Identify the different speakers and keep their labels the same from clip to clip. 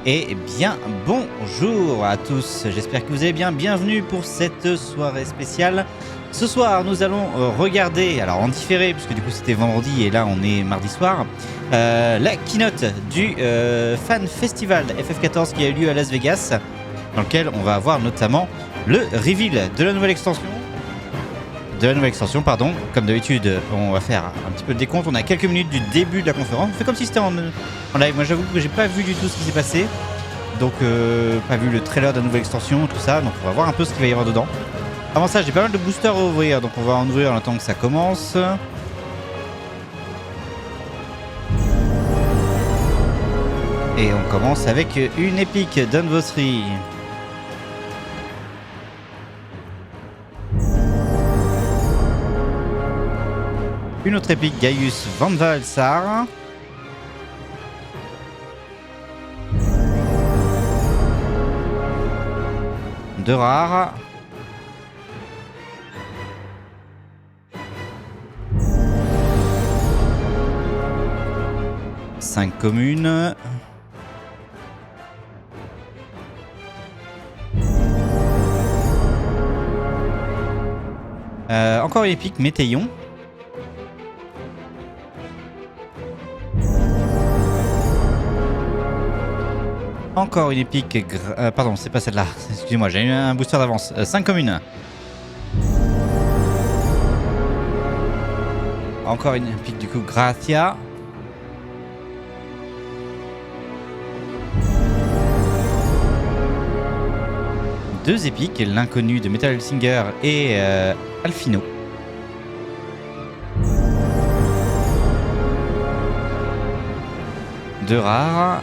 Speaker 1: Et bien bonjour à tous, j'espère que vous allez bien, bienvenue pour cette soirée spéciale. Ce soir nous allons regarder, alors en différé puisque du coup c'était vendredi et là on est mardi soir, la keynote du fan festival FF XIV qui a eu lieu à Las Vegas, dans lequel on va avoir notamment le reveal de la nouvelle extension. Comme d'habitude, on va faire un petit peu de décompte. On a quelques minutes du début de la conférence. On fait comme si c'était en live. Moi, j'avoue que j'ai pas vu du tout ce qui s'est passé. Donc, pas vu le trailer de la nouvelle extension, tout ça. Donc, on va voir un peu ce qu'il va y avoir dedans. Avant ça, j'ai pas mal de boosters à ouvrir. Donc, on va en ouvrir en attendant que ça commence. Et on commence avec une épique Voici. Une autre épique Gaius Van Valsar. Deux rares. Cinq communes. Encore une épique Météion. Encore une épique... pardon, c'est pas celle-là. Excusez-moi, j'ai eu un booster d'avance. 5 communes. Encore une épique du coup Gratia. Deux épiques, l'inconnu de Metal Singer et Alfino. Deux rares.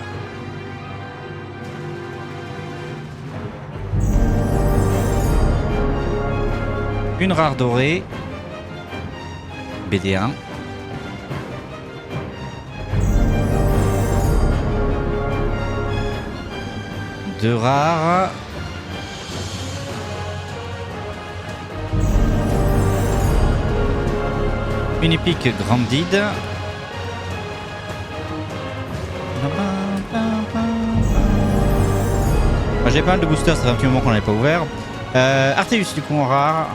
Speaker 1: Une rare dorée. BD1. Deux rares. Une épique Grandid. J'ai pas mal de boosters, ça fait un petit moment qu'on n'avait pas ouvert. Arteus du coup en rare.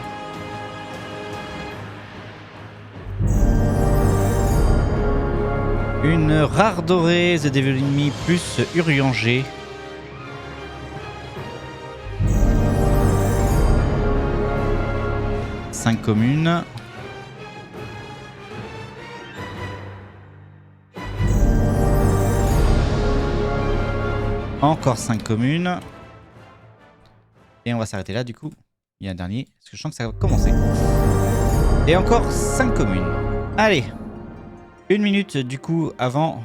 Speaker 1: Une rare dorée, The Devil in Me plus Urianger. Cinq communes. Encore 5 communes. Et on va s'arrêter là du coup. Il y a un dernier, parce que je sens que ça va commencer. Et encore 5 communes. Allez. Une minute du coup avant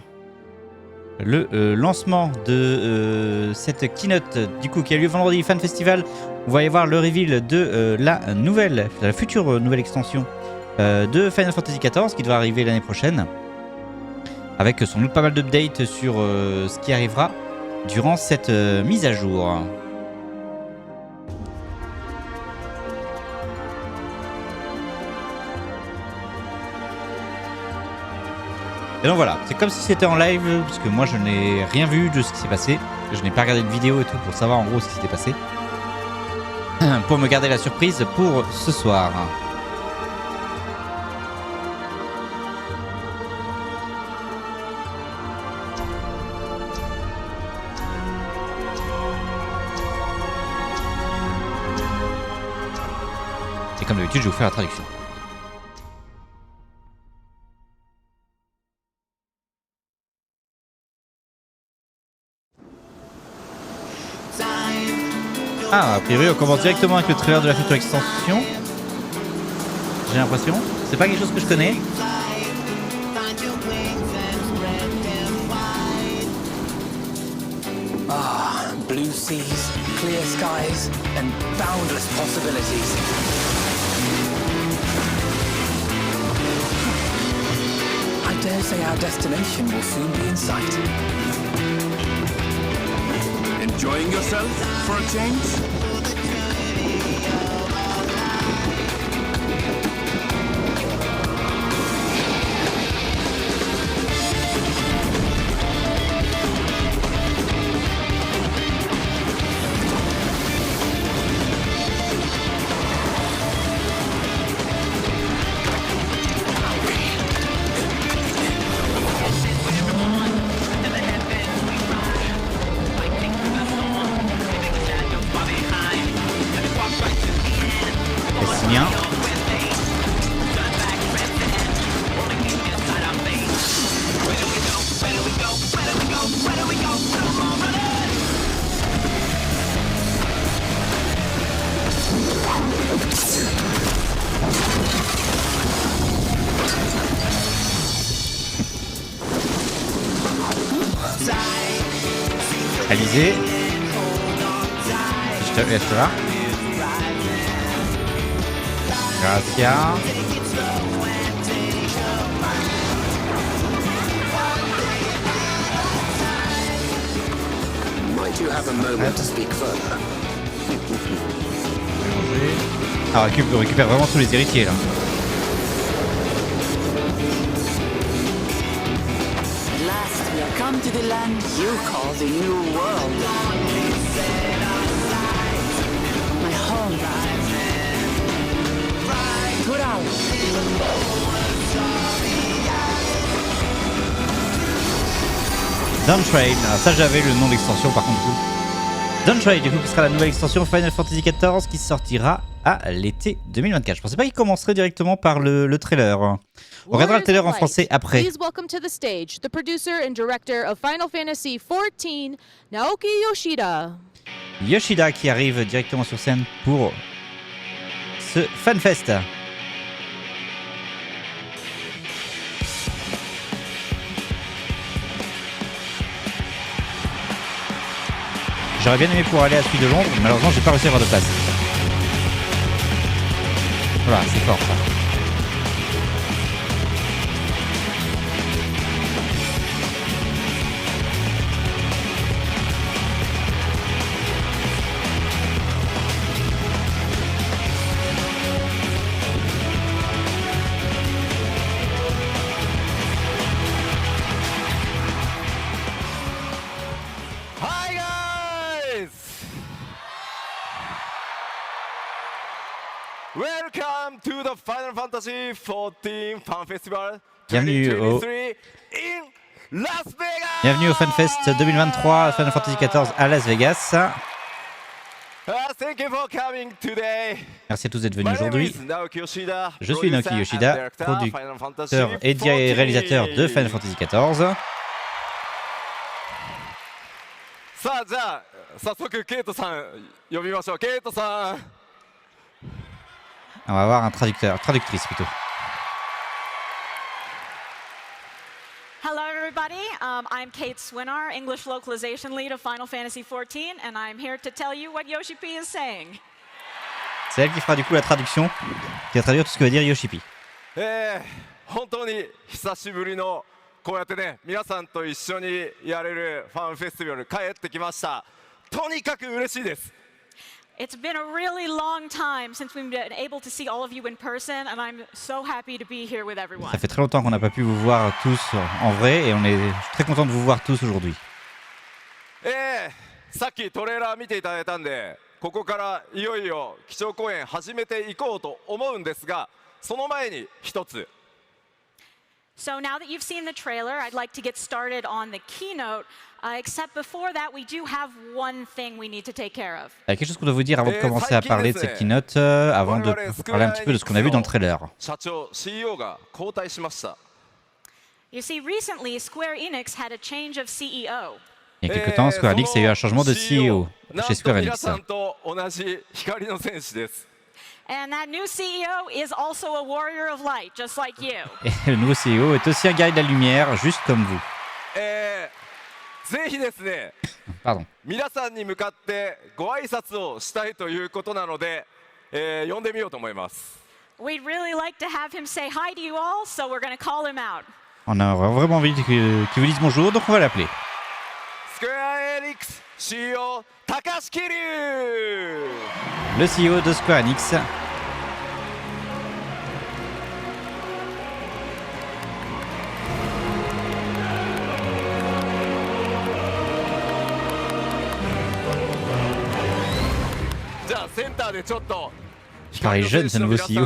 Speaker 1: le lancement de cette keynote du coup qui a lieu vendredi Fan Festival. On va y voir le reveal de la future nouvelle extension de Final Fantasy XIV qui devra arriver l'année prochaine. Avec sans doute pas mal d'updates sur ce qui arrivera durant cette mise à jour. Et donc voilà, c'est comme si c'était en live, parce que moi je n'ai rien vu de ce qui s'est passé. Je n'ai pas regardé de vidéo et tout pour savoir en gros ce qui s'était passé. Pour me garder la surprise pour ce soir. Et comme d'habitude, je vais vous faire la traduction. Ah, a priori on commence directement avec le trailer de la future extension. J'ai l'impression. C'est pas quelque chose que je connais.
Speaker 2: Ah, blue seas, clear skies and boundless possibilities. I dare say our destination will soon be in sight.
Speaker 3: Enjoying yourself for a change?
Speaker 1: Alizé. Je te là. Gracia.
Speaker 2: Might you have a moment to speak further?
Speaker 1: Ah, on récupère vraiment tous les héritiers là.
Speaker 4: At last, we have come to the land you call the New World. My home. Toral.
Speaker 1: Dawntrail, alors ça j'avais le nom d'extension par contre du coup. Dawntrail du coup qui sera la nouvelle extension Final Fantasy XIV qui sortira à l'été 2024. Je pensais pas qu'il commencerait directement par le trailer. On regardera le trailer en français après.
Speaker 5: Please welcome to the stage the producer and director of Final Fantasy XIV, Naoki Yoshida.
Speaker 1: Yoshida qui arrive directement sur scène pour ce FanFest. J'aurais bien aimé pouvoir aller à celui de Londres, mais malheureusement j'ai pas réussi à avoir de place. Voilà, c'est fort ça.
Speaker 6: Welcome to the Final Fantasy XIV Fan Festival
Speaker 1: Bienvenue
Speaker 6: 2023 in Las Vegas.
Speaker 1: Bienvenue au FanFest 2023 Final Fantasy XIV à Las Vegas.
Speaker 6: Thank you for coming today.
Speaker 1: Merci à tous d'être venus
Speaker 6: My name
Speaker 1: aujourd'hui.
Speaker 6: is Naoki Yoshida,
Speaker 1: Je suis Naoki
Speaker 6: producer
Speaker 1: Yoshida,
Speaker 6: and director, Final Fantasy
Speaker 1: producteur et
Speaker 6: XIV.
Speaker 1: réalisateur de Final Fantasy XIV.
Speaker 6: さあじゃあ早速ケイトさん呼びましょう。ケイトさん。
Speaker 1: On va avoir un traductrice plutôt.
Speaker 7: Hello, everybody. I'm Kate Swinar, English localization lead of Final Fantasy XIV, and I'm here to tell you what Yoshi P is saying.
Speaker 1: C'est elle qui fera du coup la traduction, qui va traduire tout ce que va dire Yoshi P.
Speaker 6: 本当に久しぶりのこうやってね皆さんと一緒にやれるファンフェスティバル帰ってきました。とにかく嬉しいです。
Speaker 7: It's been a really long time since we've been able to see all of you in person, and I'm so happy to be here with everyone.
Speaker 1: Ça fait très longtemps qu'on n'a pas pu vous voir tous en vrai et on est très content de vous voir tous aujourd'hui.
Speaker 6: さっきトレーラー見ていただいたんでここからいよいよ基調講演始めていこうと思うんですがその前に一つ
Speaker 7: So now that you've seen the trailer, I'd like to get started on the keynote, except before that, we do have one thing we need to take care of.
Speaker 1: Il y a quelque chose qu'on doit vous dire avant de commencer à parler de cette keynote, avant de parler un petit peu de ce qu'on a vu dans le trailer.
Speaker 6: 社長 CEO が交代しました
Speaker 7: You see, recently, Square Enix had a change of CEO.
Speaker 1: Il y a quelques temps, Square Enix a eu un changement de CEO chez Square
Speaker 6: 皆
Speaker 1: Enix.
Speaker 6: さんと同じ光の戦士です
Speaker 7: And that new CEO is also a warrior of light, just like you.
Speaker 1: Et le nouveau CEO est aussi un guerrier de la lumière, juste comme vous.
Speaker 6: ぜひですね
Speaker 1: Pardon.
Speaker 6: 皆さんに向かってご挨拶をしたいということなので、呼んでみようと思います
Speaker 7: We'd really like to have him say hi to you all, so we're going to call him out.
Speaker 1: On a vraiment envie qu'il vous dise bonjour, donc on va l'appeler.
Speaker 6: Square Enix CEO 高敷龍
Speaker 1: Le CEO de Square Enix. Pareil jeune, ce nouveau CEO.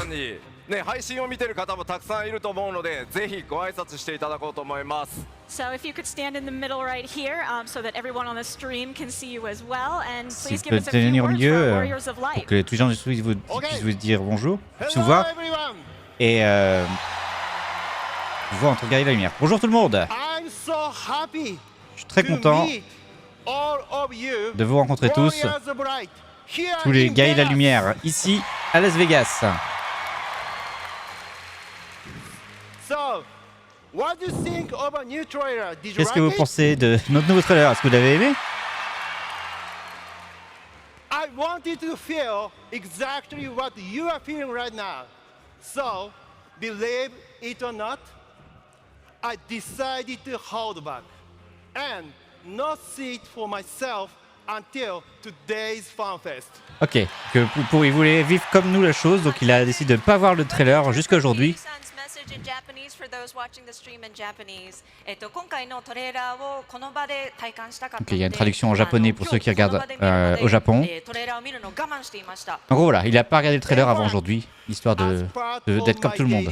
Speaker 6: ね、配信を見てる方もたくさんいると思うので、ぜひご挨拶していただこうと思います。
Speaker 7: So if you could stand in the middle right here, so that everyone on the stream can see you as well, and
Speaker 1: Si
Speaker 7: please
Speaker 1: vous
Speaker 7: give
Speaker 1: pouvez
Speaker 7: us a few
Speaker 1: tenir au
Speaker 7: words for
Speaker 1: milieu
Speaker 7: our warriors of
Speaker 1: pour
Speaker 7: light.
Speaker 1: que tous les gens du stream puissent vous dire bonjour, puissent vous voir et vous voir entre guerriers de la lumière. Bonjour tout le monde.
Speaker 8: I'm so happy
Speaker 1: Je suis très content
Speaker 8: all of you,
Speaker 1: de vous rencontrer tous,
Speaker 8: warriors of light, here
Speaker 1: tous les
Speaker 8: in
Speaker 1: guerriers de la
Speaker 8: Vegas.
Speaker 1: lumière, ici à Las Vegas.
Speaker 8: So, what do you think of a new trailer? Did you
Speaker 1: Qu'est-ce que
Speaker 8: like
Speaker 1: vous
Speaker 8: it?
Speaker 1: pensez de notre nouveau trailer? Est-ce que vous l'avez aimé?
Speaker 8: wanted to feel exactly what you are feeling right now. So, believe it or not, I decided to hold back and not see it for myself until today's FanFest.
Speaker 1: Ok, il voulait vivre comme nous la chose, donc il a décidé de ne pas voir le trailer jusqu'à aujourd'hui. Ok, il y a une traduction en japonais pour ceux qui regardent au Japon. En gros, voilà, il n'a pas regardé le trailer avant aujourd'hui, histoire d'être comme tout le monde.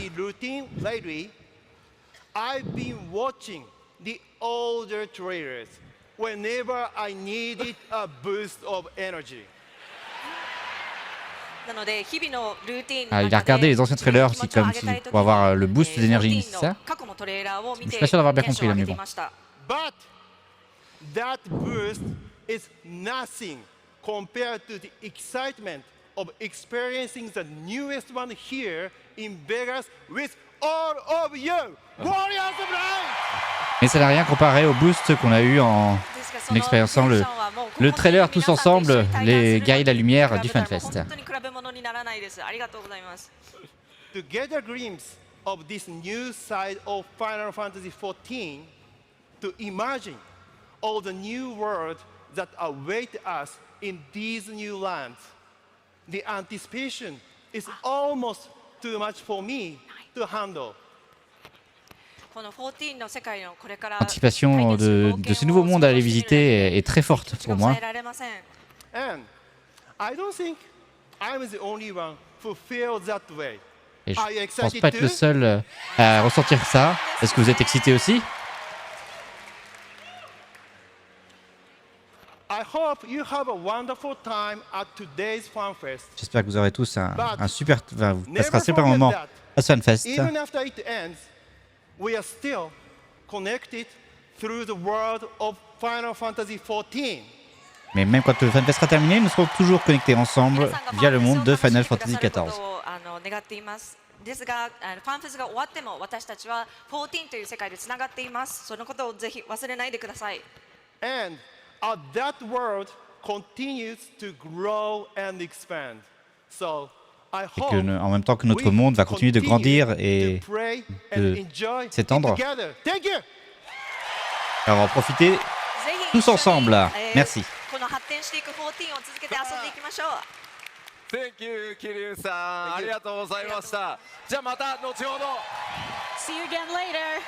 Speaker 8: I've been watching the older trailers whenever I needed a boost of energy.
Speaker 1: Ah, il a regardé les anciens trailers aussi comme pour avoir le boost d'énergie, c'est ça? Je suis pas sûr d'avoir bien compris là, mais bon.
Speaker 8: But that boost is nothing compared to the excitement of experiencing the newest one here in Vegas with all of you, Warriors of Light!
Speaker 1: Mais ça n'a rien comparé au boost qu'on a eu en expériençant le trailer tous ensemble, les guerriers de la lumière du FanFest.
Speaker 8: To get a glimpse of this new side of Final Fantasy XIV, to imagine all the new worlds that await us in these new lands, the anticipation is almost too much for me to handle.
Speaker 1: L'anticipation de ce nouveau monde à aller visiter est très forte pour moi.
Speaker 8: And I don't think I'm the only one who feels that way.
Speaker 1: Et je pense pas être le seul à ressentir ça. Est-ce que vous êtes excité aussi? J'espère que vous aurez tous un super... Enfin, vous passerez un super moment à ce FanFest.
Speaker 8: We are still connected through the world of Final Fantasy XIV.
Speaker 1: Mais même quand le FanFest sera terminé, nous serons toujours connectés ensemble via le monde de Final Fantasy XIV.
Speaker 8: And that world continues to grow and expand. So
Speaker 1: et que, en même temps que notre monde va continuer de grandir et de s'étendre. Alors, en profiter tous ensemble. Merci.
Speaker 6: Thank you, Kiryu-san. ありがとうございました。じゃあまた後ほど。
Speaker 7: See you again later.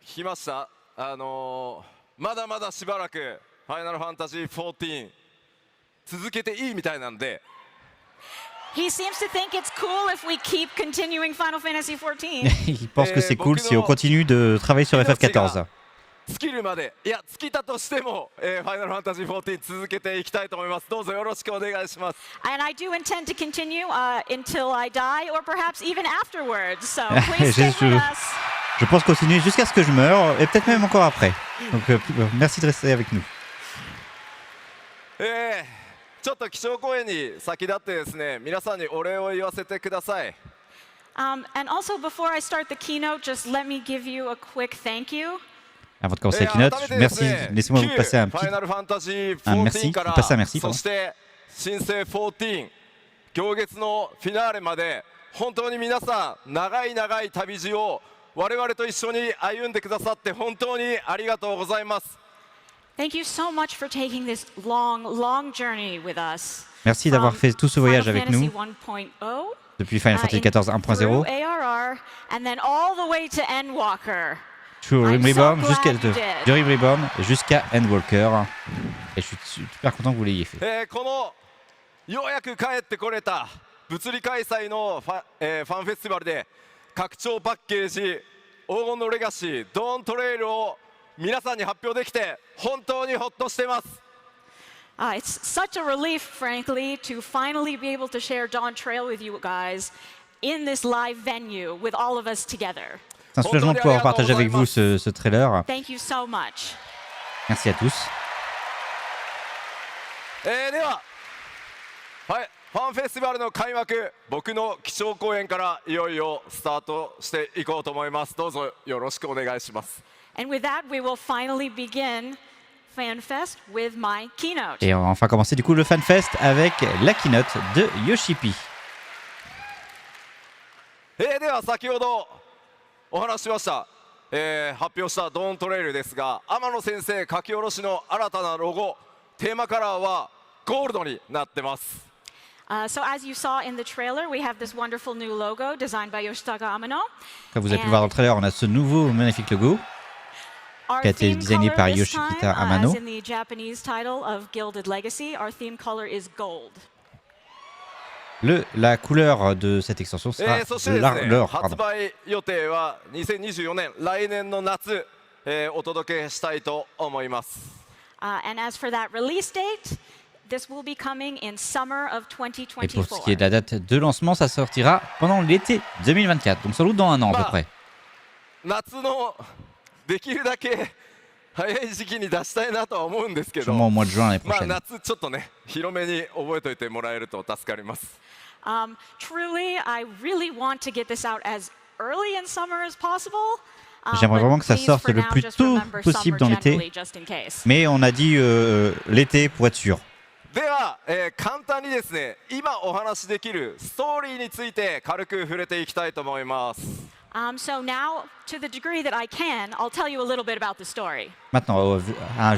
Speaker 6: 聞きました。まだまだしばらくファイナルファンタジー14続けていいみたいなんで。
Speaker 7: He seems to think it's cool if we keep continuing Final Fantasy XIV.
Speaker 1: Il pense que c'est cool si on continue de travailler sur FF XIV.
Speaker 6: 尽きるまで、いや尽きたとしても、ファイナルファンタジー14続けていきたいと思います。どうぞよろしくお願いします。
Speaker 7: And I do intend to continue until I die, or perhaps even afterwards. So please stay with us.
Speaker 1: Je pense continuer jusqu'à ce que je meure et peut-être même encore après. Donc merci de rester avec nous.
Speaker 6: ちょっと基調講演に先立ってですね、皆さんにお礼を言わせてください。
Speaker 7: And also before I start the keynote, just let me give you a quick thank you.
Speaker 1: Avant de commencer la keynote, merci. Laissez-moi vous passer un merci. Passer un merci.
Speaker 6: そして新生14行月のフィナーレまで本当に皆さん長い長い旅路を我々と一緒に歩んでくださって本当にありがとうございます。
Speaker 7: Thank you so much for taking this long, long journey with us.
Speaker 1: Merci d'avoir fait tout ce voyage avec nous depuis Final Fantasy XIV 1.0.
Speaker 7: And then all the way to Endwalker.
Speaker 1: Rim Reborn jusqu'à Endwalker. Et je suis super content que vous l'ayez fait.
Speaker 6: このようやく帰ってこれた物理開催のファンフェスティバルで拡張パッケージ黄金のレガシードーントレイルを皆さんに発表できて本当にホッとしてます。
Speaker 7: It's such a relief, frankly, to finally be able to share Dawntrail with you guys in this live venue with all of us together.
Speaker 1: C'est un soulagement de pouvoir partager avec vous ce trailer.
Speaker 7: Thank you so much.
Speaker 1: Merci à tous.
Speaker 6: では、はい、ファンフェスティバルの開幕、僕の基調講演からいよいよスタートしていこうと思います。どうぞよろしくお願いします。
Speaker 7: And with that, we will finally begin FanFest with my keynote.
Speaker 1: Et on va enfin commencer du coup le FanFest avec la keynote de Yoshipi.
Speaker 6: では先ほどお話ししました、発表したドーントレイルですが、天野先生書き下ろしの新たなロゴ、テーマカラーはゴールドになってます。
Speaker 7: So as you saw in the trailer, we have this wonderful new logo designed by Yoshitaka Amano.
Speaker 1: Comme vous avez pu voir dans le trailer, on a ce nouveau magnifique logo
Speaker 7: Our
Speaker 1: qui a été
Speaker 7: theme
Speaker 1: designé
Speaker 7: color
Speaker 1: par
Speaker 7: this
Speaker 1: Yoshihito
Speaker 7: time,
Speaker 1: Amano.
Speaker 7: as in the Japanese title of Gilded Legacy, our theme color is gold.
Speaker 1: La couleur de cette extension sera
Speaker 6: そしてですね、
Speaker 1: l'or.
Speaker 6: 発売予定は2024年来年の夏、お届けしたいと思います。
Speaker 7: And as for that release date, this will be coming in summer of
Speaker 1: Et pour ce qui est
Speaker 7: 2024.
Speaker 1: de la date de lancement, ça sortira pendant l'été 2024, donc sans doute dans un an à peu près.
Speaker 6: 夏のできるだけ早い時期に出したいなとは思うんですけど、
Speaker 1: Sûrement au mois de juin l'année
Speaker 6: まあ
Speaker 1: prochaine.
Speaker 6: 夏ちょっとね広めに覚えておいてもらえると助かります。
Speaker 7: Truly, I really want to get this out as early in summer as possible.
Speaker 1: J'aimerais
Speaker 7: but
Speaker 1: vraiment que ça
Speaker 7: please,
Speaker 1: sorte
Speaker 7: for
Speaker 1: le
Speaker 7: now,
Speaker 1: plus
Speaker 7: just
Speaker 1: tôt
Speaker 7: remember
Speaker 1: possible
Speaker 7: summer
Speaker 1: dans l'été.
Speaker 7: generally, just in case.
Speaker 1: Mais on a dit l'été pour être sûr.
Speaker 6: では、簡単にですね今お話しできるストーリーについて軽く触れていきたいと思います。
Speaker 7: So now, to the degree that I can, I'll tell you a little bit about the story.
Speaker 1: Maintenant,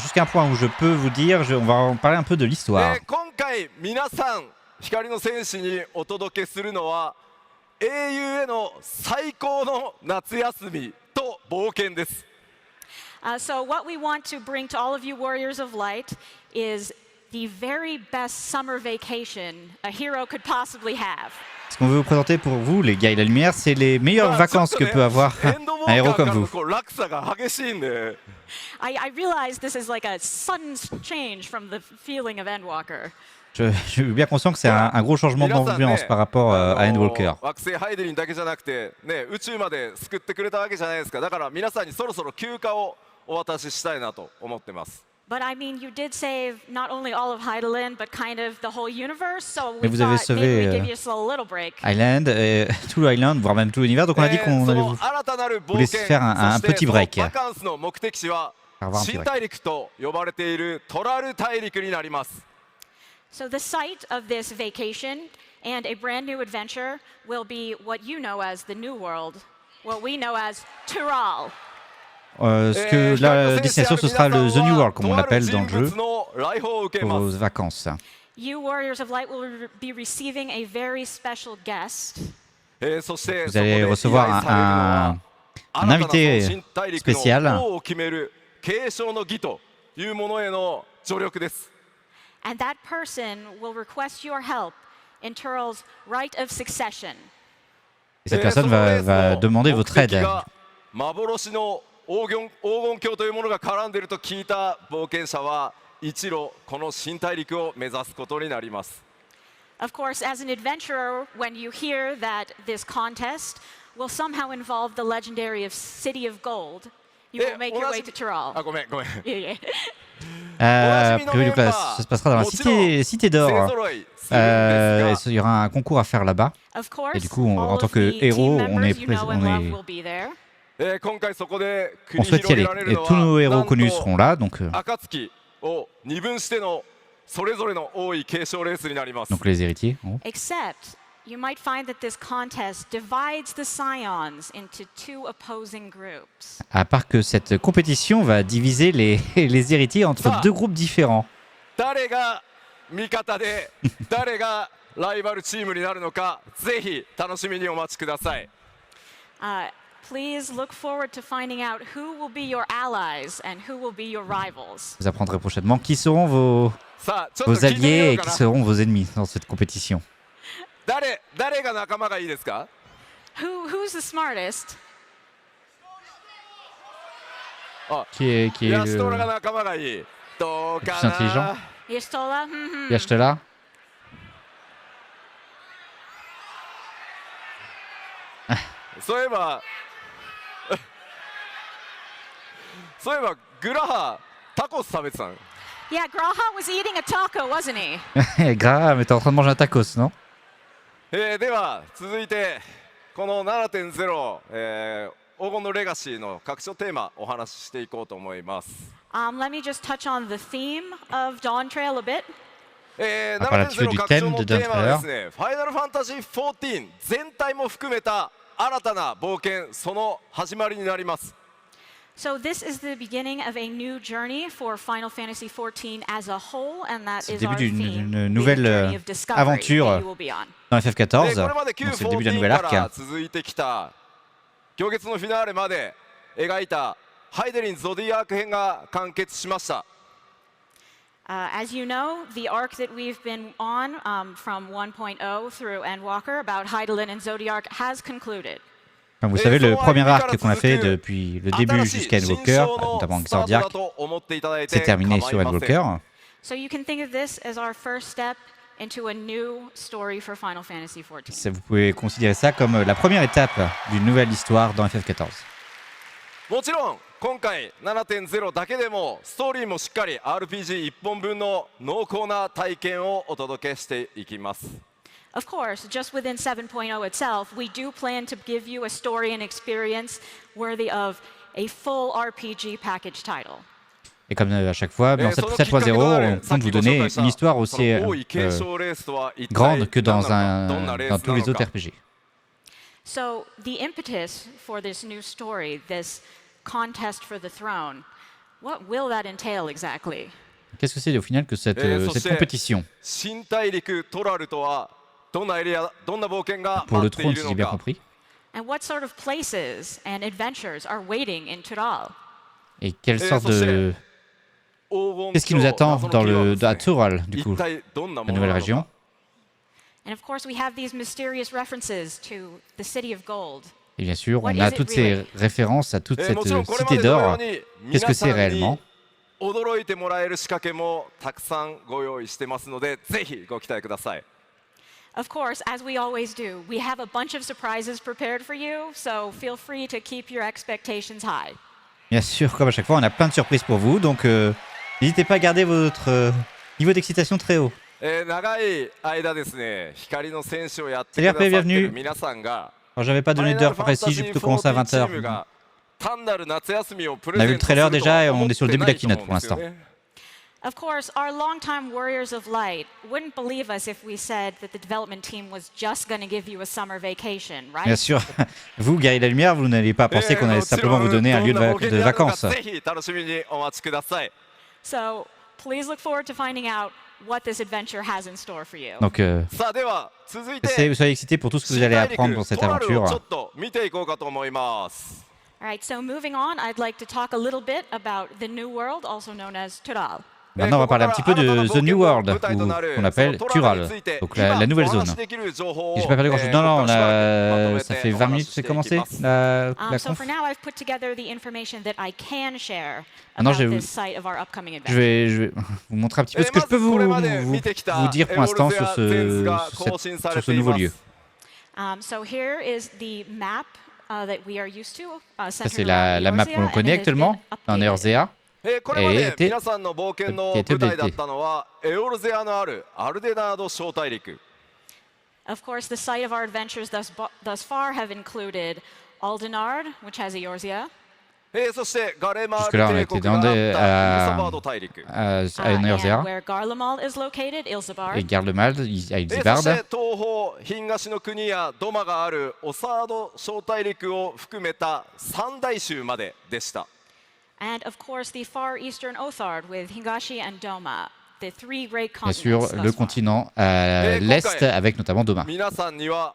Speaker 1: jusqu'à un point où je peux vous dire, on va en parler un peu de l'histoire.
Speaker 6: 今回皆さん光の戦士にお届けするのは英雄への最高の夏休みと冒険です。
Speaker 7: So what we want to bring to all of you warriors of light is the very best summer vacation a hero could possibly have.
Speaker 1: Ce qu'on veut vous présenter pour vous, les gars et la lumière, c'est les meilleures vacances que peut avoir un héros comme vous.
Speaker 6: 落差が激しいんで。
Speaker 7: I realize this is like a sudden change from the feeling of Endwalker.
Speaker 1: Je suis bien conscient que c'est un gros changement d'ambiance par rapport à Endwalker.
Speaker 6: 惑星ハイデリンだけじゃなくて、ね、宇宙まで救ってくれたわけじゃないですか。だから皆さんにそろそろ休暇をお渡ししたいなと思ってます。
Speaker 7: But I mean, you did save not only all of Heidelin, but kind of the whole universe. So we
Speaker 1: Mais vous avez
Speaker 7: thought maybe
Speaker 1: sauvé,
Speaker 7: we'd give you a little break.
Speaker 1: Island, tout l'Island, voire même tout l'univers. Donc on a dit qu'on allait vous laisser faire un petit break.
Speaker 6: バカンスの目的地は新大陸と呼ばれているトラル大陸になります。
Speaker 7: So the site of this vacation and a brand new adventure will be what you know as the New World, what we know as Tural.
Speaker 1: Ce que la destination, ce sera le The New World, comme on l'appelle dans le jeu, pour vos vacances.
Speaker 7: You Warriors of Light will be receiving a very special guest.
Speaker 1: Vous allez recevoir un invité spécial.
Speaker 7: And that person will request your help in Tural's right of succession.
Speaker 1: Et cette personne va demander votre aide.
Speaker 6: 黄金鏡というものが絡んでいると聞いた冒険者は一路この新大陸を目指すことになります。
Speaker 7: Of course, as an adventurer, when you hear that this contest will somehow involve the legendary City of Gold, you will make your way to Tural.
Speaker 6: あ、ごめん。
Speaker 7: Yeah, yeah.
Speaker 1: A priori, donc là, ça se passera dans la cité d'or. Il y aura un concours à faire là-bas.
Speaker 7: Of course,
Speaker 1: Et du coup, en
Speaker 7: all
Speaker 1: tant
Speaker 7: of
Speaker 1: que
Speaker 7: the
Speaker 1: héros,
Speaker 7: team
Speaker 1: on
Speaker 7: members you know and love will be there.
Speaker 6: 今回そこで繰
Speaker 1: on
Speaker 6: り
Speaker 1: souhaite y
Speaker 6: 広げ
Speaker 1: aller.
Speaker 6: られ
Speaker 1: Et
Speaker 6: るの
Speaker 1: tous nos
Speaker 6: は
Speaker 1: héros
Speaker 6: なん
Speaker 1: connus
Speaker 6: と
Speaker 1: seront là. Donc,
Speaker 6: 暁を二分してのそれぞれの多い継承レースになります。
Speaker 1: donc les héritiers.
Speaker 7: Except, you might find that this contest divides the Scions into two opposing groups.
Speaker 1: À part que cette compétition va diviser les héritiers entre deux groupes différents.
Speaker 6: 誰が味方で誰がライバルチームになるのかぜひ楽しみにお待ちください。
Speaker 7: Please look forward to finding out who will be your allies and who will be your rivals.
Speaker 1: Vous apprendrez prochainement qui seront vos
Speaker 6: さあちょっと聞いてみ
Speaker 1: alliés
Speaker 6: よ
Speaker 1: et
Speaker 6: うか
Speaker 1: qui
Speaker 6: な。
Speaker 1: seront vos ennemis dans cette compétition.
Speaker 6: 誰が仲間がいいですか？
Speaker 7: Who's the smartest?
Speaker 1: Qui est
Speaker 6: ヤシトラが
Speaker 1: le
Speaker 6: 仲間がいい。どう
Speaker 1: plus
Speaker 6: か
Speaker 1: intelligent?
Speaker 6: な。
Speaker 7: Yestola?
Speaker 1: Yashtela?
Speaker 6: そういえばグラハタコス食べてたの。
Speaker 7: Yeah, Graha was eating a taco, wasn't he?
Speaker 1: Grave, mais t'es en train de manger un tacos, non?
Speaker 6: では続いてこの 7.0、黄金のレガシーの拡張テーマお話ししていこうと思います。
Speaker 7: Let me just touch on the theme of Dawntrail a bit.
Speaker 6: 7.0 の拡張のテーマはですね、ファイナルファンタジー14全体も含めた新たな冒険、その始まりになります。
Speaker 7: So this is the beginning of a new journey for Final Fantasy XIV as a whole, and that is our theme, the journey of discovery that you will be on.
Speaker 1: Dans FF XIV,
Speaker 6: これまで
Speaker 1: donc c'est le début d'un nouvel
Speaker 6: 9.14 か
Speaker 1: arc.
Speaker 6: ら続いてきた行月のフィナーレまで描いたハイデリンゾディアーク編が完結しました。
Speaker 7: As you know, the arc that we've been on from 1.0 through Endwalker about Hydaelyn and Zodiac has concluded.
Speaker 1: Comme vous savez, le premier arc qu'on a fait depuis le début jusqu'à Endwalker, notamment Zodiac, s'est terminé sur Endwalker.
Speaker 7: So you can think of this as our first step into a new story for Final Fantasy XIV.
Speaker 1: Vous pouvez considérer ça comme la première étape d'une nouvelle histoire dans FF XIV.
Speaker 6: もちろん今回 7.0 だけでもストーリーもしっかり RPG1 本分の濃厚な体験をお届けしていきます。
Speaker 7: Of course, just within 7.0 itself, we do plan to give you a story and experience worthy of a full RPG package title.
Speaker 1: Et comme à chaque fois, dans 7.0, on compte vous donner une histoire aussi grande que dans tous les autres RPG.
Speaker 7: So the impetus for this new story, this contest for the throne, what will that entail exactly?
Speaker 1: Qu'est-ce que c'est au final que cette compétition pour le trône, si j'ai bien compris?
Speaker 7: And what sort of places and adventures are waiting in Tural?
Speaker 1: Et quelle sorte de... Qu'est-ce qui nous attend à Tural, du coup, la nouvelle région?
Speaker 7: And of course, we have these mysterious references to the City of Gold.
Speaker 1: Et bien sûr, on a toutes ces références à toute cette cité d'or. Qu'est-ce que c'est réellement?
Speaker 6: 驚いてもらえる仕掛けもたくさんご用意してますので、ぜひご期待ください。
Speaker 7: Of course, as we always do, we have a bunch of surprises prepared for you, so feel free to keep your expectations high.
Speaker 1: Bien sûr, comme à chaque fois, on a plein de surprises pour vous, donc n'hésitez pas à garder votre niveau d'excitation très haut.
Speaker 6: 長い間ですね、光の戦士をやってく
Speaker 1: Salut
Speaker 6: ださ
Speaker 1: RP,
Speaker 6: ってい
Speaker 1: bienvenue.
Speaker 6: る皆さんが、
Speaker 1: Alors j'avais pas donné d'heure précise, j'ai plutôt commencé à 20h.
Speaker 6: 単なる夏休みをプ
Speaker 1: On
Speaker 6: レ
Speaker 1: a
Speaker 6: ゼ
Speaker 1: vu
Speaker 6: ン
Speaker 1: le
Speaker 6: トする
Speaker 1: trailer
Speaker 6: と
Speaker 1: déjà et
Speaker 6: は
Speaker 1: on
Speaker 6: 思っ
Speaker 1: est sur le
Speaker 6: て
Speaker 1: début
Speaker 6: な
Speaker 1: de la
Speaker 6: いと思
Speaker 1: keynote
Speaker 6: うん
Speaker 1: pour
Speaker 6: ですよ
Speaker 1: l'instant.
Speaker 6: ね。
Speaker 7: Of course, our longtime warriors of light wouldn't believe us if we said that the development team was just going to give you a summer vacation, right?
Speaker 1: Bien sûr, vous, guerriers de la lumière, vous n'allez pas penser qu'on allait simplement vous donner un lieu de vacances.
Speaker 6: ぜひ楽しみにお待ちください。
Speaker 7: So please look forward to finding out what this adventure has in store for you.
Speaker 1: Donc,
Speaker 6: さあでは続いて
Speaker 1: soyez excités pour tout ce que vous allez apprendre dans cette
Speaker 6: トラルをちょ
Speaker 1: aventure.
Speaker 6: っと見ていこうかと思います。
Speaker 7: All right, so moving on, I'd like to talk a little bit about the New World, also known as Tural.
Speaker 1: Maintenant, on va parler un petit peu de The New World, ou qu'on appelle Tural, donc la nouvelle zone. Et j'ai pas perdu grand-chose. Non, ça fait 20 minutes que c'est commencé, la
Speaker 7: So
Speaker 1: conf.
Speaker 7: for now, I've put together the information that I can share
Speaker 1: Maintenant,
Speaker 7: about
Speaker 1: je vais
Speaker 7: this site of our upcoming
Speaker 1: Je
Speaker 7: adventure.
Speaker 1: vais vous montrer un petit peu ce que je peux vous dire pour l'instant sur ce nouveau lieu.
Speaker 7: So here is the map that we are used to,
Speaker 1: Ça, c'est
Speaker 7: centered
Speaker 1: la
Speaker 7: around
Speaker 1: map
Speaker 7: Eorzea,
Speaker 1: qu'on
Speaker 7: and it
Speaker 1: connaît
Speaker 7: has
Speaker 1: actuellement
Speaker 7: been
Speaker 1: dans
Speaker 7: updated.
Speaker 1: Eorzea.
Speaker 6: これまで皆さんの冒険の舞台だったのはエオルゼアのあるアルデナード小大陸。
Speaker 7: Of course, the site of our adventures thus far have included Aldenard, which has Eorzea,
Speaker 6: そしてガレマー
Speaker 1: Jusque-là, on
Speaker 6: ル
Speaker 1: était
Speaker 6: 帝国があったイルサバー
Speaker 1: à
Speaker 6: ド大陸。
Speaker 1: en Eorzea.
Speaker 7: and where Garlemald is located, Ilsabard.
Speaker 1: Et Garlemald, à
Speaker 6: そして
Speaker 1: Ilsabard.
Speaker 6: 東方東の国やドマがあるオサード小大陸を含めた三大州まででした。
Speaker 7: And of course, the far eastern Othard with Higashi and Doma, the three great
Speaker 1: Bien sûr,
Speaker 7: continents.
Speaker 1: le
Speaker 7: thus far.
Speaker 1: continent à l'est avec notamment Doma.
Speaker 6: 皆さんには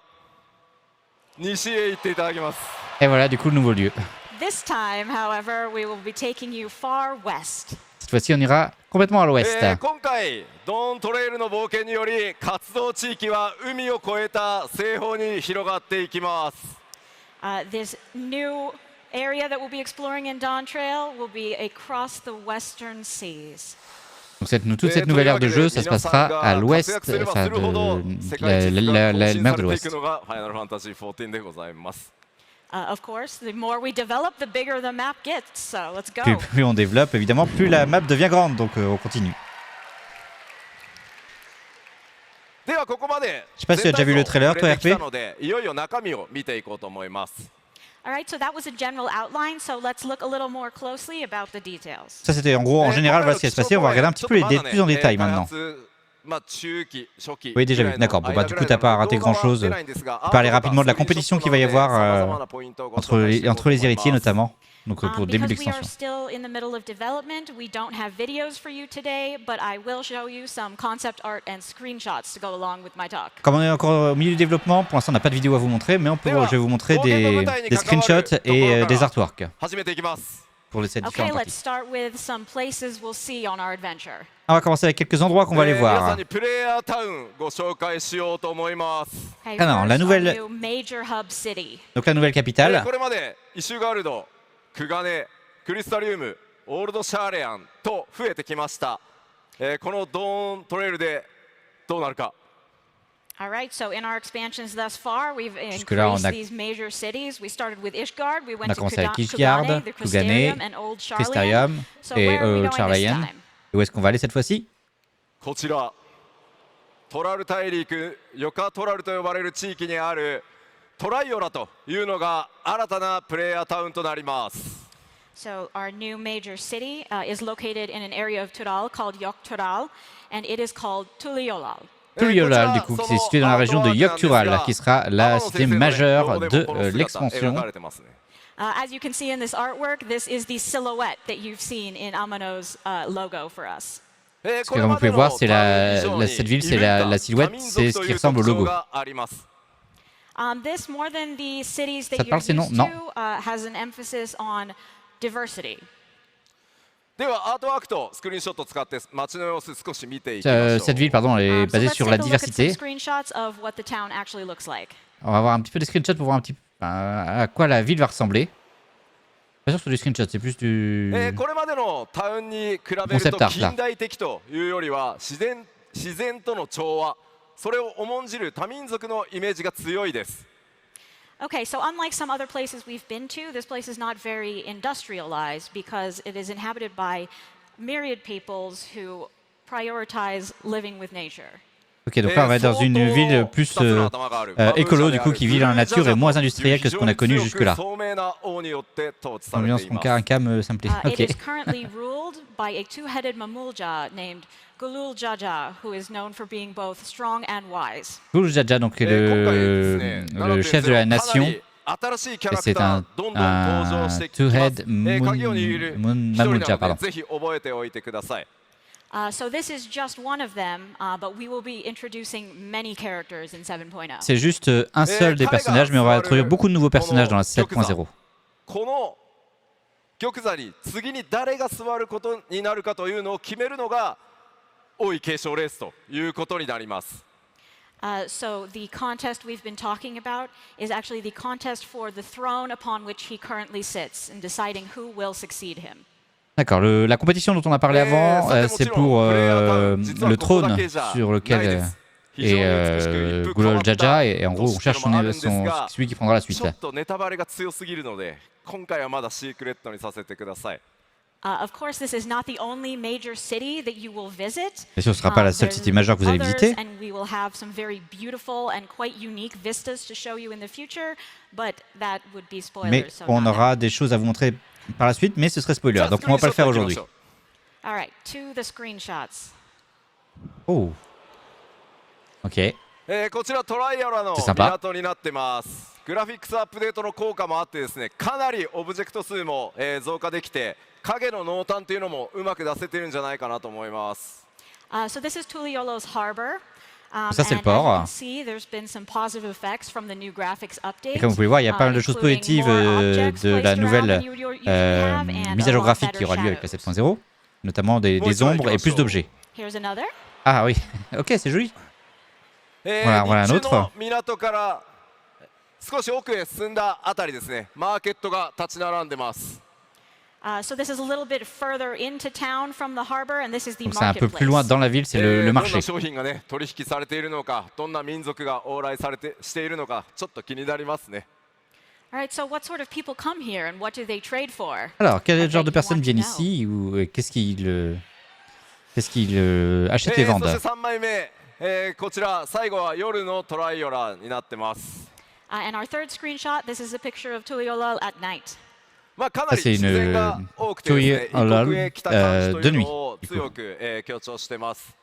Speaker 6: 西へ行っていただきます。
Speaker 1: Et voilà, du coup, le nouveau lieu.
Speaker 7: This time, however, we will be taking you far west.
Speaker 1: Cette fois-ci, on ira complètement à l'ouest.
Speaker 6: 今回ドーントレイルの冒険により活動地域は海を越えた西方に広がっていきます。
Speaker 7: This new area that we'll be exploring in Dawntrail will be across the western seas.
Speaker 1: Donc toute cette nouvelle ère de jeu, ça se passera à l'ouest, enfin la mer de l'ouest.
Speaker 6: ファイナルファンタジー14でございます。
Speaker 7: Of course, the more we develop, the bigger the map gets. So let's go.
Speaker 1: Plus on développe, évidemment, plus la map devient grande, donc on continue.
Speaker 6: ではここまで
Speaker 1: Je sais pas si tu as déjà vu le trailer, toi, RP?
Speaker 6: いよいよ中身を見ていこうと思います。
Speaker 7: All right, so that was a general outline, so let's look a little more closely about the details.
Speaker 1: Ça c'était en gros en général voilà ce qui va se passer. On va regarder un petit peu plus en détail maintenant. Oui, déjà vu. D'accord. Bon, bah, du coup, t'as pas raté grand-chose. Je parlais rapidement de la compétition qu'il va y avoir entre les héritiers, notamment. Donc, pour le début de l'extension. Comme on est encore au milieu du développement, pour l'instant, on n'a pas de vidéo à vous montrer, mais je vais vous montrer des screenshots et des artworks pour cette différente partie. On va commencer avec quelques endroits qu'on va aller voir. Alors, la nouvelle capitale.
Speaker 6: クガネ、クリスタリウム、オールドシャーレアンと増えてきました。このドーントレイルでどうなるか。
Speaker 7: All right, so in our expansions thus far, we've increased these major cities. We started with Ishgard, we went to Kugane, the Crystarium, and Old Charlayan. So where are we going this time?
Speaker 1: Et où est-ce qu'on va aller cette fois-ci?
Speaker 6: こちら、トラル大陸、ヨカトラルと呼ばれる地域にある トライオラというのが新たなプレイヤータウンとなります。
Speaker 7: So our new major city is located in an area of Tural called Yoktural, and it is called Tuliolal.
Speaker 1: Tuliolal, du coup, qui est situé dans la région de Yoktural, qui sera la cité majeure de l'expansion.
Speaker 7: As you can see in this artwork, this is the silhouette that you've seen in Amano's logo for us.
Speaker 1: Parce que comme vous pouvez voir, cette ville, c'est la silhouette, c'est ce qui ressemble au logo.
Speaker 7: This, more than the cities that you're used to, has an emphasis on diversity.
Speaker 6: ではアートワークとスクリーンショットを使って街の様子少し見ていきましょう。
Speaker 1: Cette ville, pardon, elle est basée sur la diversité. On va voir un petit peu des screenshots pour voir un petit peu à quoi la ville va ressembler. Pas sûr que c'est des screenshots, c'est plus du
Speaker 6: これまでのタウンに比べると近代的というよりは自然との調和。 それを重んじる多民族のイメージが強いです。
Speaker 7: Okay, so unlike some other places we've been to, this place is not very industrialized because it is inhabited by myriad peoples who prioritize living with nature.
Speaker 1: Ok, donc là on va être dans une ville plus écolo, du coup, qui vit dans la nature et moins industrielle que ce qu'on a connu jusque-là. L'ambiance un cam, ça me plaît.
Speaker 7: It is currently ruled by a two-headed Mamulja named Gulul Jaja, who is known for being both strong and wise.
Speaker 1: Gulul Jaja, donc le chef de la nation, c'est un two-head Mamulja, pardon.
Speaker 7: So this is just one of them, but we will be introducing many characters in 7.0.
Speaker 1: C'est juste un seul des personnages, mais on va introduire beaucoup de nouveaux personnages dans la 7.0.
Speaker 6: この玉座に次に誰が座ることになるかというのを決めるのが王位継承レースということになります。
Speaker 7: So the contest we've been talking about is actually the contest for the throne upon which he currently sits and deciding who will succeed him.
Speaker 1: D'accord, la compétition dont on a parlé avant, c'est pour le trône sur lequel est Gulul Jaja, et en gros on cherche celui qui prendra la suite.
Speaker 7: Of course, this is not the only major city that you will visit.
Speaker 1: Et ce ne sera pas la seule cité majeure que vous allez visiter.
Speaker 7: And we will have some very beautiful and quite unique vistas to show you in the future, but that would be spoilers.
Speaker 1: Mais on aura des choses à vous montrer par la suite, mais ce serait spoiler, donc on va pas le faire aujourd'hui.
Speaker 7: All right, to the screenshots.
Speaker 1: Oh. Ok.
Speaker 6: こちらトライアラの港になってます。グラフィックスアップデートの効果もあってですね、かなりオブジェクト数も増加できて、影の濃淡というのもうまく出せてるんじゃないかなと思います。
Speaker 7: So this is Tuliolo's harbor.
Speaker 1: Ça c'est le port. Et comme vous pouvez voir, il y a pas mal de choses positives de la nouvelle mise à jour graphique qui aura lieu avec la 7.0, notamment des ombres et plus d'objets. Ah oui, ok, c'est joli. Voilà, voilà un autre.
Speaker 6: 少し奥へ進んだあたりですね、マーケットが立ち並んでます。
Speaker 7: So this is a little bit further into town from the harbor, and this is the
Speaker 1: marketplace. C'est un peu plus loin dans la ville, c'est le marché.
Speaker 6: どんな商品がね取引されているのか、どんな民族が往来しているのか、ちょっと気になりますね。
Speaker 7: All right, so what sort of people come here and what do they trade for?
Speaker 1: Alors, quel genre de personnes viennent ici ou qu'est-ce qu'ils achètent et vendent?
Speaker 6: そして3枚目、こちら最後は夜のトライオラになってます。
Speaker 7: And our third screenshot, this is a picture of Tuliolal at night.
Speaker 6: まあかなり
Speaker 1: c'est
Speaker 6: 自
Speaker 1: une
Speaker 6: 然が多くてですね、異国へ来た感じというのを強く強調してます。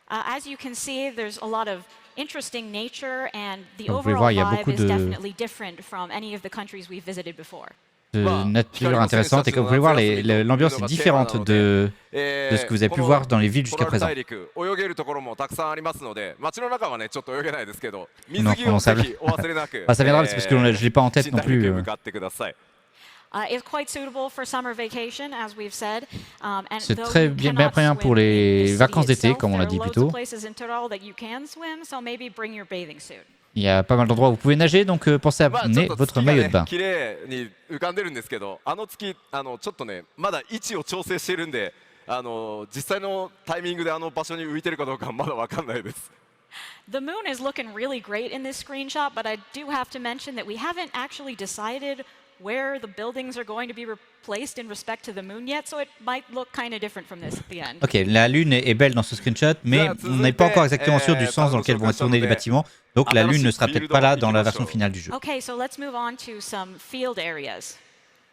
Speaker 7: As you can see, there's a lot of interesting nature, and the
Speaker 1: Vous pouvez
Speaker 7: overall
Speaker 1: voir, il y a
Speaker 7: vibe
Speaker 1: beaucoup
Speaker 7: is
Speaker 1: de-
Speaker 7: definitely different from any of the countries we've visited before.
Speaker 1: De nature intéressante et comme vous pouvez voir, l'ambiance est différente de ce que vous avez pu voir dans les villes jusqu'à présent.
Speaker 6: 泳げるところもたくさんありますので、街の中はねちょっと泳げないですけど、水
Speaker 1: Non,
Speaker 6: 着を
Speaker 1: comment
Speaker 6: ぜ
Speaker 1: ça
Speaker 6: ひお忘れなく。
Speaker 1: Ça viendra, c'est parce que je ne l'ai pas en tête non
Speaker 6: 新大陸へ
Speaker 1: plus.
Speaker 6: 向かってください。
Speaker 7: It's quite suitable for summer vacation, as we've said. And
Speaker 1: C'est
Speaker 7: though
Speaker 1: très
Speaker 7: you
Speaker 1: bien
Speaker 7: cannot
Speaker 1: bien pour
Speaker 7: swim in
Speaker 1: les
Speaker 7: the city
Speaker 1: vacances d'été,
Speaker 7: itself,
Speaker 1: comme on l'a
Speaker 7: there
Speaker 1: dit
Speaker 7: are
Speaker 1: plus
Speaker 7: loads
Speaker 1: tôt.
Speaker 7: of places in Tyrol that you can swim, so maybe bring your bathing suit.
Speaker 1: Il y a pas mal d'endroits où vous pouvez nager, donc pensez à
Speaker 6: まあちょ
Speaker 1: amener
Speaker 6: っと
Speaker 1: votre
Speaker 6: 月が
Speaker 1: maillot de
Speaker 6: ね
Speaker 1: bain.
Speaker 6: 綺麗に浮かんでるんですけど、あの月ちょっとねまだ位置を調整してるんで、実際のタイミングであの場所に浮いてるかどうかまだわかんないです。
Speaker 7: The moon is looking really great in this screenshot, but I do have to mention that we haven't actually decided where the buildings are going to be replaced in respect to the moon yet, so it might look kind of different from this at the end.
Speaker 1: Ok, la lune est belle dans ce screenshot, mais on n'est pas encore exactement sûr du sens dans lequel vont être tournés les bâtiments, donc la lune ne sera peut-être pas là dans la version finale du jeu.
Speaker 7: Okay, so let's move on to some field areas.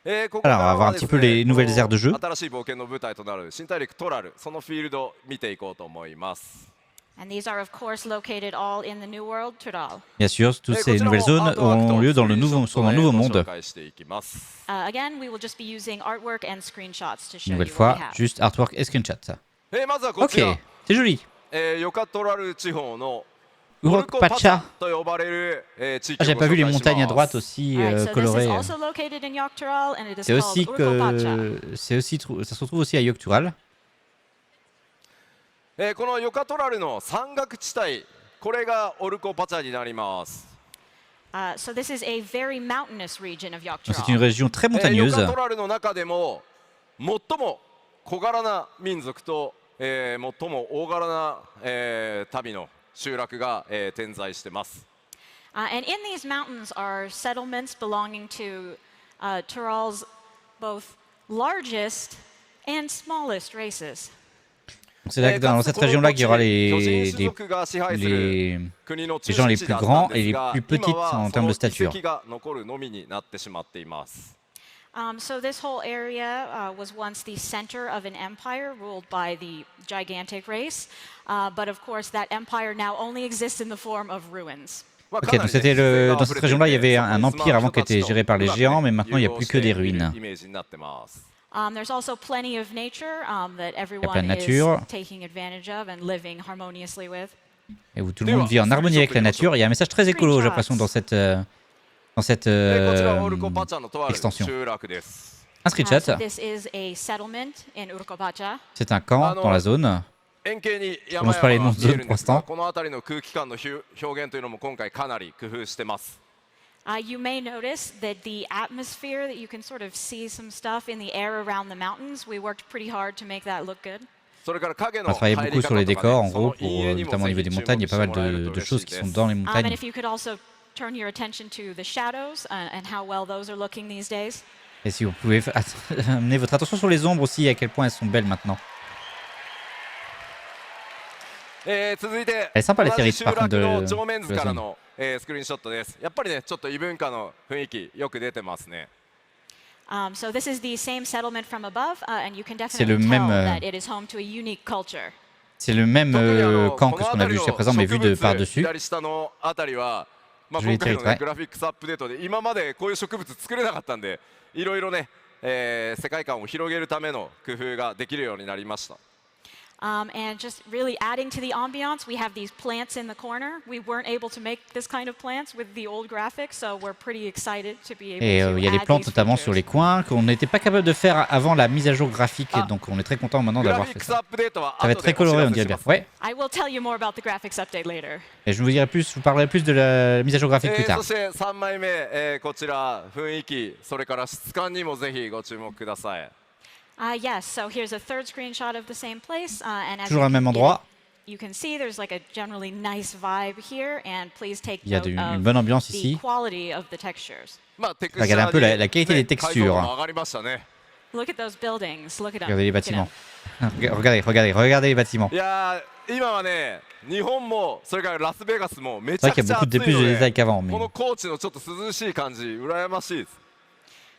Speaker 6: Alors,
Speaker 1: on va voir un petit peu les nouvelles aires de jeu.
Speaker 6: 新しい冒険の舞台となる新大陸トラル、そのフィールドを見ていこうと思います。
Speaker 7: And these are, of course, located all in the New World, Tyrol.
Speaker 1: Bien sûr, toutes ces nouvelles zones auront lieu dans le nouveau monde.
Speaker 7: Again, we will just be using artwork and screenshots to show
Speaker 1: Une nouvelle
Speaker 7: you what we
Speaker 1: fois,
Speaker 7: have.
Speaker 1: juste artwork et screenshot.
Speaker 6: まずはこち
Speaker 1: Ok,
Speaker 6: ら、
Speaker 1: c'est joli.
Speaker 6: ヨカトラル地方の
Speaker 1: Urok Pacha.
Speaker 6: と呼ばれる地
Speaker 1: Ah,
Speaker 6: 域を
Speaker 1: j'avais
Speaker 6: ご
Speaker 1: pas vu
Speaker 6: 紹
Speaker 1: les
Speaker 6: 介し
Speaker 1: montagnes à
Speaker 6: ま
Speaker 1: droite
Speaker 6: す。
Speaker 1: aussi
Speaker 7: All right, so this is
Speaker 1: colorées.
Speaker 7: also located in Yok Tyrol, and it is
Speaker 1: C'est
Speaker 7: called
Speaker 1: aussi
Speaker 7: Urko Pacha.
Speaker 1: que ça se retrouve aussi à Yogtural.
Speaker 6: このヨカトラルの山岳地帯、これがオルコパチャになります。
Speaker 7: So this is a very mountainous region of Yok
Speaker 1: C'est une
Speaker 7: Tyrol.
Speaker 1: région très
Speaker 6: ヨ
Speaker 1: montagneuse.
Speaker 6: カトラルの中でも最も小柄な民族と、最も大柄な、旅の集落が、点在してます。
Speaker 7: And in these mountains are settlements belonging to Tyrol's both largest and smallest races.
Speaker 1: C'est là que dans cette région-là qu'il y aura les gens les plus grands et les plus petites en termes de stature.
Speaker 7: So this whole area was once the center of an empire ruled by the gigantic race, but of course that empire now only exists in the form of ruins.
Speaker 1: Ok, donc c'était dans cette région-là, il y avait un empire avant qui était géré par les géants, mais maintenant il n'y a plus que des ruines.
Speaker 7: There's also plenty of nature that everyone
Speaker 1: plein de
Speaker 7: is
Speaker 1: nature.
Speaker 7: taking advantage of and living harmoniously with.
Speaker 1: Et où tout le monde vit en harmonie avec la nature. Il y a un message très écolo, j'ai l'impression, dans cette extension. Un screenshot.
Speaker 7: So this is a settlement in Urko Pacha.
Speaker 1: C'est un camp dans la zone.
Speaker 6: 円形に
Speaker 1: Je
Speaker 6: 山
Speaker 1: commence par les
Speaker 6: 々
Speaker 1: noms
Speaker 6: が
Speaker 1: de
Speaker 6: 見え
Speaker 1: zones
Speaker 6: るん
Speaker 1: pour
Speaker 6: ですが、
Speaker 1: l'instant.
Speaker 6: この辺りの空気感の表現というのも今回かなり工夫してます。
Speaker 7: You may notice that the atmosphere, that you can sort of see some stuff in the air around the mountains. We worked pretty hard to make that look good.
Speaker 6: それから影
Speaker 1: On
Speaker 6: の
Speaker 1: a travaillé
Speaker 6: 入り
Speaker 1: beaucoup
Speaker 6: 方
Speaker 1: sur les
Speaker 6: とか
Speaker 1: décors, en
Speaker 6: ね、その
Speaker 1: gros,
Speaker 6: 陰影にも
Speaker 1: notamment au
Speaker 6: ぜ
Speaker 1: niveau
Speaker 6: ひ
Speaker 1: des
Speaker 6: 注
Speaker 1: montagnes. Il y a
Speaker 6: 目
Speaker 1: pas
Speaker 6: して
Speaker 1: mal
Speaker 6: もらえると
Speaker 1: de
Speaker 6: 嬉し
Speaker 1: choses
Speaker 6: い
Speaker 1: qui
Speaker 6: で
Speaker 1: sont
Speaker 6: す。
Speaker 1: dans les
Speaker 7: And
Speaker 1: montagnes.
Speaker 7: if you could also turn your attention to the shadows and how well those are looking these days.
Speaker 1: Et si vous pouvez amener votre attention sur les ombres aussi, à quel point elles sont belles maintenant.
Speaker 6: 続いて
Speaker 1: Elle est sympa, les
Speaker 6: 同じ
Speaker 1: séries,
Speaker 6: 集
Speaker 1: par
Speaker 6: 落
Speaker 1: contre,
Speaker 6: の
Speaker 1: de
Speaker 6: 正面図
Speaker 1: la
Speaker 6: から
Speaker 1: zone.
Speaker 6: の、スクリーンショットです。やっぱりねちょっと異文化の雰囲気よく出てますね。
Speaker 7: So this is the same settlement from above, and you can
Speaker 1: C'est le
Speaker 7: definitely
Speaker 1: même,
Speaker 7: tell that it is home to a unique culture.
Speaker 1: C'est le même
Speaker 6: 特に
Speaker 1: camp
Speaker 6: こ
Speaker 1: que
Speaker 6: の
Speaker 1: ce qu'on a vu
Speaker 6: 辺り
Speaker 1: jusqu'à
Speaker 6: の
Speaker 1: présent, mais
Speaker 6: 植
Speaker 1: vu de
Speaker 6: 物
Speaker 1: par-dessus.
Speaker 6: 左下のあたりは、まあ、
Speaker 1: Je vais
Speaker 6: 今回の、
Speaker 1: y
Speaker 6: ね、
Speaker 1: aller.
Speaker 6: グラフィックスアップデートで今までこういう植物作れなかったんでいろいろね、世界観を広げるための工夫ができるようになりました。
Speaker 7: And just really adding to the ambiance, we have these plants in the corner. We weren't able to make this kind of plants with the old graphics, so we're pretty excited to be able
Speaker 1: Et
Speaker 7: to
Speaker 1: il y a des
Speaker 7: add
Speaker 1: plantes
Speaker 7: these
Speaker 1: notamment sur
Speaker 7: features.
Speaker 1: les coins qu'on n'était pas capable de faire avant la mise à jour graphique, donc on est très content maintenant
Speaker 6: グラ
Speaker 1: d'avoir
Speaker 6: フィッ
Speaker 1: fait
Speaker 6: クス
Speaker 1: ça.
Speaker 6: アップデートは
Speaker 1: Ça va être
Speaker 6: 後で
Speaker 1: très
Speaker 6: お知
Speaker 1: coloré,
Speaker 6: ら
Speaker 1: on
Speaker 6: せ
Speaker 1: dirait
Speaker 6: し
Speaker 1: bien.
Speaker 6: ます。
Speaker 1: Ouais.
Speaker 7: I will tell you more about the graphics update later.
Speaker 1: Et je vous parlerai plus de la mise à jour graphique plus
Speaker 6: そ
Speaker 1: tard.
Speaker 6: して3枚目、こちら雰囲気それから質感にもぜひご注目ください。
Speaker 7: Yes, so here's a third screenshot of the same place, and as
Speaker 1: Toujours au même endroit.
Speaker 7: you can see, there's like a generally nice vibe here, and please take
Speaker 1: Il y a
Speaker 7: note
Speaker 1: une
Speaker 7: of
Speaker 1: bonne ambiance
Speaker 7: the
Speaker 1: ici.
Speaker 7: quality of the textures.
Speaker 6: まあ、テクスチャ
Speaker 1: Regardez un peu
Speaker 6: ー
Speaker 1: la qualité des
Speaker 6: 解像度
Speaker 1: textures.
Speaker 6: も上がりましたね。
Speaker 7: Look at those buildings. Look at them.
Speaker 1: Regardez les
Speaker 7: Look at them.
Speaker 1: bâtiments. Regardez les bâtiments.
Speaker 6: いや今はね日本もそれからラスベガスもめち
Speaker 1: C'est
Speaker 6: ゃ
Speaker 1: vrai
Speaker 6: く
Speaker 1: qu'il y a
Speaker 6: ちゃ
Speaker 1: beaucoup
Speaker 6: 暑い
Speaker 1: de plus
Speaker 6: の
Speaker 1: de
Speaker 6: で
Speaker 1: détails qu'avant, mais
Speaker 6: この高知のちょっと涼しい感じ羨ましいです。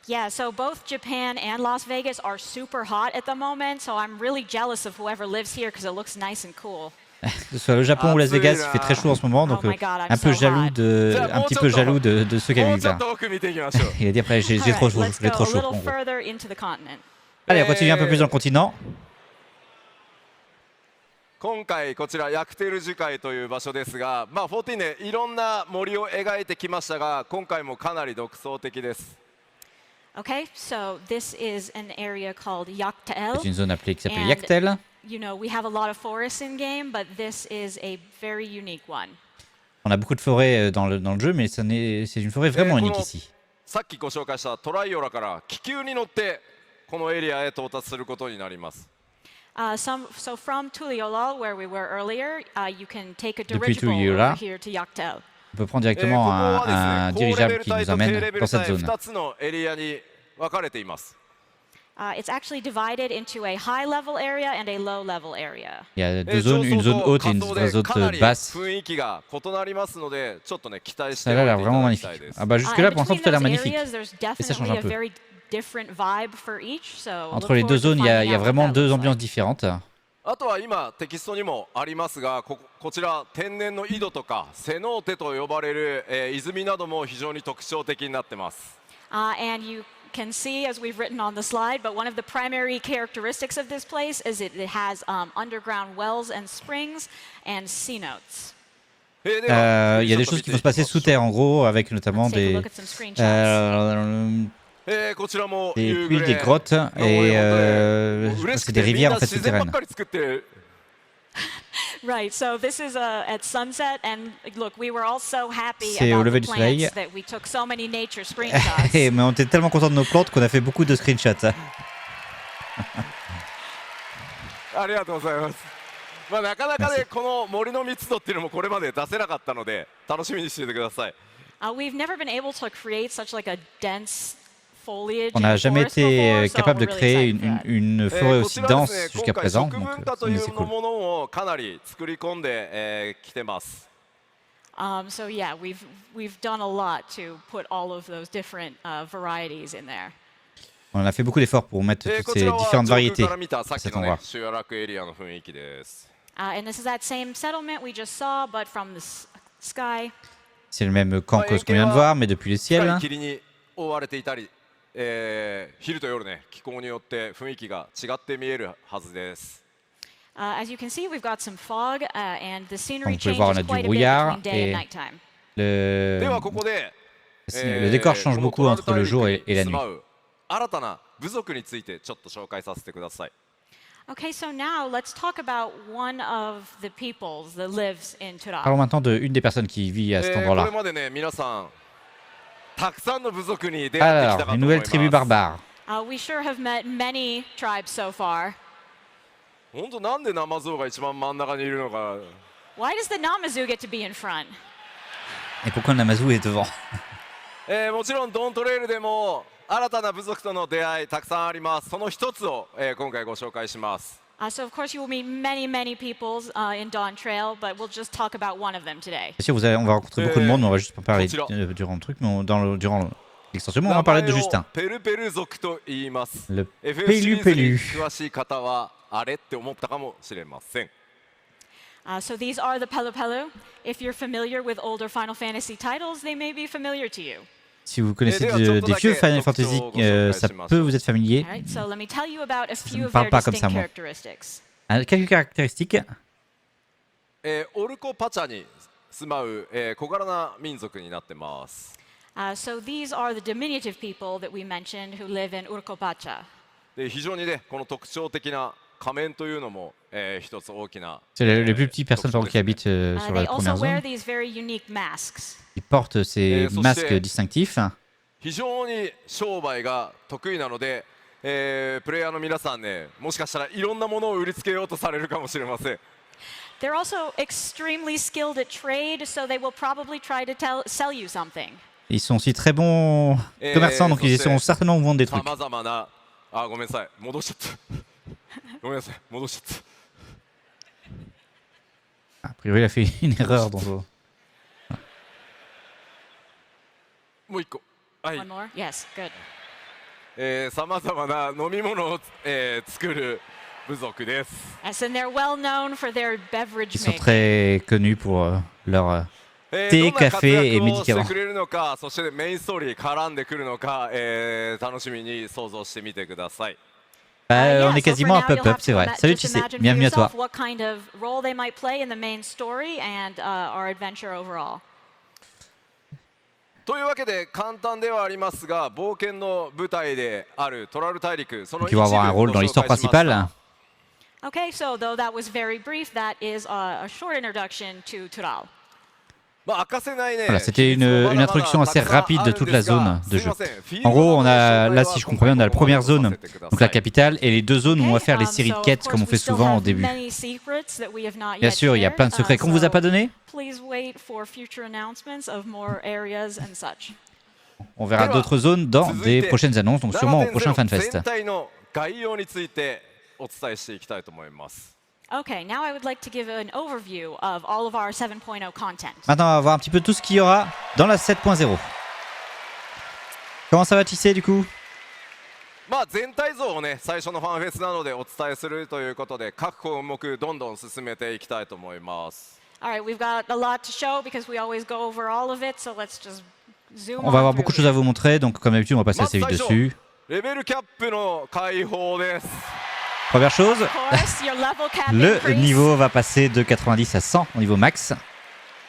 Speaker 7: Yeah, so both Japan and Las Vegas are super hot at the moment, so I'm really jealous of whoever lives here because it looks nice and cool.
Speaker 1: que ce soit le Japon ou Las Vegas, il fait très chaud en ce moment, donc
Speaker 7: Oh my God, I'm
Speaker 1: un peu
Speaker 7: so
Speaker 1: jaloux
Speaker 7: hot.
Speaker 1: un petit peu jaloux de ceux qui
Speaker 6: もう
Speaker 1: habitent
Speaker 6: ちょっ
Speaker 1: là.
Speaker 6: と奥見ていきましょう。
Speaker 1: Il a dit après j'ai
Speaker 7: All
Speaker 1: trop
Speaker 7: right,
Speaker 1: chaud,
Speaker 7: let's
Speaker 1: j'ai
Speaker 7: go
Speaker 1: trop
Speaker 7: a
Speaker 1: chaud.
Speaker 7: little
Speaker 1: En gros.
Speaker 7: further into the continent.
Speaker 1: Allez, on continue un peu plus dans le continent.
Speaker 6: 今回こちらヤクテル樹海という場所ですが、まあ14ねいろんな森を描いてきましたが、今回もかなり独創的です。
Speaker 7: Okay, so this is an area called Yaktael.
Speaker 1: C'est une zone appelée qui s'appelle
Speaker 7: And-
Speaker 1: Yaktel.
Speaker 7: You know, we have a lot of forests in game, but this is a very unique one.
Speaker 1: On a beaucoup de forêts dans le jeu, mais c'est une forêt vraiment unique ici.
Speaker 6: さっきご紹介したトライオラから気球に乗ってこのエリアへ到達することになります。
Speaker 7: So from Tuliolal, where we were earlier, you can take a
Speaker 1: Depuis
Speaker 7: dirigible
Speaker 1: Tuliolal.
Speaker 7: over here to Yaktel.
Speaker 1: On peut prendre
Speaker 6: ここ
Speaker 1: directement
Speaker 6: は
Speaker 1: un
Speaker 6: ですね、高レベ
Speaker 1: dirigeable
Speaker 6: ル
Speaker 1: qui
Speaker 6: 帯
Speaker 1: nous
Speaker 6: と低
Speaker 1: emmène
Speaker 6: レベ
Speaker 1: dans
Speaker 6: ル
Speaker 1: cette
Speaker 6: 帯
Speaker 1: zone.
Speaker 6: 2つのエリアに分かれています。
Speaker 7: It's actually divided into a high-level area and a low-level area.
Speaker 1: Il y a deux zones, une zone haute et une zone
Speaker 6: かなり
Speaker 1: basse.
Speaker 6: 雰囲気が異なりますので、ちょっとね期待して
Speaker 1: Ça
Speaker 6: おい
Speaker 1: a
Speaker 6: てい
Speaker 1: l'air
Speaker 6: た
Speaker 1: vraiment
Speaker 6: だきたい
Speaker 1: magnifique.
Speaker 6: です。
Speaker 1: Ah bah jusque là
Speaker 7: And
Speaker 1: pour l'instant
Speaker 7: between
Speaker 1: tout a l'air
Speaker 7: those
Speaker 1: magnifique.
Speaker 7: areas, there's
Speaker 1: ça change
Speaker 7: definitely
Speaker 1: un
Speaker 7: a
Speaker 1: peu.
Speaker 7: very different vibe for each. So
Speaker 1: Entre
Speaker 7: look
Speaker 1: les deux
Speaker 7: forward to
Speaker 1: zones, il y a
Speaker 7: finding out what
Speaker 1: vraiment
Speaker 7: that
Speaker 1: deux
Speaker 7: looks
Speaker 1: ambiances
Speaker 7: like.
Speaker 1: différentes.
Speaker 6: あとは今テキストにもありますが、こちら天然の井戸とかセノーテと呼ばれる、泉なども非常に特徴的になってます。
Speaker 7: And you can see, as we've written on the slide, but one of the primary characteristics of this place is it has underground wells and springs and cenotes.
Speaker 6: Il y
Speaker 1: Il y a des choses qui vont se passer sous terre en gros, avec notamment
Speaker 7: Let's take a
Speaker 1: des,
Speaker 7: look at some screenshots.
Speaker 6: こちらも
Speaker 1: des
Speaker 6: 夕
Speaker 1: puits,
Speaker 6: 暮
Speaker 1: des
Speaker 6: れ
Speaker 1: grottes et je pense
Speaker 6: 嬉
Speaker 1: que
Speaker 6: し
Speaker 1: c'est
Speaker 6: く
Speaker 1: des
Speaker 6: てみん
Speaker 1: rivières
Speaker 6: な
Speaker 1: en fait
Speaker 6: 自然ばっ
Speaker 1: souterraines.
Speaker 6: かり作ってる。
Speaker 7: Right, so this is at sunset, and look, we were all so happy
Speaker 1: C'est au
Speaker 7: about
Speaker 1: lever
Speaker 7: the
Speaker 1: du soleil.
Speaker 7: plants that we took so many nature screenshots.
Speaker 1: Mais on était tellement contents de nos plantes qu'on a fait beaucoup de screenshots.
Speaker 6: ありがとうございます。まあなかなかねこの森の密度っていうのもこれまで出せなかったので楽しみにしていてください。
Speaker 7: We've never been able to create such like a dense foliage.
Speaker 1: On
Speaker 7: in
Speaker 1: n'a
Speaker 7: the
Speaker 1: jamais
Speaker 7: forest before,
Speaker 1: été
Speaker 7: so
Speaker 1: capable de
Speaker 7: we're really
Speaker 1: créer
Speaker 7: excited for that.
Speaker 1: une forêt
Speaker 6: こ
Speaker 1: aussi
Speaker 6: ちらです
Speaker 1: dense
Speaker 6: ね
Speaker 1: jusqu'à
Speaker 6: 今回
Speaker 1: présent,
Speaker 6: 食
Speaker 1: donc
Speaker 6: 文化とい
Speaker 1: c'est
Speaker 6: う
Speaker 1: cool.
Speaker 6: ものをかなり作り込んできてます。
Speaker 7: So yeah, we've done a lot to put all of those different varieties in there.
Speaker 1: On a fait beaucoup d'efforts pour mettre
Speaker 6: こ
Speaker 1: toutes
Speaker 6: ち
Speaker 1: ces
Speaker 6: らは
Speaker 1: différentes
Speaker 6: 上空
Speaker 1: variétés
Speaker 6: から見たさ
Speaker 1: à
Speaker 6: っき
Speaker 1: cet
Speaker 6: のね
Speaker 1: endroit.
Speaker 6: 集落エリアの雰囲気です。
Speaker 7: And this is that same settlement we just saw, but from the sky.
Speaker 1: C'est le même camp que ce qu'on vient de voir, mais depuis le
Speaker 6: 深
Speaker 1: ciel.
Speaker 6: い霧に覆われていたり、昼と夜ね気候によって雰囲気が違って見えるはずです。
Speaker 7: As you can see, we've got some fog, and the scenery
Speaker 1: Comme vous pouvez voir, on
Speaker 7: changes
Speaker 1: a du
Speaker 7: quite a bit
Speaker 1: brouillard
Speaker 7: between day
Speaker 1: et-
Speaker 7: and nighttime.
Speaker 6: では
Speaker 1: Le,
Speaker 6: ここで
Speaker 1: le décor change beaucoup entre le jour et la nuit.
Speaker 6: 新たな部族についてちょっと紹介させてください。
Speaker 7: Okay, so now let's talk about one of the peoples that lives in Turak.
Speaker 1: Parlons maintenant d'une des personnes qui vit à cet
Speaker 6: これ
Speaker 1: endroit-là.
Speaker 6: までね皆さんたくさんの部族に出会ってきた
Speaker 1: Alors,
Speaker 6: かと
Speaker 1: une
Speaker 6: 思いま
Speaker 1: nouvelle
Speaker 6: す。
Speaker 1: tribu barbare.
Speaker 7: We sure have met many tribes so far.
Speaker 6: 本当なんでナマゾウが一番真ん中にいるのか。
Speaker 7: Why does the Namazu get to be in front?
Speaker 1: Et pourquoi Namazou est devant?
Speaker 6: もちろんドントレイルでも新たな部族との出会いたくさんあります。その一つを、今回ご紹介します。
Speaker 7: So of course you will meet many peoples in Dawntrail, but we'll just talk about one of them today.
Speaker 1: Bien sûr, on va rencontrer beaucoup de monde, mais on va juste pas parler durant le truc, mais durant l'extension, mais on va parler de Justin.
Speaker 6: ペルペル族と言います。
Speaker 1: Le
Speaker 6: FF シリーズに
Speaker 1: Pélu-Pélu.
Speaker 6: 詳しい方はあれって思ったかもしれません。
Speaker 7: So these are the Pelu. If you're familiar with older Final Fantasy titles, they may be familiar to you.
Speaker 1: Si vous connaissez des vieux Final Fantasy, ça peut vous être familier.
Speaker 7: All right, so let me tell you about a few
Speaker 1: me
Speaker 7: of
Speaker 1: parle
Speaker 7: their
Speaker 1: pas comme
Speaker 7: distinct
Speaker 1: ça, moi.
Speaker 7: characteristics.
Speaker 1: Quelques caractéristiques.
Speaker 6: オルコパチャに住まう、小柄な民族になってます。
Speaker 7: So these are the diminutive people that we mentioned who live in Urkopacha.
Speaker 6: で非常にねこの特徴的な仮面というのも、一つ大きな。
Speaker 1: C'est les plus petites personnes qui habitent sur
Speaker 7: They
Speaker 1: la
Speaker 7: also
Speaker 1: première
Speaker 7: wear
Speaker 1: zone.
Speaker 7: these very unique masks.
Speaker 1: Ils portent ces masques distinctifs.
Speaker 6: 非常に商売が得意なので、プレイヤーの皆さんねもしかしたらいろんなものを売りつけようとされるかもしれません。
Speaker 7: They're also extremely skilled at trade, so they will probably try to sell you something.
Speaker 1: Ils sont aussi très bons commerçants, donc ils essaieront certainement de vendre des
Speaker 6: さ
Speaker 1: trucs.
Speaker 6: まざまなごめんなさい戻しちゃったごめんなさい戻しちゃった
Speaker 1: A priori, il a fait une erreur dans le...
Speaker 6: もう一個。はい。
Speaker 7: One more? Yes, good.
Speaker 6: さまざまな飲み物を、作る部族です。
Speaker 7: Yes, and they're well known for their beverage
Speaker 1: Ils sont
Speaker 7: making.
Speaker 1: très connus pour leur
Speaker 6: ど
Speaker 1: thé,
Speaker 6: んな活
Speaker 1: café et
Speaker 6: 躍をして
Speaker 1: médicaments.
Speaker 6: くれるのか、そしてメインストーリー絡んでくるのか、楽しみに想像してみてください。
Speaker 1: Bah, on
Speaker 7: Yeah,
Speaker 1: est
Speaker 7: so for
Speaker 1: quasiment un
Speaker 7: now, you'll
Speaker 1: peuppeup,
Speaker 7: have
Speaker 1: c'est
Speaker 7: to
Speaker 1: vrai. Salut
Speaker 7: just
Speaker 1: Tissé,
Speaker 7: imagine for
Speaker 1: bienvenue à toi.
Speaker 7: yourself what kind of role they might play in the main story and our adventure overall.
Speaker 6: というわけで簡単ではありますが、冒険の舞台であるトラル大陸、その
Speaker 1: Donc
Speaker 6: 一
Speaker 1: ils
Speaker 6: 部
Speaker 1: vont avoir un
Speaker 6: ご
Speaker 1: rôle dans
Speaker 6: 紹
Speaker 1: l'histoire
Speaker 6: 介しました。
Speaker 1: principale.
Speaker 7: Okay, so though that was very brief, that is a short introduction to Tural.
Speaker 6: まあ明かせないね。
Speaker 1: Voilà, c'était une introduction assez rapide de toute la zone de jeu. En gros, on a, là, si je comprends bien, on a la première zone, donc la capitale, et les deux zones où on va faire les séries de quêtes comme on fait souvent au début. Bien sûr, il y a plein de secrets qu'on vous a pas donnés.
Speaker 7: Please wait for future announcements of more areas and such.
Speaker 1: On verra d'autres zones dans des prochaines annonces, donc sûrement au prochain FanFest.
Speaker 6: 全体の概要についてお伝えしていきたいと思います。
Speaker 7: Okay, now I would like to give an overview of all of our 7.0 content.
Speaker 1: Maintenant, on va voir un petit peu tout ce qu'il y aura dans la 7.0. Comment ça va Tissé du coup?
Speaker 6: まあ全体像をね、最初のファンフェスなのでお伝えするということで、各項目どんどん進めていきたいと思います。
Speaker 7: All right, we've got a lot to show because we always go over all of it, so let's just zoom
Speaker 1: On va avoir
Speaker 7: on
Speaker 1: beaucoup de
Speaker 7: through
Speaker 1: choses à
Speaker 7: it.
Speaker 1: vous montrer, donc comme d'habitude, on va passer
Speaker 6: まず
Speaker 1: assez vite
Speaker 6: 最初、
Speaker 1: dessus.
Speaker 6: レベルキャップの解放です。
Speaker 1: Première chose,
Speaker 7: Of course, your level cap
Speaker 1: le
Speaker 7: increase.
Speaker 1: niveau va passer de 90 à 100 au niveau max.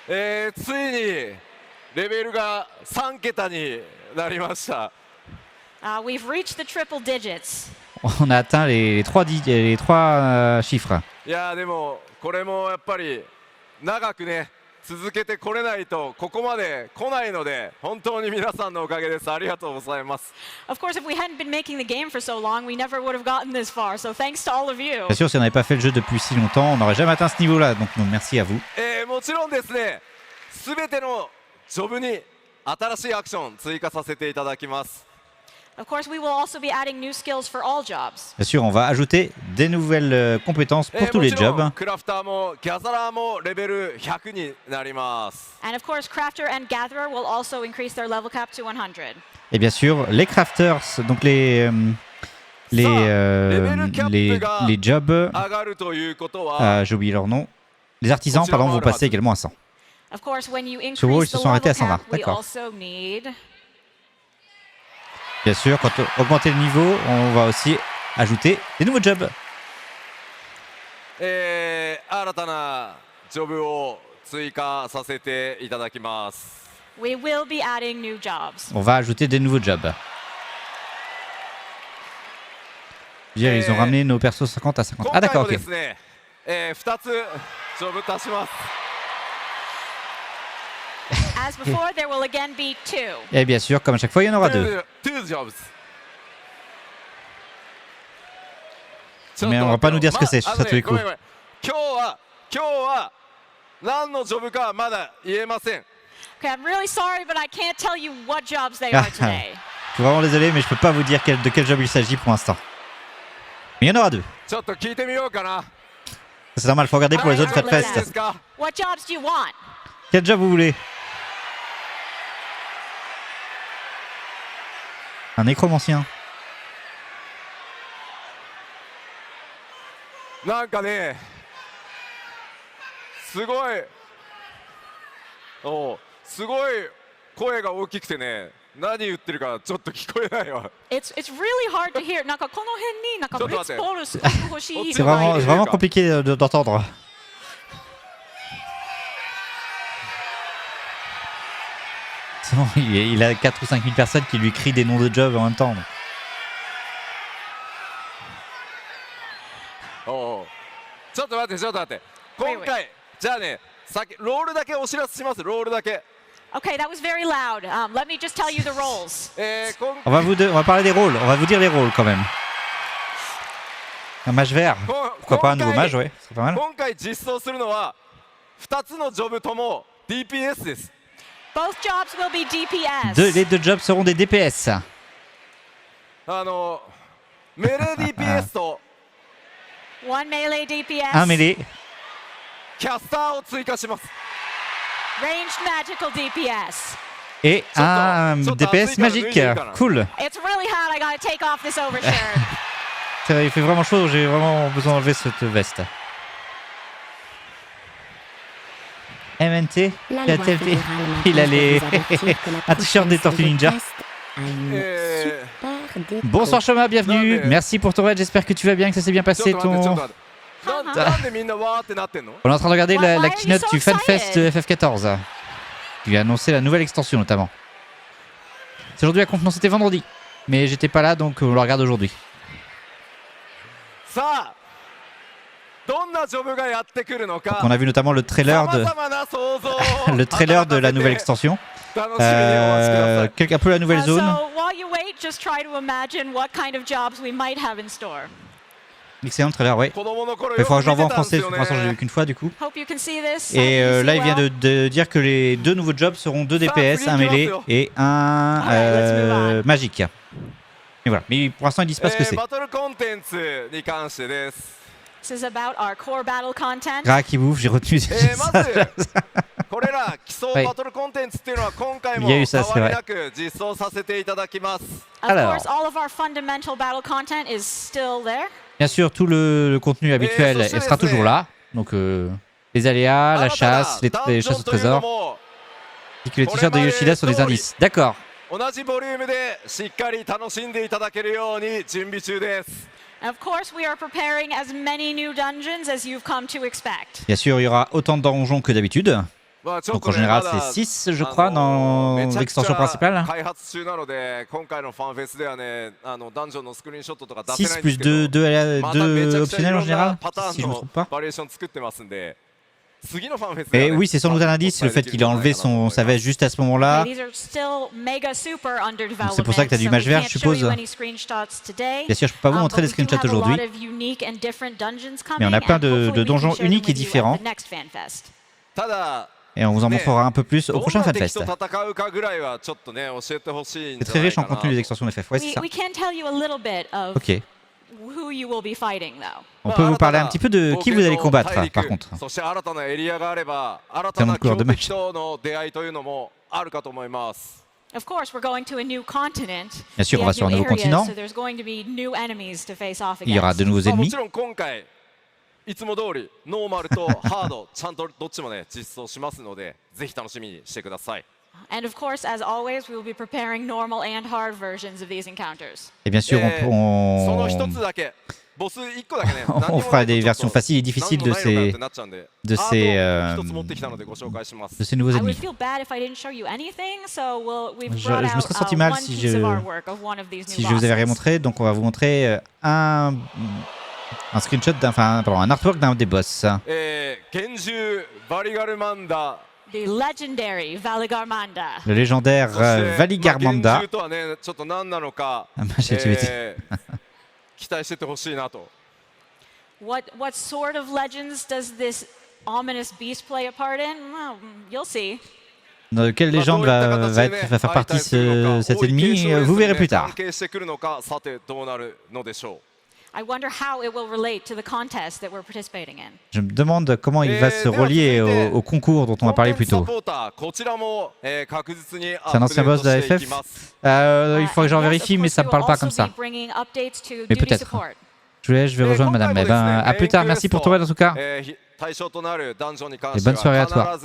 Speaker 6: ついにレベルが3桁になりました。
Speaker 7: We've reached the triple digits.
Speaker 1: On a atteint les trois chiffres.
Speaker 6: いやーでもこれもやっぱり長くね続けてこれないとここまで来ないので本当に皆さんのおかげです。ありがとうございます。
Speaker 7: Of course, if we hadn't been making the game for so long, we never would have gotten this far. So thanks to all of you.
Speaker 1: Bien sûr, si on n'avait pas fait le jeu depuis si longtemps, on n'aurait jamais atteint ce niveau-là, donc merci à vous.
Speaker 6: もちろんですね、すべてのジョブに新しいアクション追加させていただきます。
Speaker 7: Of course, we will also be adding new skills for all jobs.
Speaker 1: Bien sûr, on va ajouter des nouvelles compétences pour tous les
Speaker 6: もちろん
Speaker 1: jobs.
Speaker 6: クラフターもギャザラーもレベル100になります。
Speaker 7: And of course, Crafter and Gatherer will also increase their level cap to 100.
Speaker 1: Et bien sûr, les crafters, donc les jobs,
Speaker 6: 上がるということは、
Speaker 1: j'ai oublié leur nom, les artisans, pardon, vont passer également à 100.
Speaker 7: Of course, when you
Speaker 1: Sur WoW, ils
Speaker 7: increase
Speaker 1: se
Speaker 7: the
Speaker 1: sont arrêtés à
Speaker 7: level
Speaker 1: 120,
Speaker 7: cap, we
Speaker 1: d'accord.
Speaker 7: also need...
Speaker 1: Bien sûr, quand on augmente le niveau, on va aussi ajouter des nouveaux jobs.
Speaker 6: 新たなジョブを追加させていただきます。
Speaker 7: We will be adding new jobs.
Speaker 1: On va ajouter des nouveaux jobs. Je veux dire, ils ont ramené nos persos 50 à 50.
Speaker 6: 今
Speaker 1: Ah
Speaker 6: 回
Speaker 1: d'accord,
Speaker 6: もで
Speaker 1: ok.
Speaker 6: すね、2つジョブ足します。
Speaker 7: As before, there will again be 2.
Speaker 1: Et bien sûr, comme à chaque fois, il y en aura deux.
Speaker 6: 2 jobs。
Speaker 1: Mais on va pas nous dire ce que c'est, ça tous les
Speaker 6: ご
Speaker 1: coups.
Speaker 6: めんごめん。今日は何のジョブかまだ言えません。
Speaker 7: Okay, I'm really sorry, but I can't tell you what jobs they are today.
Speaker 1: Je suis vraiment désolé, mais je peux pas vous dire de quel job il s'agit pour l'instant. Mais il y en aura deux.
Speaker 6: ちょっと聞いてみようかな。
Speaker 1: C'est normal, faut regarder pour les autres
Speaker 6: いいで
Speaker 1: FF.
Speaker 6: すか？
Speaker 7: What jobs do you want?
Speaker 1: Quel job vous voulez? Un nécromancien.
Speaker 6: なんかね、すごい声が大きくてね、何言ってるかちょっと聞こえないわ。
Speaker 7: It's really hard to hear. なんかこの辺になんか
Speaker 6: ちょっと待って。
Speaker 7: 別ポールすごく欲しい。
Speaker 1: C'est vraiment compliqué d'entendre. C'est bon, il a 4 ou 5 000 personnes qui lui crient des noms de jobs en même temps.
Speaker 6: ちょっと待って今回じゃあねロールだけお知らせします。ロールだけ。
Speaker 7: Okay, that was very loud. Let me just tell you the roles.
Speaker 1: On va parler des rôles, on va vous dire les rôles quand même. Un mage vert, pourquoi pas un nouveau mage, ouais, c'est pas mal.
Speaker 6: 今回実装するのは2つのジョブとも DPS です。
Speaker 7: Both jobs will be DPS.
Speaker 1: Les deux jobs seront des DPS.
Speaker 6: メレー DPS と
Speaker 7: One melee DPS.
Speaker 1: Un mêlée.
Speaker 6: キャスターを追加します。
Speaker 7: Ranged magical DPS.
Speaker 1: Et un DPS magique. Cool.
Speaker 7: It's really hot. I gotta take off this overshirt.
Speaker 1: Il fait vraiment chaud, j'ai vraiment besoin d'enlever cette veste. MNT, il a les... un t-shirt des Tortues Ninja. Bonsoir Shoma, bienvenue. Merci pour ton raid, j'espère que tu vas bien, que ça s'est bien passé ton... On est en train de regarder la keynote du FanFest FF XIV. Qui a annoncé la nouvelle extension notamment. C'est aujourd'hui la conf, c'était vendredi. Mais j'étais pas là donc on le regarde aujourd'hui. On a vu notamment le trailer de la nouvelle extension. Un peu la nouvelle zone. Excellent trailer, ouais. Il faudra que je l'envoie en français, pour l'instant je l'ai vu qu'une fois du coup. Et là il vient de dire que les deux nouveaux jobs seront 2 DPS, un mêlée et un magique. Et voilà, mais pour l'instant ils disent pas ce que c'est. Gra qui bouffe, j'ai retenu ça. Ouais. Il y a eu ça, c'est vrai. Alors, bien sûr, tout le contenu habituel sera toujours là. Donc les aléas, la chasse, les chasses au trésor. Et que les t-shirts de Yoshida sont des indices. D'accord. Bien sûr, il y aura autant de donjons que d'habitude. Donc en général, c'est 6, je crois, dans l'extension principale. 6 plus 2 optionnels en général, si je ne me trompe pas. Et oui, c'est sans doute un indice, le fait qu'il ait enlevé sa veste juste à ce moment-là. C'est pour ça que tu as du mage vert, je suppose. Bien sûr, je ne peux pas vous montrer des screenshots aujourd'hui. Mais on a plein de donjons uniques et différents. Et on vous en montrera un peu plus au prochain FanFest. C'est très riche en contenu des extensions FF, ouais, c'est ça. Ok. On peut vous parler un petit peu de qui vous allez combattre, par contre. C'est un autre couleur de match. Bien sûr, on va sur un nouveau continent. Il y aura de nouveaux ennemis. Et bien sûr, on fera des versions faciles et difficiles de ces nouveaux ennemis. Je me serais senti mal si je vous avais rien montré, donc on va vous montrer un screenshot, un artwork d'un des boss. Le légendaire Valigarmanda.
Speaker 7: What sort of legends does this ominous beast play a part in? Well, you'll see.
Speaker 1: Dans quelle légende va faire partie cet ennemi? Vous verrez plus tard. Je me demande comment il va se relier au concours dont on va parler plus tôt. C'est un ancien boss de la FF. Il faudrait que j'en vérifie, mais ça me parle pas comme ça. Mais peut-être. Je vais rejoindre madame. Eh ben, à plus tard, merci pour ton aide en tout cas. Et bonne soirée à toi.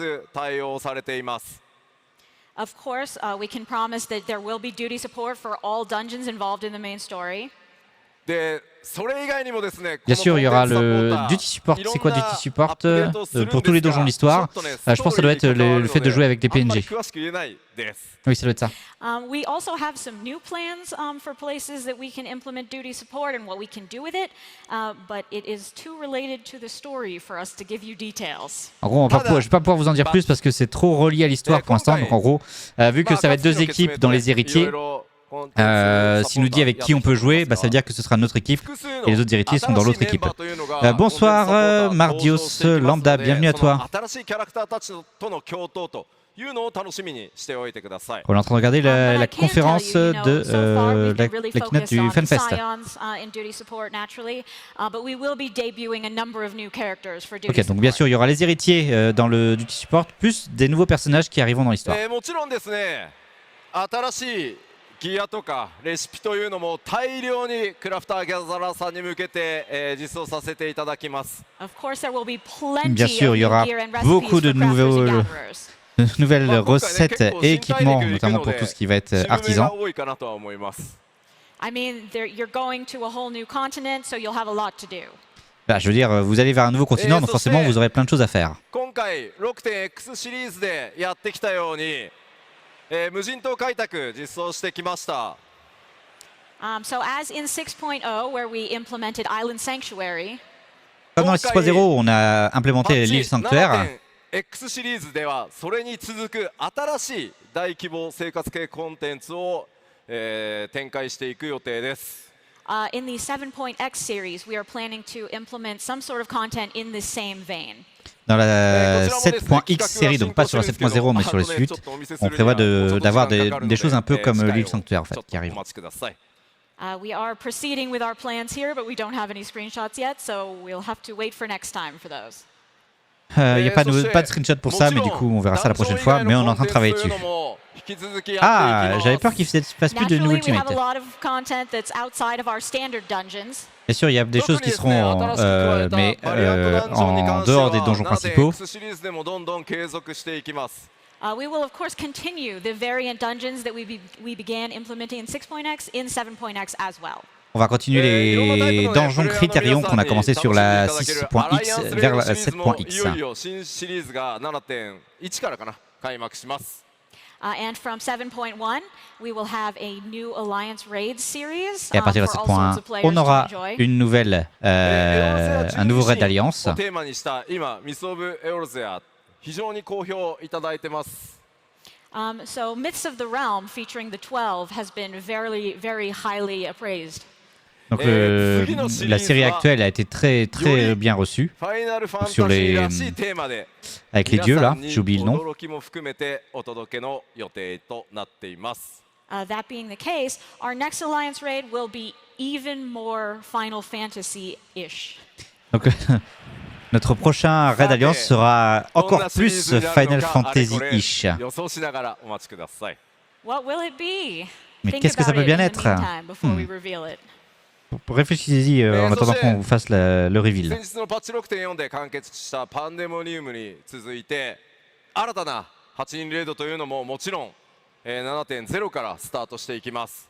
Speaker 7: Of course, we can promise that there will be duty support for all dungeons involved in the main story.
Speaker 1: Bien sûr, il y aura le duty support. C'est quoi duty support? Pour tous les donjons de l'histoire. Je pense que ça doit être le fait de jouer avec les PNG. Oui, ça doit être ça.
Speaker 7: We also have some new plans for places that we can implement duty support and what we can do with it, but it is too related to the story for us to give you details.
Speaker 1: En gros, je ne vais pas pouvoir vous en dire plus parce que c'est trop relié à l'histoire pour l'instant. Donc en gros, vu que ça va être 2 équipes dans les héritiers, s'il nous dit avec qui on peut jouer, ça veut dire que ce sera notre équipe et les autres héritiers sont dans l'autre équipe. Bonsoir Mardios Lambda, bienvenue à toi.
Speaker 6: いうのを楽しみにしておいてください。
Speaker 1: On est en train de regarder la
Speaker 7: But I can tell
Speaker 1: conférence
Speaker 7: you, you know,
Speaker 1: de
Speaker 7: so far we've
Speaker 1: la
Speaker 7: been really
Speaker 1: keynote
Speaker 7: focused
Speaker 1: du
Speaker 7: on
Speaker 1: FanFest.
Speaker 7: Scions in duty support naturally, but we will be debuting a number of new characters for duty
Speaker 1: Ok, donc bien
Speaker 7: support.
Speaker 1: sûr, il y aura les héritiers dans le Duty Support, plus des nouveaux personnages qui arriveront dans l'histoire.
Speaker 6: もちろんですね、新しいギアとかレシピというのも大量にクラフターギャザラーさんに向けて、実装させていただきます。
Speaker 7: Of course, there will be plenty
Speaker 1: Bien sûr,
Speaker 7: of
Speaker 1: il y
Speaker 7: new
Speaker 1: aura
Speaker 7: gear and
Speaker 1: beaucoup
Speaker 7: recipes
Speaker 1: de
Speaker 7: for crafters and
Speaker 1: nouveaux-
Speaker 7: gatherers.
Speaker 1: De nouvelles recettes et équipements, notamment pour tout ce qui va être
Speaker 6: 渋めが
Speaker 1: artisan.
Speaker 6: 多いかなとは思います。
Speaker 7: I mean, you're going to a whole new continent, so you'll have a lot to do.
Speaker 1: Bah, je veux dire, vous allez vers un nouveau continent, donc forcément, vous aurez plein de choses à faire.
Speaker 6: 今回 6.X シリーズでやってきたように、無人島開拓実装してきました。
Speaker 7: So as in 6.0, where we implemented Island Sanctuary,
Speaker 1: Comme dans le 6.0, on a implémenté l'île sanctuaire.
Speaker 6: X シリーズではそれに続く新しい大規模生活系コンテンツを、展開していく予定です。
Speaker 7: in the 7.x series, we are planning to implement some sort of content in the same vein.
Speaker 1: Dans la 7.x série, donc pas sur la 7.0 mais sur les suites, on prévoit d'avoir des choses un peu comme l'île sanctuaire en fait, qui arrivent.
Speaker 7: We are proceeding with our plans here, but we don't have any screenshots yet, so we'll have to wait for next time for those.
Speaker 1: Il n'y a pas de screenshot pour ça, mais du coup on verra ça la prochaine fois, mais on est en train de travailler dessus. Ah, j'avais peur qu'il ne fasse plus de nouveaux
Speaker 7: Naturally, we have
Speaker 1: ultimates.
Speaker 7: a lot of content that's outside of our standard dungeons.
Speaker 1: Bien sûr, il y a des choses qui seront mais en dehors des donjons principaux.
Speaker 7: We will of course continue the variant dungeons that we began implementing in 6.x in 7.x as well.
Speaker 1: On va continuer les donjons critérions qu'on a commencé sur la 6.x vers la 7.x.
Speaker 7: And from 7.1, we will have a new Alliance Raid series
Speaker 1: Et à partir de
Speaker 7: for all sorts
Speaker 1: 7.1,
Speaker 7: of players
Speaker 1: on aura
Speaker 7: to enjoy.
Speaker 1: une nouvelle, un nouveau raid d'alliance.
Speaker 6: 非常に好評いただいてます。
Speaker 7: So Myths of the Realm featuring the 12 has been very, very highly appraised.
Speaker 1: Donc la série actuelle a été très très bien reçue. Sur les avec les dieux là, j'ai oublié le nom.
Speaker 7: That being the case, our next Alliance Raid will be even more Final Fantasy-ish.
Speaker 1: Donc notre prochain raid d'alliance sera encore plus Final Fantasy-ish.
Speaker 7: What will it be?
Speaker 1: Mais
Speaker 7: Think
Speaker 1: qu'est-ce que ça
Speaker 7: about
Speaker 1: peut bien
Speaker 7: it in
Speaker 1: être?
Speaker 7: the meantime before we reveal it.
Speaker 1: Réfléchissez-y en attendant qu'on vous fasse le reveal.
Speaker 6: 先日のパッチ 6.4 で完結したパンデモニウムに続いて新たな8人レードというのももちろん 7.0 からスタートしていきます。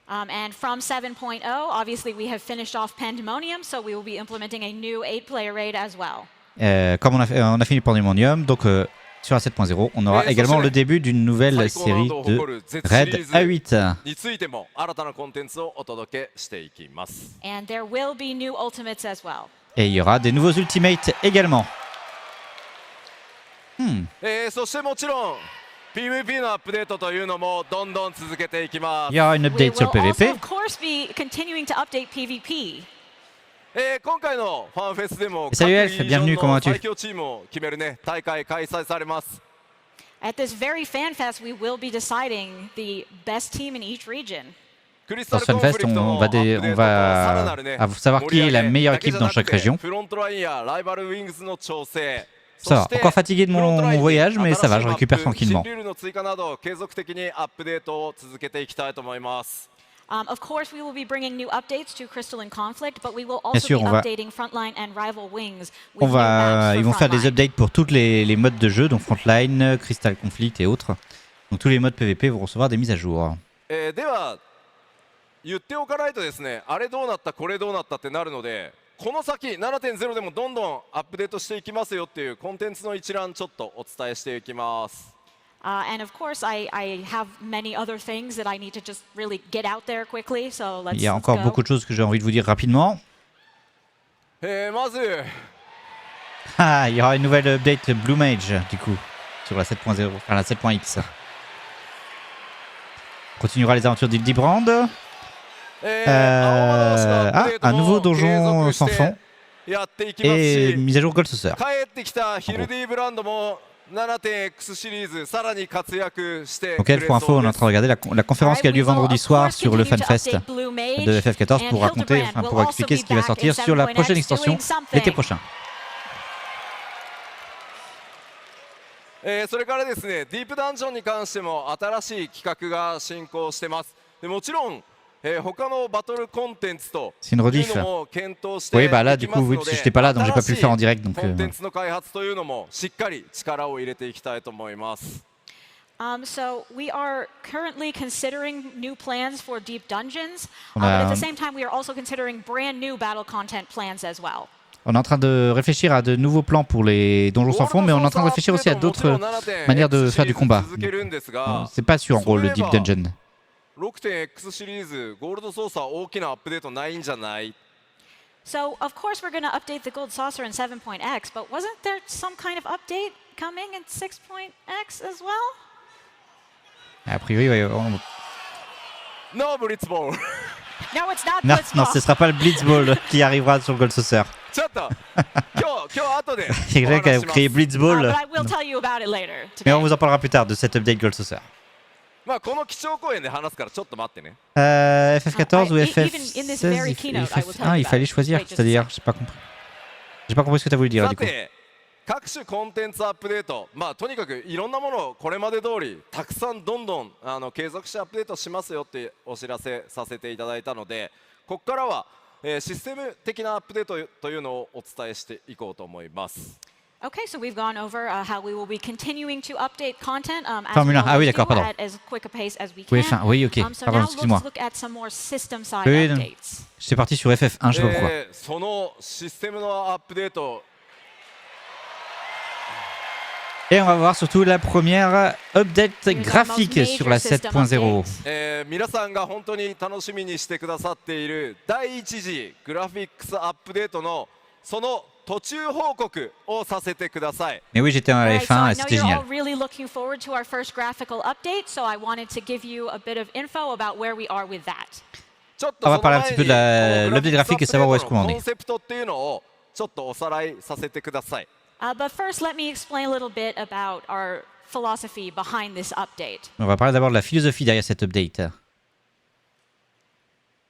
Speaker 7: And from 7.0, obviously we have finished off Pandemonium, so we will be implementing a new 8-player raid as well.
Speaker 1: Comme on a fini Pandemonium, donc sur la 7.0, on aura également le début d'une nouvelle série de raid A8.
Speaker 6: についても新たなコンテンツをお届けしていきます。
Speaker 7: And there will be new ultimates as well.
Speaker 1: Et il y aura des nouveaux ultimates également.
Speaker 6: そしてもちろん PVP のアップデートというのもどんどん続けていきます。
Speaker 1: Il y aura une
Speaker 7: We
Speaker 1: update sur
Speaker 7: will
Speaker 1: le
Speaker 7: also,
Speaker 1: PVP.
Speaker 7: of course, be continuing to update PvP.
Speaker 6: 今回のファンフェスでも各
Speaker 1: Salut
Speaker 6: リ
Speaker 1: Elf,
Speaker 6: ージョ
Speaker 1: bienvenue,
Speaker 6: ン
Speaker 1: comment
Speaker 6: の
Speaker 1: vas-tu?
Speaker 6: 最強チームを決めるね大会開催されます。
Speaker 7: At this very fan fest, we will be deciding the best team in each region.
Speaker 6: クリス
Speaker 1: Dans
Speaker 6: タ
Speaker 1: ce
Speaker 6: ルコン
Speaker 1: Funfest,
Speaker 6: フリクト
Speaker 1: on
Speaker 6: の
Speaker 1: va,
Speaker 6: アップデートとさらなるね
Speaker 1: savoir qui est la meilleure équipe dans chaque région.
Speaker 6: フロントラインやライバルウィングスの調整。
Speaker 1: Ça va, encore fatigué de mon voyage, mais ça va, je récupère tranquillement.
Speaker 6: 新ルールの追加など継続的にアップデートを続けていきたいと思います。
Speaker 7: Of course, we will be bringing new updates to Crystal and Conflict, but we will
Speaker 1: Bien
Speaker 7: also
Speaker 1: sûr,
Speaker 7: be
Speaker 1: on va-
Speaker 7: updating Frontline and Rival Wings with new maps
Speaker 1: Ils
Speaker 7: for
Speaker 1: vont faire des
Speaker 7: Frontline.
Speaker 1: updates pour tous les modes de jeu, donc Frontline, Crystal Conflict et autres. Donc tous les modes PVP vont recevoir des mises à jour.
Speaker 6: では言っておかないとですね、あれどうなったこれどうなったってなるので、この先 7.0 でもどんどんアップデートしていきますよっていうコンテンツの一覧ちょっとお伝えしていきます。
Speaker 7: And of course, I have many other things that I need to just really get out there quickly. So let's,
Speaker 1: Il y a
Speaker 7: let's
Speaker 1: encore
Speaker 7: go.
Speaker 1: beaucoup de choses que j'ai envie de vous dire rapidement.
Speaker 6: まず
Speaker 1: Ah, il y aura une nouvelle update Blue Mage du coup sur la 7.0, enfin la 7.x. On continuera les aventures d'Ildibrand. Un nouveau donjon sans fond
Speaker 6: やっていきます
Speaker 1: et
Speaker 6: し、
Speaker 1: mise à jour Gold Saucer.
Speaker 6: 帰ってきたヒルディブランドも 7.X シリーズさらに活躍して
Speaker 1: Donc
Speaker 6: く
Speaker 1: elle,
Speaker 6: れ
Speaker 1: pour info,
Speaker 6: そう
Speaker 1: on est
Speaker 6: で
Speaker 1: en
Speaker 6: す
Speaker 1: train de regarder la conférence qui a lieu vendredi soir sur le FanFest de FF XIV pour raconter, enfin, pour expliquer ce qui va sortir sur la prochaine extension l'été prochain.
Speaker 6: それからですね、ディープダンジョンに関しても新しい企画が進行してます。でもちろん、他のバトルコンテンツというのも検討していきますので、新しいコンテンツの開発というのもしっかり力を入れていきたいと思います。
Speaker 7: So we are currently considering new plans for deep dungeons, but at the same time we are also considering brand new battle content plans as well.
Speaker 1: On est en train de réfléchir à de nouveaux plans pour les donjons sans fond, mais on est en train de réfléchir aussi à d'autres manières de faire du combat. C'est pas sûr en gros le Deep Dungeon.
Speaker 6: 6.X シリーズゴールドソーサー大きなアップデートないんじゃない？
Speaker 7: So of course we're going to update the gold saucer in 7.X, but wasn't there some kind of update coming in 6.X as well?
Speaker 1: A priori, ouais.
Speaker 6: No Blitzball.
Speaker 7: No, it's not
Speaker 1: Non,
Speaker 7: Blitzball.
Speaker 1: non, ce sera pas le Blitzball qui arrivera sur Gold Saucer.
Speaker 6: ちょっと今日後で
Speaker 1: C'est quelqu'un qui a créé Blitzball.
Speaker 7: But I will tell you about it later.
Speaker 1: Mais
Speaker 7: Today.
Speaker 1: on vous en parlera plus tard de cette update Gold Saucer.
Speaker 6: まあこの基調講演で話すからちょっと待ってね。
Speaker 1: FF XIV ou FF
Speaker 7: Even in this very keynote, I will tell you
Speaker 1: il
Speaker 7: about
Speaker 1: fallait
Speaker 7: it.
Speaker 1: choisir,
Speaker 7: Wait just a
Speaker 1: c'est-à-dire,
Speaker 7: sec.
Speaker 1: j'ai pas compris. J'ai pas compris ce que tu as voulu dire
Speaker 6: さ
Speaker 1: du coup.
Speaker 6: て各種コンテンツアップデート、まあとにかくいろんなものをこれまで通りたくさんどんどん継続してアップデートしますよってお知らせさせていただいたので、ここからはシステム的なアップデートというのをお伝えしていこうと思います。
Speaker 7: Okay, so we've gone over how we will be continuing to update content as
Speaker 1: Formule 1. Ah oui,
Speaker 7: we
Speaker 1: d'accord,
Speaker 7: do
Speaker 1: pardon.
Speaker 7: at as quick a pace as we
Speaker 1: Oui,
Speaker 7: can.
Speaker 1: enfin, oui, ok.
Speaker 7: So
Speaker 1: Pardon,
Speaker 7: now
Speaker 1: excuse-moi.
Speaker 7: let's look at some more system-side
Speaker 1: Oui, non.
Speaker 7: updates.
Speaker 1: J'étais parti sur FF1, je sais pas pourquoi.
Speaker 6: そのシステムのアップデート
Speaker 1: Et on va voir surtout la première update graphique sur la 7.0.
Speaker 6: 皆さんが本当に楽しみにしてくださっている第一次グラフィックスアップデートのその途中報告をさせてください。
Speaker 1: Mais oui, j'étais dans la
Speaker 7: Alright, so I
Speaker 1: F1 et
Speaker 7: know
Speaker 1: c'était
Speaker 7: you're all
Speaker 1: génial.
Speaker 7: really looking forward to our first graphical update, so I wanted to give you a bit of info about where we are with that.
Speaker 6: ちょっと
Speaker 1: On va
Speaker 6: その
Speaker 1: parler un
Speaker 6: 前
Speaker 1: petit
Speaker 6: に
Speaker 1: peu de l'update
Speaker 6: グラフィッ
Speaker 1: graphique
Speaker 6: ク
Speaker 1: et
Speaker 6: スアッ
Speaker 1: savoir où
Speaker 6: プ
Speaker 1: est-ce
Speaker 6: デー
Speaker 1: qu'on
Speaker 6: ト
Speaker 1: en
Speaker 6: の
Speaker 1: est.
Speaker 6: コンセプトっていうのをちょっとおさらいさせてください。
Speaker 7: But first, let me explain a little bit about our philosophy behind this update.
Speaker 1: On va parler d'abord de la philosophie derrière cette update.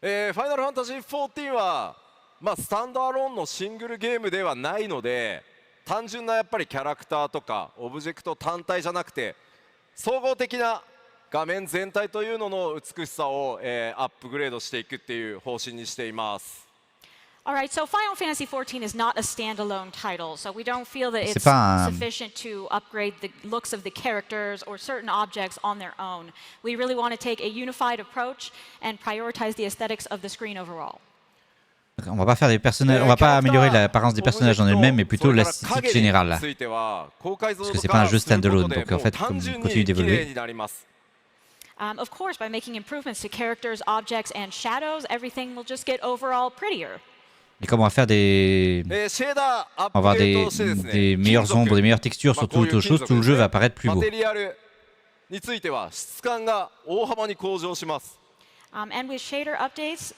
Speaker 6: ファイナルファンタジー14は、まあ、スタンドアローンのシングルゲームではないので単純なやっぱりキャラクターとかオブジェクト単体じゃなくて総合的な画面全体というのの美しさを、アップグレードしていくっていう方針にしています。
Speaker 7: Alright, so Final Fantasy XIV is not a standalone title, so we don't feel that
Speaker 1: C'est
Speaker 7: it's
Speaker 1: pas un-
Speaker 7: sufficient to upgrade the looks of the characters or certain objects on their own. We really want to take a unified approach and prioritize the aesthetics of the screen overall.
Speaker 1: On va pas faire des personnages, on va pas améliorer l'apparence des personnages en elles-mêmes, mais plutôt l'esthétique générale. Parce que c'est pas un jeu standalone, donc en fait, comme on continue d'évoluer.
Speaker 7: Of course, by making improvements to characters, objects, and shadows, everything will just get overall prettier.
Speaker 1: Et comme on va faire des, on va avoir des meilleures ombres, des meilleures textures sur toute chose, tout le jeu va apparaître plus beau.
Speaker 6: マテリアルについては質感が大幅に向上します。
Speaker 7: And with shader updates,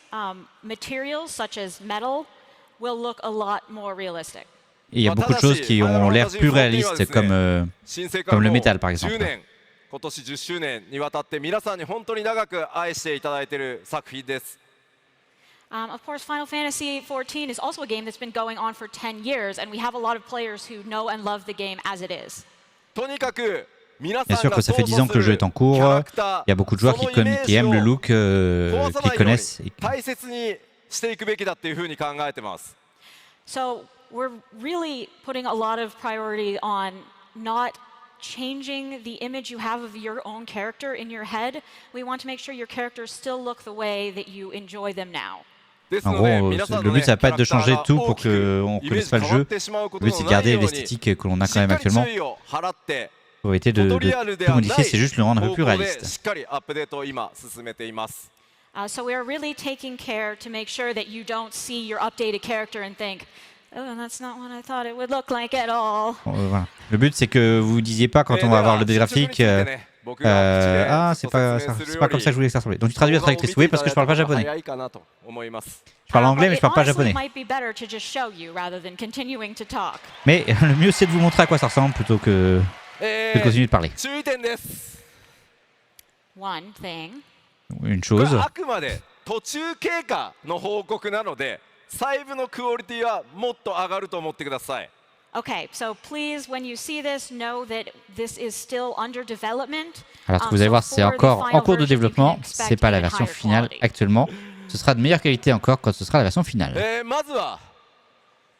Speaker 7: materials such as metal will look a lot more realistic.
Speaker 1: Et il y a beaucoup de choses qui ont l'air plus réalistes, comme le métal par exemple.
Speaker 6: 今年10周年にわたって皆さんに本当に長く愛していただいている作品です。
Speaker 7: Of course, Final Fantasy XIV is also a game that's been going on for 10 years, and we have a lot of players who know and love the game as it is.
Speaker 6: とにかく皆さ
Speaker 1: Bien
Speaker 6: ん
Speaker 1: sûr
Speaker 6: が
Speaker 1: que ça fait 10 ans que le jeu est en cours, il y a beaucoup de joueurs qui aiment le look, qui connaissent.
Speaker 6: 大切にしていくべきだっていうふうに考えてます。
Speaker 7: So we're really putting a lot of priority on not changing the image you have of your own character in your head. We want to make sure your characters still look the way that you enjoy them now.
Speaker 1: En gros, le but, ça va pas être de changer tout pour qu'on ne connaisse pas le jeu. Le but, c'est de garder l'esthétique que l'on a quand même actuellement. Pour éviter de tout modifier, c'est juste le rendre un peu plus réaliste.
Speaker 7: So we are really taking care to make sure that you don't see your updated character and think, oh, that's not what I thought it would look like at all.
Speaker 1: Voilà. Le but, c'est que vous ne disiez pas quand on va avoir le graphique. Ah, c'est pas comme ça que je voulais que ça ressemblait. Donc tu traduis la traductrice, oui, parce que je parle pas japonais. Je parle anglais, mais je parle pas japonais. Mais le mieux, c'est de vous montrer à quoi ça ressemble plutôt que Je continue de parler.
Speaker 6: 注意点です。
Speaker 7: One thing.
Speaker 1: Une
Speaker 6: これ
Speaker 1: chose.
Speaker 6: あくまで途中経過の報告なので、細部のクオリティはもっと上がると思ってください。
Speaker 7: Okay, so please, when you see this, know that this is still under development.
Speaker 1: Alors, ce que vous allez voir, c'est encore en cours de développement. C'est pas la version finale actuellement. Ce sera de meilleure qualité encore quand ce sera la version finale.
Speaker 6: まずは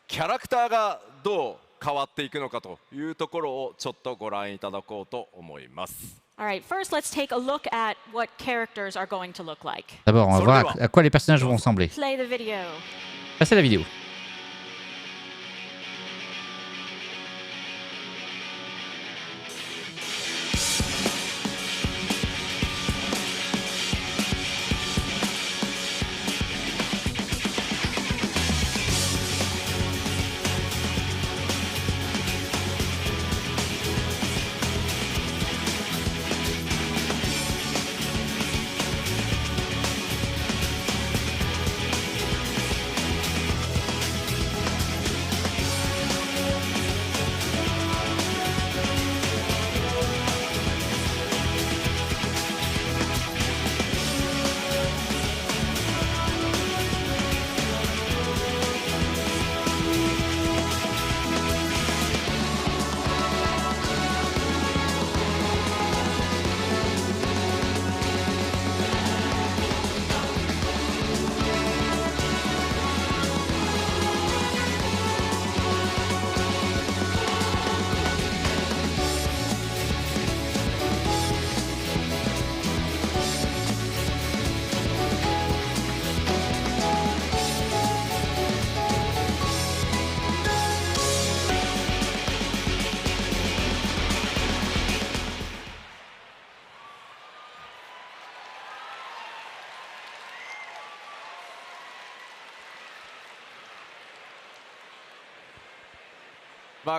Speaker 6: キャラクターがどう変わっていくのかというところをちょっとご覧いただこうと思います。
Speaker 7: All right, first let's take a look at what characters are going to look like.
Speaker 1: D'abord, on va voir à quoi les personnages vont ressembler.
Speaker 7: Play the video.
Speaker 1: Passez la vidéo.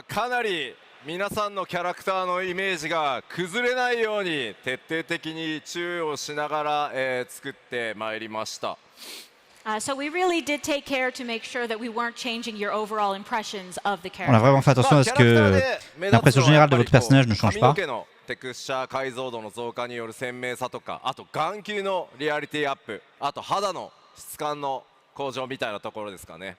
Speaker 6: かなり皆さんのキャラクターのイメージが崩れないように徹底的に注意をしながら、作ってまいりました。
Speaker 7: So we really did take care to make sure that we weren't changing your overall impressions of the
Speaker 1: On a
Speaker 7: character.
Speaker 1: vraiment fait attention à ce que l'impression générale de votre personnage ne change pas.
Speaker 6: 髪の毛のテクスチャー解像度の増加による鮮明さとか、あと眼球のリアリティアップ、あと肌の質感の向上みたいなところですかね。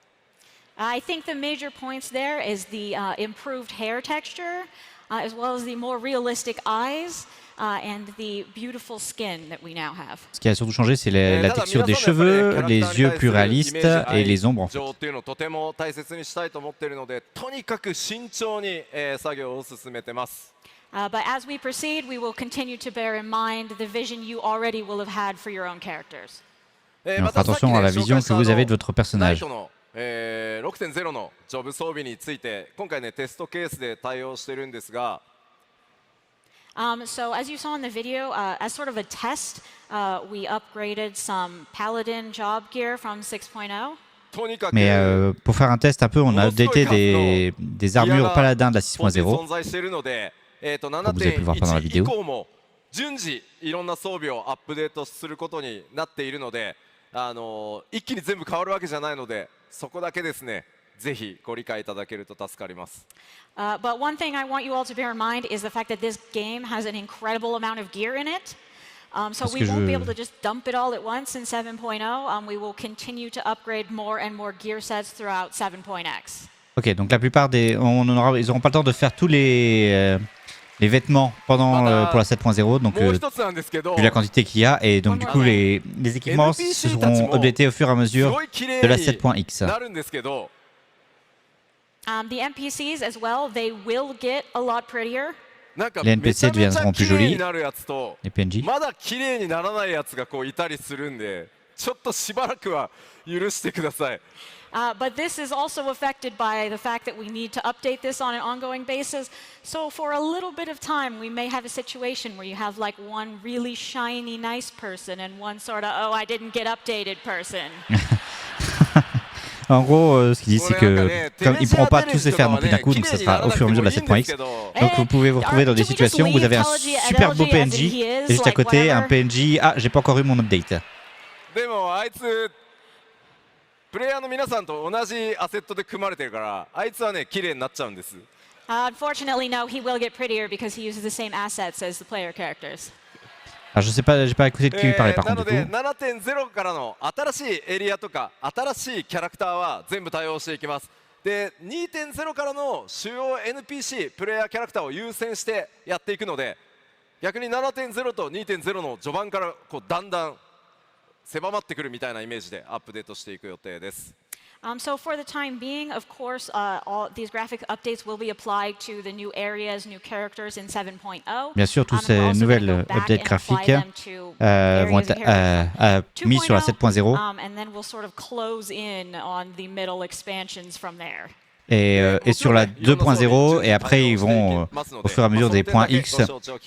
Speaker 7: I think the major points there is the improved hair texture, as well as the more realistic eyes and the beautiful skin that we now have.
Speaker 1: Ce qui a surtout changé, c'est la texture des cheveux, les yeux plus réalistes et les ombres en fait.
Speaker 6: というのをとても大切にしたいと思っているので、とにかく慎重に、作業を進めてます。
Speaker 7: But as we proceed, we will continue to bear in mind the vision you already will have had for your own characters.
Speaker 1: Et on fera attention à la vision que vous avez de votre personnage.
Speaker 6: 6.0 のジョブ装備について今回ねテストケースで対応してるんですが、
Speaker 7: So as you saw in the video, as sort of a test, we upgraded some Paladin job gear from 6.0.
Speaker 6: とにかく
Speaker 1: Mais pour faire un test un peu, on a updaté des armures paladins de la 6.0.
Speaker 6: 存在しているので、7.1 以降も順次いろんな装備をアップデートすることになっているので、一気に全部変わるわけじゃないので、そこだけですね、ぜひご理解いただけると助かります。
Speaker 7: But one thing I want you all to bear in mind is the fact that this game has an incredible amount of gear in it. So we won't be able to just dump it all at once in 7.0. We will continue to upgrade more and more gear sets throughout 7.x.
Speaker 1: Ok, donc la plupart des... ils n'auront pas le temps de faire tous les vêtements pendant, pour la 7.0, donc vu la quantité qu'il y a, et donc du coup les équipements seront updatés au fur et à mesure de la 7.x.
Speaker 7: The NPCs as well, they will get a lot prettier.
Speaker 1: Les NPC deviendront plus jolis, les PNJ.
Speaker 6: まだ綺麗にならないやつがこういたりするんで、ちょっとしばらくは許してください。
Speaker 7: But this is also affected by the fact that we need to update this on an ongoing basis. So for a little bit of time, we may have a situation where you have like one really shiny, nice person and one sort of, oh, I didn't get updated person.
Speaker 1: En gros, ce qu'ils disent, c'est que comme ils ne pourront pas tous les faire non plus d'un coup, donc ça sera au fur et à mesure de la 7.x. Donc vous pouvez vous retrouver dans des situations où vous avez un super beau PNJ et juste à côté un PNJ, ah, j'ai pas encore eu mon update.
Speaker 6: でもあいつプレイヤーの皆さんと同じアセットで組まれてるから、あいつはね綺麗になっちゃうんです。
Speaker 7: Unfortunately, no, he will get prettier because he uses the same assets as the player characters.
Speaker 1: Alors je sais pas, j'ai pas écouté de qui il parlait par
Speaker 6: な
Speaker 1: contre
Speaker 6: の
Speaker 1: du
Speaker 6: で
Speaker 1: coup.
Speaker 6: 7.0 からの新しいエリアとか新しいキャラクターは全部対応していきます。で 2.0 からの主要 NPC プレイヤーキャラクターを優先してやっていくので、逆に 7.0 と 2.0 の序盤からこうだんだん狭まってくるみたいなイメージでアップデートしていく予定です。
Speaker 7: So for the time being, of course, all these graphic updates will be applied to the new areas, new characters in 7.0.
Speaker 1: Bien sûr, tous ces nouvelles updates graphiques vont être mis sur la 7.0
Speaker 7: and then we'll sort of close in on the middle expansions from there.
Speaker 1: et sur la 2.0 et après ils vont au fur et à mesure des points X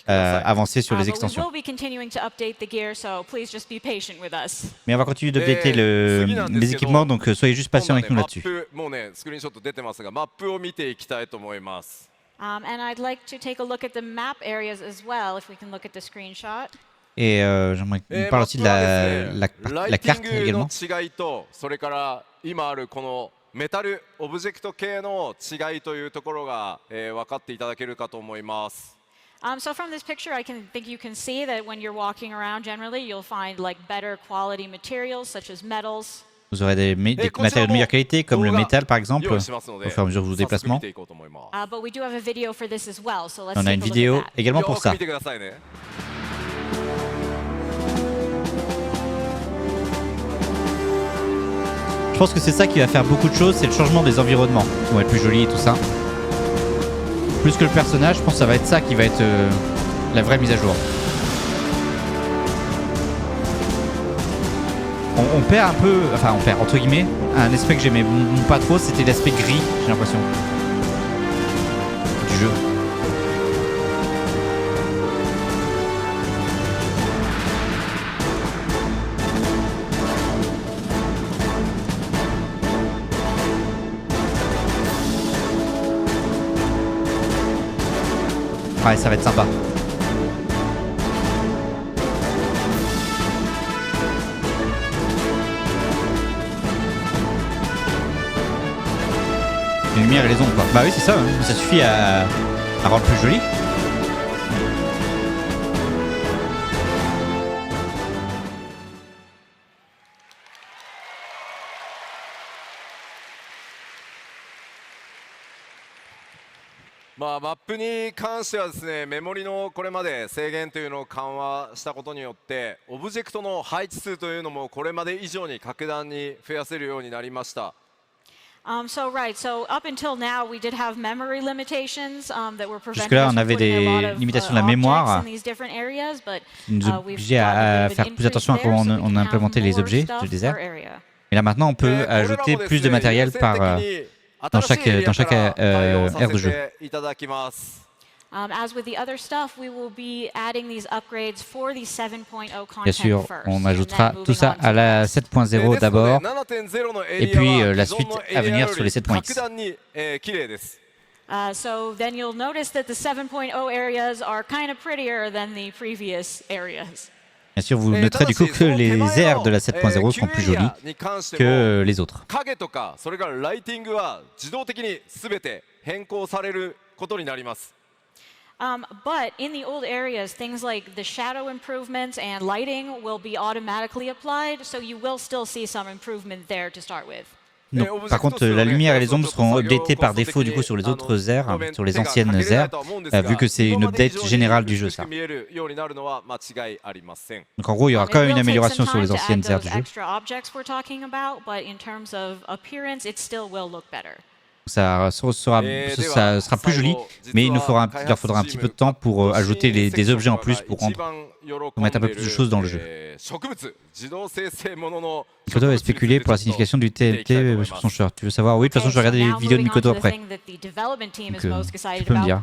Speaker 1: avancer sur les extensions.
Speaker 7: We will be continuing to update the gear, so please just be patient with us.
Speaker 1: Mais on va continuer d'updater les équipements, donc soyez juste patients avec nous là-dessus.
Speaker 6: もうねスクリーンショット出てますが、マップを見ていきたいと思います。
Speaker 7: And I'd like to take a look at the map areas as well, if we can look at the screenshot.
Speaker 1: Et j'aimerais qu'on parle aussi de la carte également.
Speaker 6: 違いとそれから今あるこのメタルオブジェクト系の違いというところが、分かっていただけるかと思います。
Speaker 7: So from this picture, I think you can see that when you're walking around, generally you'll find like better quality materials such as metals.
Speaker 1: Vous aurez des matériaux de meilleure qualité comme le métal par exemple au fur et à mesure de vos déplacements.
Speaker 7: But we do have a video for this as well, so let's
Speaker 1: On a
Speaker 7: take
Speaker 1: une
Speaker 7: a look
Speaker 1: vidéo
Speaker 7: at that.
Speaker 1: également pour ça.
Speaker 6: 見てくださいね。
Speaker 1: Je pense que c'est ça qui va faire beaucoup de choses, c'est le changement des environnements qui vont être plus jolis et tout ça. Plus que le personnage, je pense que ça va être ça qui va être la vraie mise à jour. On perd un peu, enfin on perd entre guillemets, un aspect que j'aimais pas trop, c'était l'aspect gris, j'ai l'impression, du jeu. Ouais, ça va être sympa. Les lumières et les ombres quoi. Bah oui c'est ça, hein. Ça suffit à rendre plus joli.
Speaker 6: まあ、マップに関してはですね、メモリのこれまで制限というのを緩和したことによってオブジェクトの配置数というのもこれまで以上に格段に増やせるようになりました。
Speaker 7: So up until now, we did have memory limitations that were preventing
Speaker 1: Jusque-là,
Speaker 7: us
Speaker 1: on
Speaker 7: from
Speaker 1: avait
Speaker 7: putting a lot
Speaker 1: des
Speaker 7: of
Speaker 1: limitations de la mémoire
Speaker 7: in these different areas, but
Speaker 1: qui nous
Speaker 7: we've
Speaker 1: obligeaient à faire plus attention à comment on a implémenté les objets du désert. Et là maintenant, on peut ajouter plus de matériel dans chaque aire de jeu.
Speaker 7: As with the other stuff, we will be adding these upgrades for the 7.0 content
Speaker 1: Bien sûr,
Speaker 7: first,
Speaker 1: on
Speaker 7: and
Speaker 1: ajoutera
Speaker 7: then
Speaker 1: tout ça
Speaker 7: moving on
Speaker 1: à
Speaker 7: to
Speaker 1: la
Speaker 7: the next.
Speaker 1: 7.0 d'abord, et puis la suite à venir sur les 7.x.
Speaker 7: So then you'll notice that the 7.0 areas are kind of prettier than the previous areas.
Speaker 1: Bien sûr, vous noterez du coup que les aires de la 7.0 seront plus jolies que les autres.
Speaker 6: 影とかそれからライティングは自動的に全て変更されることになります。
Speaker 7: But in the old areas, things like the shadow improvements and lighting will be automatically applied, so you will still see some improvement there to start with.
Speaker 1: Non. Par contre, la lumière et les ombres seront updatées par défaut du coup sur les autres aires, sur les anciennes aires, vu que c'est une update générale du jeu ça. Donc en gros, il y aura quand même une amélioration sur les anciennes aires du jeu. Ça sera plus joli, mais il leur faudra un petit peu de temps pour ajouter des objets en plus pour mettre un peu plus de choses dans le jeu. Mikoto avait spéculé pour la signification du TNT sur son shirt. Tu veux savoir? Oui, de toute façon, je vais regarder les vidéos de Mikoto après. Donc, tu peux me dire.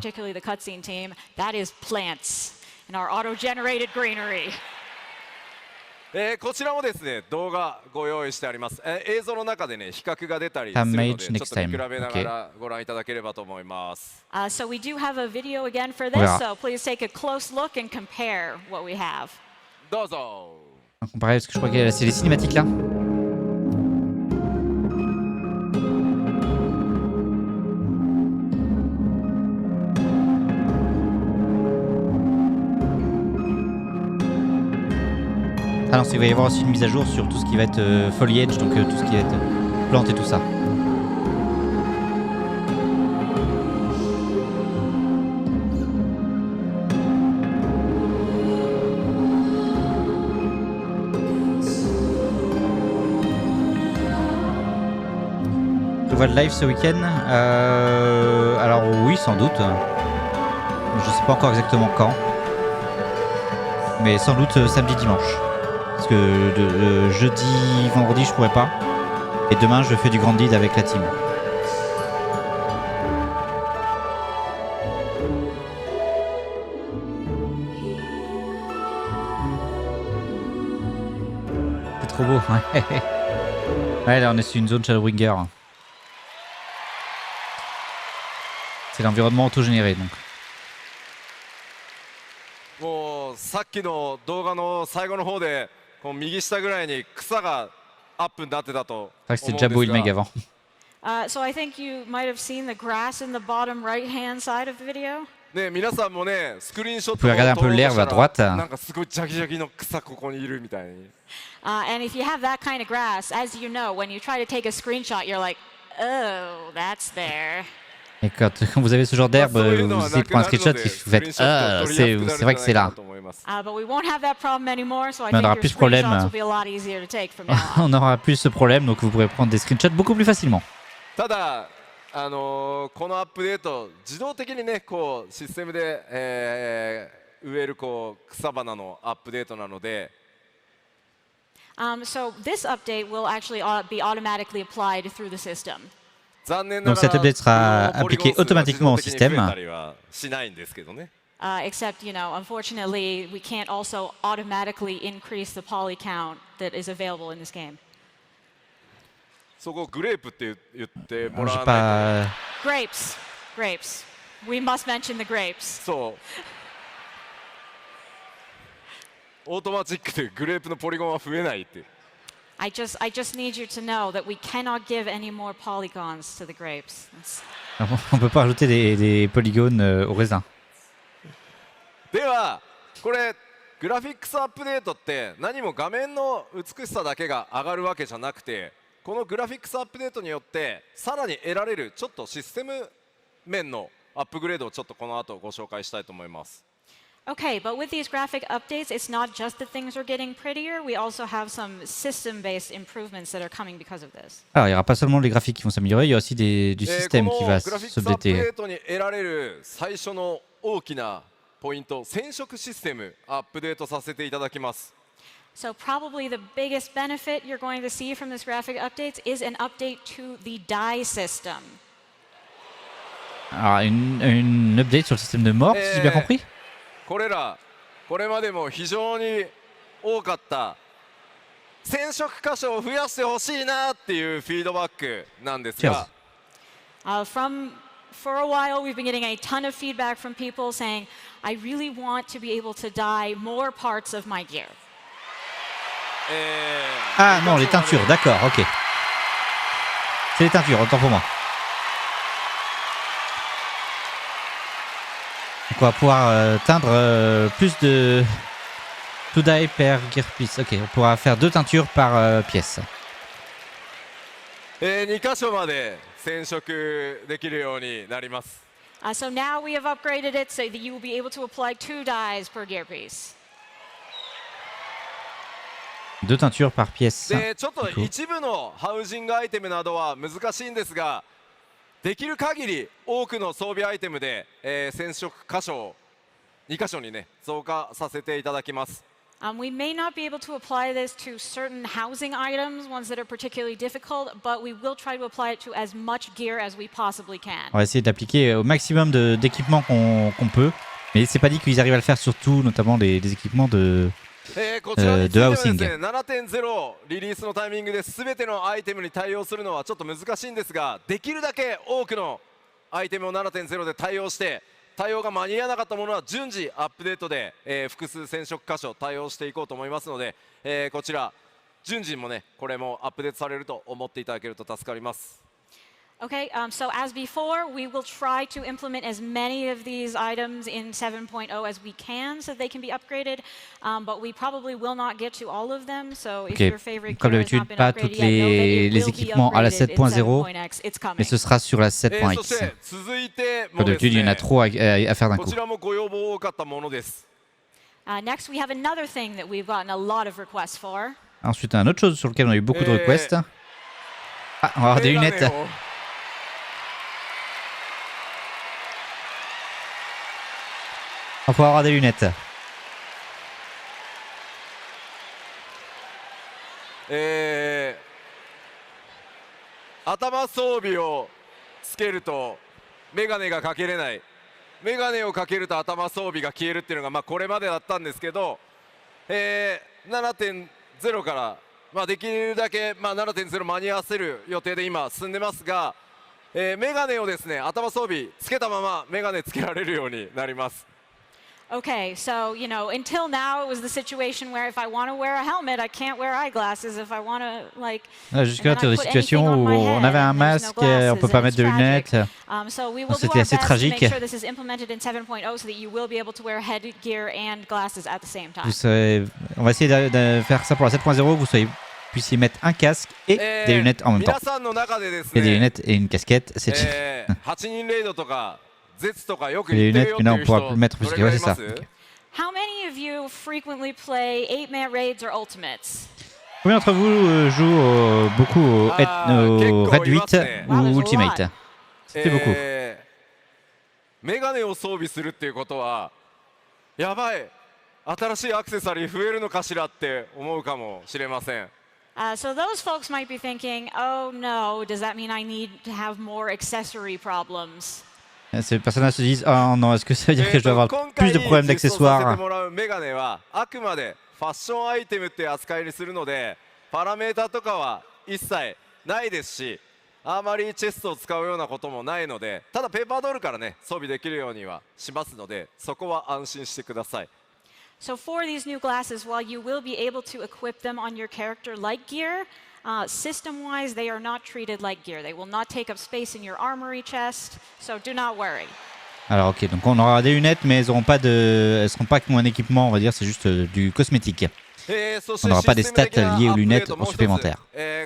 Speaker 6: こちらもですね、動画ご用意してあります。映像の中でね、比較が出たりするので、ちょっと見比べながらご覧いただければと思います。
Speaker 7: So we do have a video again for this, so please take a close look and compare what we have.
Speaker 6: どうぞ。
Speaker 1: Comparé parce que je crois que c'est les cinématiques là. Ah non, il va y avoir aussi une mise à jour sur tout ce qui va être foliage, donc tout ce qui va être plantes et tout ça. Je vois le live ce week-end. Alors oui, sans doute. Je sais pas encore exactement quand. Mais sans doute samedi, dimanche. Parce que jeudi, vendredi, je pourrais pas. Et demain, je fais du grand lead avec la team. C'est trop beau. Ouais, là, on est sur une zone Shadowbringer. C'est l'environnement auto-généré, donc.
Speaker 6: もうさっきの動画の最後の方でこう右下ぐらいに草がアップになってたと
Speaker 1: C'est vrai que
Speaker 6: 思
Speaker 1: c'était
Speaker 6: うん
Speaker 1: déjà beau
Speaker 6: です
Speaker 1: le meg
Speaker 6: が
Speaker 1: avant.
Speaker 7: So I think you might have seen the grass in the bottom right-hand side of the video.
Speaker 6: ね、皆さんもねスクリーンショッ
Speaker 1: Vous
Speaker 6: ト
Speaker 1: pouvez
Speaker 6: を
Speaker 1: regarder un
Speaker 6: 撮
Speaker 1: peu
Speaker 6: ろうと
Speaker 1: l'herbe
Speaker 6: し
Speaker 1: à
Speaker 6: た
Speaker 1: droite.
Speaker 6: らなんかすごいジャキジャキの草ここにいるみたいに
Speaker 7: And if you have that kind of grass, as you know, when you try to take a screenshot, you're like, oh, that's there.
Speaker 1: Et quand vous avez ce genre d'herbe,
Speaker 6: そういうの
Speaker 1: vous
Speaker 6: は
Speaker 1: essayez
Speaker 6: な
Speaker 1: de
Speaker 6: く
Speaker 1: prendre un
Speaker 6: なるの
Speaker 1: screenshot
Speaker 6: で
Speaker 1: et
Speaker 6: ス
Speaker 1: vous
Speaker 6: クリーン
Speaker 1: faites
Speaker 6: ショット取りやすくなるん
Speaker 1: c'est
Speaker 6: じ
Speaker 1: vrai
Speaker 6: ゃ
Speaker 1: que
Speaker 6: な
Speaker 1: c'est
Speaker 6: いか
Speaker 1: là.
Speaker 6: なと思います
Speaker 7: But we won't have that problem anymore, so I
Speaker 1: Mais on
Speaker 7: think
Speaker 1: aura
Speaker 7: your
Speaker 1: plus de problème.
Speaker 7: screenshots will be a lot easier to take from now on.
Speaker 1: On n'aura plus ce problème, donc vous pourrez prendre des screenshots beaucoup plus facilement.
Speaker 6: ただこのアップデート自動的にねこうシステムで、植えるこう草花のアップデートなので
Speaker 7: So this update will actually be automatically applied through the system.
Speaker 6: 残念な
Speaker 1: Donc
Speaker 6: が
Speaker 1: cet
Speaker 6: ら
Speaker 1: update sera
Speaker 6: このポリゴン
Speaker 1: appliqué
Speaker 6: 数が自
Speaker 1: automatiquement
Speaker 6: 動
Speaker 1: au
Speaker 6: 的に増え
Speaker 1: système.
Speaker 6: たりはしないんですけどね
Speaker 7: Except, you know, unfortunately, we can't also automatically increase the poly count that is available in this game.
Speaker 6: そこグレープって言っても
Speaker 1: Alors,
Speaker 6: ら
Speaker 1: j'ai
Speaker 6: わない
Speaker 1: pas...
Speaker 7: Grapes. Grapes. We must mention the grapes.
Speaker 6: とそうオートマチックでグレープのポリゴンは増えないって
Speaker 7: I just need you to know that we cannot give any more polygons to the grapes.
Speaker 1: On peut pas rajouter des polygones au raisin.
Speaker 6: ではこれグラフィックスアップデートって何も画面の美しさだけが上がるわけじゃなくてこのグラフィックスアップデートによってさらに得られるちょっとシステム面のアップグレードをちょっとこの後ご紹介したいと思います
Speaker 7: Okay, but with these graphic updates, it's not just that things are getting prettier. We also have some system-based improvements that are coming because of this.
Speaker 1: Alors, il n'y aura pas seulement les graphiques qui vont s'améliorer, il y a aussi du
Speaker 6: こ
Speaker 1: système qui
Speaker 6: の
Speaker 1: va
Speaker 6: グラフィックスアップデ
Speaker 1: s'updater.
Speaker 6: ートに得られる最初の大きなポイント染色システムアップデートさせていただきます
Speaker 7: So probably the biggest benefit you're going to see from this graphic updates is an update to the dye system.
Speaker 1: Alors, une update sur le système de mort, si j'ai bien compris.
Speaker 6: これまでも非常に多かった染色箇所を増やしてほしいなっていうフィードバックなんですが
Speaker 7: For a while, we've been getting a ton of feedback from people saying, I really want to be able to dye more parts of my gear.
Speaker 1: Ah non, les teintures, d'accord, ok. C'est les teintures, autant pour moi. Donc on va pouvoir teindre plus de 2 dye per gear piece. Ok, on pourra faire 2 teintures par pièce.
Speaker 6: 2箇所まで染色できるようになります
Speaker 7: So now we have upgraded it so that you will be able to apply 2 dyes per gear piece.
Speaker 1: 2 teintures par pièce.
Speaker 6: でちょっと一部のハウジングアイテムなどは難しいんですができる限り多くの装備アイテムで、染色箇所を2箇所にね増加させていただきます
Speaker 7: We may not be able to apply this to certain housing items, ones that are particularly difficult, but we will try to apply it to as much gear as we possibly can.
Speaker 1: On va essayer d'appliquer au maximum d'équipements qu'on peut. Mais c'est pas dit qu'ils arrivent à le faire sur tout, notamment les équipements de
Speaker 6: こちらについてはですね
Speaker 1: housing.
Speaker 6: 7.0 リリースのタイミングで全てのアイテムに対応するのはちょっと難しいんですができるだけ多くのアイテムを 7.0 で対応して対応が間に合わなかったものは順次アップデートで、複数染色箇所対応していこうと思いますので、こちら順次もねこれもアップデートされると思っていただけると助かります
Speaker 7: Okay, so as before, we will try to implement as many of these items in 7.0 as we can so they can be upgraded, but we probably will not get to all of them. So if your favorite
Speaker 1: Comme
Speaker 7: gear has
Speaker 1: d'habitude,
Speaker 7: not been
Speaker 1: pas
Speaker 7: upgraded
Speaker 1: tous
Speaker 7: yet, know that it
Speaker 1: les
Speaker 7: will be
Speaker 1: équipements à la
Speaker 7: upgraded in
Speaker 1: 7.0,
Speaker 7: 7.x. It's
Speaker 1: mais
Speaker 7: coming.
Speaker 1: ce sera sur la
Speaker 6: そ
Speaker 1: 7.x.
Speaker 6: して続いて
Speaker 1: Comme
Speaker 6: もです
Speaker 1: d'habitude, il y en a
Speaker 6: ね
Speaker 1: trop à faire d'un
Speaker 6: こ
Speaker 1: coup.
Speaker 6: ちらもご要望多かったものです
Speaker 7: Next, we have another thing that we've gotten a lot of requests for.
Speaker 1: Ensuite, une autre chose sur laquelle on a eu beaucoup de requests. Ah, on va avoir des
Speaker 6: メガネ
Speaker 1: lunettes.
Speaker 6: を
Speaker 1: On va pouvoir avoir des lunettes.
Speaker 6: 頭装備をつけるとメガネがかけれないメガネをかけると頭装備が消えるっていうのが、これまでだったんですけど、7.0 から、できるだけ、7.0 間に合わせる予定で今進んでますが、メガネをですね頭装備つけたままメガネつけられるようになります
Speaker 7: Okay, so, until now it was the situation where if I want to wear a helmet, I can't wear eyeglasses. If I want to,
Speaker 1: Jusque-là, tu as des situations où on avait un masque, on peut pas mettre de lunettes.
Speaker 7: So we will do
Speaker 1: C'était
Speaker 7: our
Speaker 1: assez
Speaker 7: best to
Speaker 1: tragique.
Speaker 7: make sure this is implemented in 7.0 so that you will be able to wear headgear and glasses at the same time.
Speaker 1: On va essayer de faire ça pour la 7.0, vous puissiez mettre un casque et des lunettes en même temps.
Speaker 6: 皆さんの中でですね
Speaker 1: Et des lunettes et une casquette, c'est
Speaker 6: 8人レイドとか
Speaker 1: les lunettes, mais là on pourra plus le mettre puisque ouais, c'est ça.
Speaker 7: How many of you frequently play 8-man raids or ultimates?
Speaker 1: Combien d'entre vous jouent beaucoup au Red 8 ou Ultimate? C'était beaucoup.
Speaker 6: メガネを装備するっていうことはやばい新しいアクセサリー増えるのかしらって思うかもしれません
Speaker 7: So those folks might be thinking, oh no, does that mean I need to have more accessory problems?
Speaker 1: Ces personnages se disent oh non, est-ce que ça veut dire que je dois avoir plus de problèmes d'accessoires?
Speaker 6: メガネはあくまでファッションアイテムって扱いにするのでパラメータとかは一切ないですしあまりチェストを使うようなこともないのでただペーパードールからね装備できるようにはしますのでそこは安心してください
Speaker 7: So for these new glasses, while you will be able to equip them on your character like gear, system-wise, they are not treated like gear. They will not take up space in your armory chest, so do not worry.
Speaker 1: Alors ok, donc on aura des lunettes, mais elles seront pas comme un équipement, on va dire, c'est juste du cosmétique. On n'aura pas des stats liées aux lunettes en supplémentaire.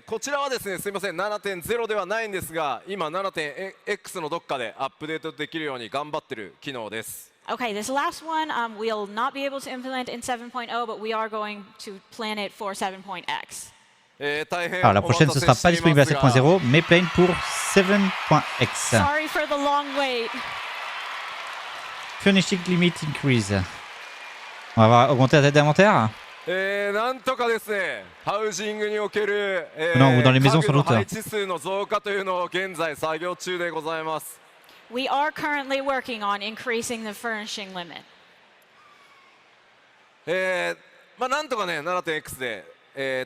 Speaker 6: こちらはですね、すみません、7.0 ではないんですが、今 7.x のどっかでアップデートできるように頑張ってる機能です。
Speaker 7: Okay, this last one we'll not be able to implement in 7.0, but we are going to plan it for 7.x.
Speaker 1: Alors la prochaine ce sera pas disponible à 7.0 mais plein pour 7.x.
Speaker 7: Sorry for the long wait.
Speaker 1: Furnishing limit increase. On va augmenter la tête d'inventaire.
Speaker 6: なんとかですね、ハウジングにおける家具の配置数の増加というのを現在作業中でございます。
Speaker 7: We are currently working on increasing the furnishing limit.
Speaker 6: なんとかね 7.x で、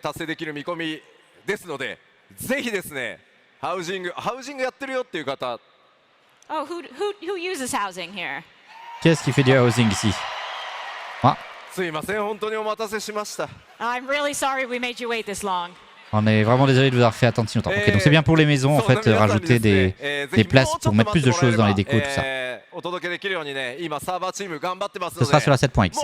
Speaker 6: 達成できる見込みですので、ぜひですね、ハウジングやってるよっていう方。
Speaker 7: Oh, who uses housing here?
Speaker 1: Qu'est-ce qui fait du housing ici? Ah.
Speaker 6: すいません、本当にお待たせしました。
Speaker 7: I'm really sorry we made you wait this long.
Speaker 1: On est vraiment désolé de vous avoir fait attendre si longtemps. Ok, donc c'est bien pour les maisons en fait, rajouter des places pour mettre plus de choses dans les décos, tout ça. Ce sera sur la 7.x.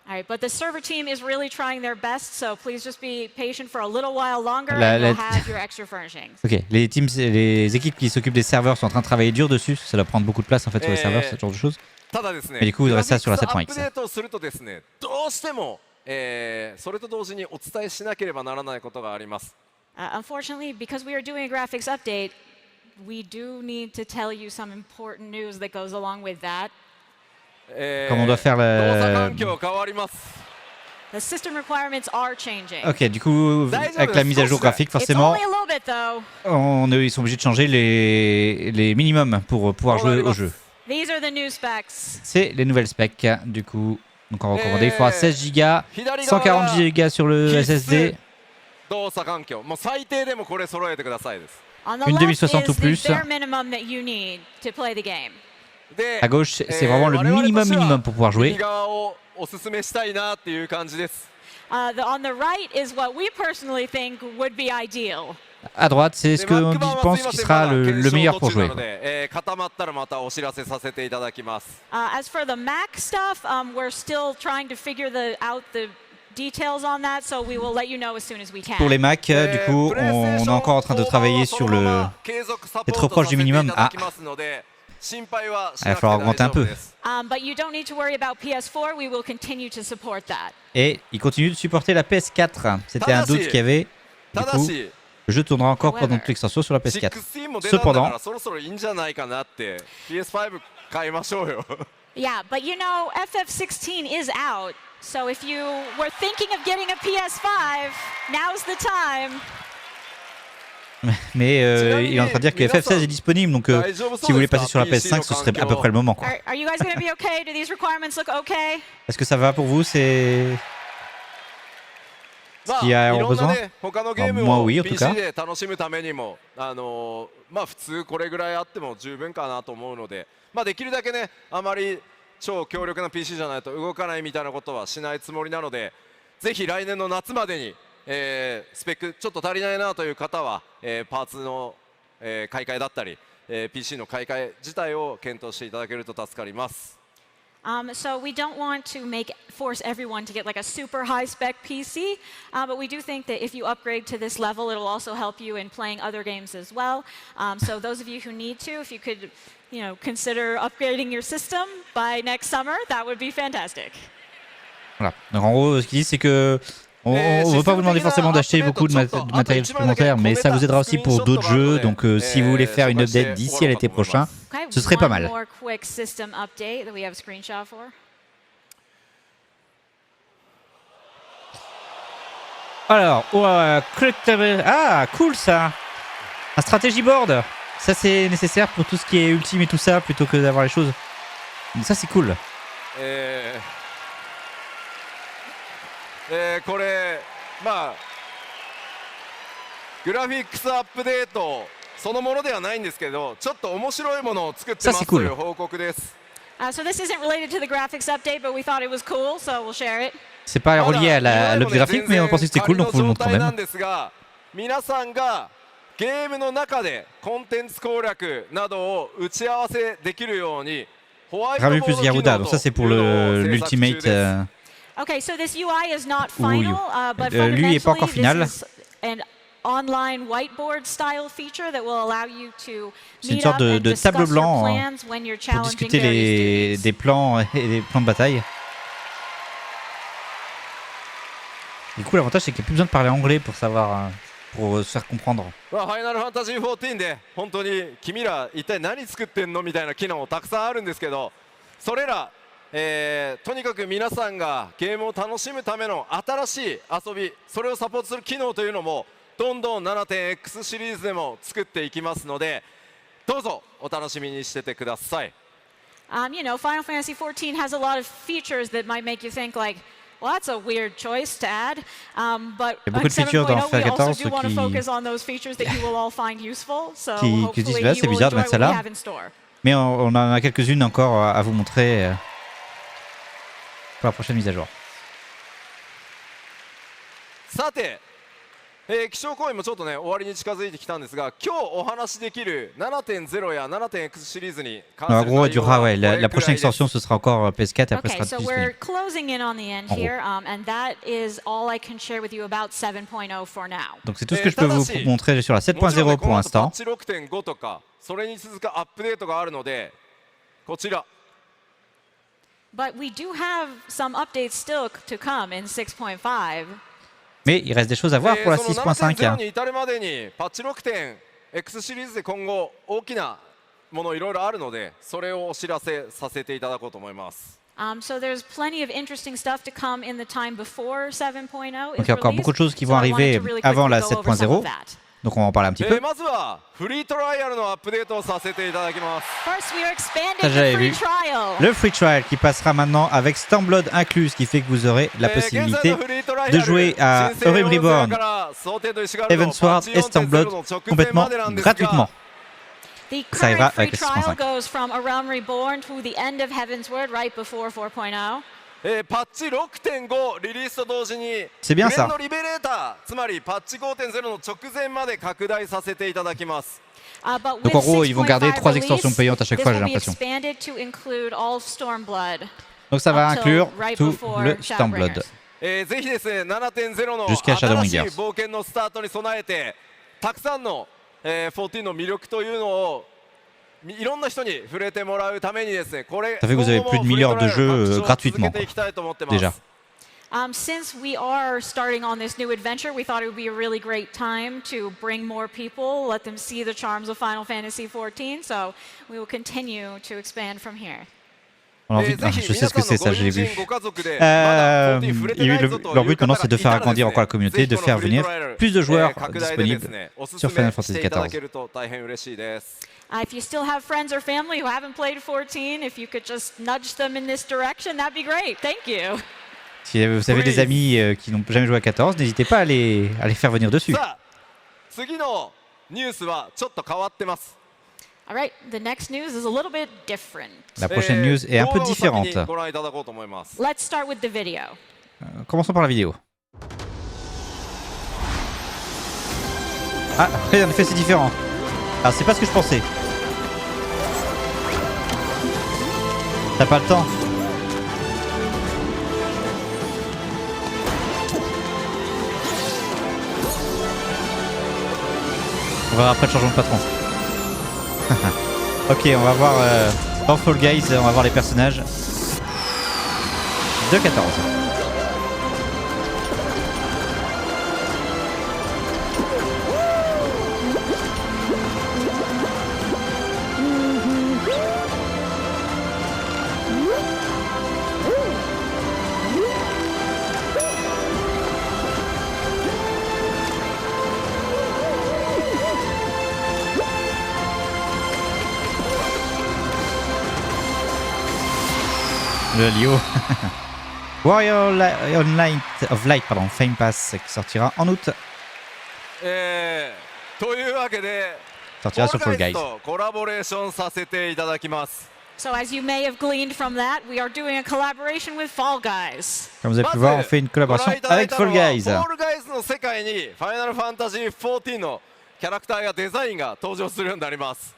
Speaker 7: All right, but the server team is really trying their best, so please just be patient for a little while longer and you'll have your extra furnishings.
Speaker 1: Ok, les équipes qui s'occupent des serveurs sont en train de travailler dur dessus, ça doit prendre beaucoup de place en fait sur les serveurs, ce genre de choses. Mais du coup, vous aurez ça sur la 7.x.
Speaker 6: それと同時にお伝えしなければならないことがあります。
Speaker 7: Unfortunately, because we are doing a graphics update, we do need to tell you some important news that goes along with that.
Speaker 1: Comme on doit faire
Speaker 7: The system requirements are changing.
Speaker 1: Ok, du coup, avec la mise à jour graphique, forcément, ils sont obligés de changer les minimums pour pouvoir jouer au jeu.
Speaker 7: These are the new specs.
Speaker 1: C'est les nouvelles specs, du coup. Donc on va recommander, il faudra 16 Go, 140 Go sur le SSD. Une 2060 ou plus. À gauche, c'est vraiment le minimum pour pouvoir jouer.
Speaker 7: On the right is what we personally think would be ideal.
Speaker 1: À droite, c'est ce qu'on pense qui sera le meilleur pour jouer.
Speaker 7: As for the Mac stuff, we're still trying to figure out the details on that, so we will let you know as soon as we can.
Speaker 1: Pour les Mac, du coup, on est encore en train de travailler sur le... C'est trop proche du minimum. Ah, il va falloir augmenter un peu.
Speaker 7: But you don't need to worry about PS4, we will continue to support that.
Speaker 1: Et il continue de supporter la PS4. C'était un doute qu'il y avait. Du coup, le jeu tournera encore pendant toute l'extension sur la PS4. Cependant,
Speaker 7: Yeah, but you know, FF XIV is out, so if you were thinking of getting a PS5, now's the time.
Speaker 1: mais il est en train de dire que FF XVIe est disponible, donc si vous voulez passer sur la PS5, ce serait à peu près le moment. Quoi.
Speaker 7: Are you guys going to be okay? Do these requirements look okay?
Speaker 1: Est-ce que ça va pour vous? C'est ce qu'il y a besoin? Moi, oui, en tout cas.
Speaker 6: 普通これぐらいあっても十分かなと思うので、できるだけね、あまり超強力な PC じゃないと動かないみたいなことはしないつもりなので、ぜひ来年の夏までに、スペックちょっと足りないなという方は、パーツの、買い替えだったり、PC の買い替え自体を検討していただけると助かります。
Speaker 7: So we don't want to force everyone to get like a super high-spec PC, but we do think that if you upgrade to this level, it'll also help you in playing other games as well. So those of you who need to, if you could, consider upgrading your system by next summer, that would be fantastic.
Speaker 1: Voilà. Donc en gros, ce qu'ils disent, c'est que on ne veut pas vous demander forcément d'acheter beaucoup de matériel supplémentaire, mais ça vous aidera aussi pour d'autres jeux. Donc si vous voulez faire une update d'ici à l'été prochain, ce serait pas mal. Alors, ah, cool ça! Un strategy board! Ça c'est nécessaire pour tout ce qui est ultime et tout ça, plutôt que d'avoir les choses. Donc ça c'est cool.
Speaker 6: これグラフィックスアップデートそのものではないんですけど、ちょっと面白いものを作ってますという報告です。
Speaker 7: So this isn't related to the graphics update, but we thought it was cool, so we'll share it.
Speaker 1: C'est pas relié à l'objet graphique, mais on pensait que c'était cool, donc on vous le montre quand même.
Speaker 6: 皆さんがゲームの中でコンテンツ攻略などを打ち合わせできるようにホワイトボード機能というのを制作中です。
Speaker 7: Okay, so this UI is not final, but
Speaker 1: lui est pas encore
Speaker 7: fundamentally
Speaker 1: final.
Speaker 7: this is an online whiteboard style feature that will allow you to
Speaker 1: C'est une
Speaker 7: meet
Speaker 1: sorte
Speaker 7: up and
Speaker 1: de
Speaker 7: discuss
Speaker 1: table
Speaker 7: your
Speaker 1: blanc
Speaker 7: plans when you're
Speaker 1: pour
Speaker 7: challenging
Speaker 1: discuter
Speaker 7: various
Speaker 1: des plans et des plans de bataille. Du coup, l'avantage c'est qu'il n'y a plus besoin de parler anglais pour savoir, pour se faire comprendre.
Speaker 6: Final Fantasy XIV で本当に君ら一体何作ってんのみたいな機能たくさんあるんですけど、それらとにかく皆さんがゲームを楽しむための新しい遊び、それをサポートする機能というのもどんどん 7.X シリーズでも作っていきますので、どうぞお楽しみにしててください。
Speaker 7: Final Fantasy XIV has a lot of features that might make you think like, well, that's a weird choice to add. But
Speaker 1: Il y a beaucoup de features dans FF XIV
Speaker 7: we want to focus on those features that you will all find useful. So
Speaker 1: qui disent là, c'est bizarre de mettre ça là. Mais on en a quelques-unes encore à vous montrer. Pour la prochaine mise à jour.
Speaker 6: さて、気象行為もちょっとね終わりに近づいてきたんですが、今日お話しできる 7.0 や 7.X シリーズに関する内容は
Speaker 1: en gros, la prochaine extension ce sera encore PS4 et après
Speaker 7: Okay,
Speaker 1: sera
Speaker 7: so we're
Speaker 1: disponible.
Speaker 7: closing in on the end here, and that is all I can share with you about 7.0 for now.
Speaker 1: Donc c'est tout ce que je peux vous montrer sur la 7.0 pour l'instant.
Speaker 6: パッチ 6.5 とかそれに続くアップデートがあるので、こちら。
Speaker 7: But we do have some updates still to come in 6.5.
Speaker 1: Mais il reste des choses à voir pour la 6.5.
Speaker 6: に至るまでにパッチ 6.X シリーズで今後大きなものいろいろあるので、それをお知らせさせていただこうと思います。
Speaker 7: So there's plenty of interesting stuff to come in the time before 7.0 is
Speaker 1: Donc il y a encore beaucoup de choses qui vont arriver avant la 7.0. Donc on va en parler un petit peu.
Speaker 6: まずはフリートライアルのアップデートをさせていただきます。
Speaker 7: First, we are expanding
Speaker 1: Ça,
Speaker 7: the
Speaker 1: j'avais
Speaker 7: free
Speaker 1: vu.
Speaker 7: trial.
Speaker 1: Le free trial qui passera maintenant avec Stormblood inclus, ce qui fait que vous aurez la possibilité de jouer à Eurim Reborn, Heavensward et Stormblood complètement gratuitement.
Speaker 7: The
Speaker 1: Ça arrivera
Speaker 7: current free
Speaker 1: avec la
Speaker 7: trial
Speaker 1: 6.5.
Speaker 7: goes from A Realm Reborn to the end of Heavensward right before 4.0.
Speaker 6: パッチ6.5 リリースと同時に
Speaker 1: C'est bien
Speaker 6: フレン
Speaker 1: ça.
Speaker 6: ドリベレーターつまりパッチ 5.0 の直前まで拡大させていただきます。
Speaker 1: Donc en gros, ils vont garder 3 extensions payantes à chaque fois, j'ai l'impression. Donc ça va inclure tout le Stormblood.
Speaker 6: ぜひですね 7.0 の
Speaker 1: Jusqu'à
Speaker 6: 新
Speaker 1: Shadowbringers
Speaker 6: しい冒険のスタートに備えてたくさんの、14の魅力というのをいろんな人に触れてもらうためにですねこれ
Speaker 1: Ça fait que vous avez plus de 1000 heures de jeu gratuitement. Déjà.
Speaker 7: Since we are starting on this new adventure, we thought it would be a really great time to bring more people, let them see the charms of Final Fantasy XIV. So we will continue to expand from here.
Speaker 1: On a envie de... Je sais ce que c'est ça, j'ai vu. Leur but maintenant c'est de faire agrandir encore la communauté, de faire venir plus de joueurs disponibles sur Final Fantasy XIV.
Speaker 7: If you still have friends or family who haven't played 14, if you could just nudge them in this direction, that'd be great. Thank you.
Speaker 1: Si vous avez des amis qui n'ont jamais joué à 14, n'hésitez pas à les faire venir dessus.
Speaker 7: Alright, the next news is a little bit different.
Speaker 1: La prochaine news est un peu différente.
Speaker 7: Let's start with the video.
Speaker 1: Commençons par la vidéo. Ah, en effet c'est différent. Alors c'est pas ce que je pensais. T'as pas le temps. On va après le changement de patron. Ok, on va voir dans Fall Guys, on va voir les personnages de 14. Le Lio. Warrior Online of Light, pardon, Fame Pass qui sortira en août. Sortira sur Fall Guys.
Speaker 7: So as you may have gleaned from that, we are doing a collaboration with Fall Guys.
Speaker 1: Comme vous avez pu voir, on fait une collaboration avec Fall Guys.
Speaker 6: Fall Guys の世界に Final Fantasy XIV のキャラクターやデザインが登場するようになります。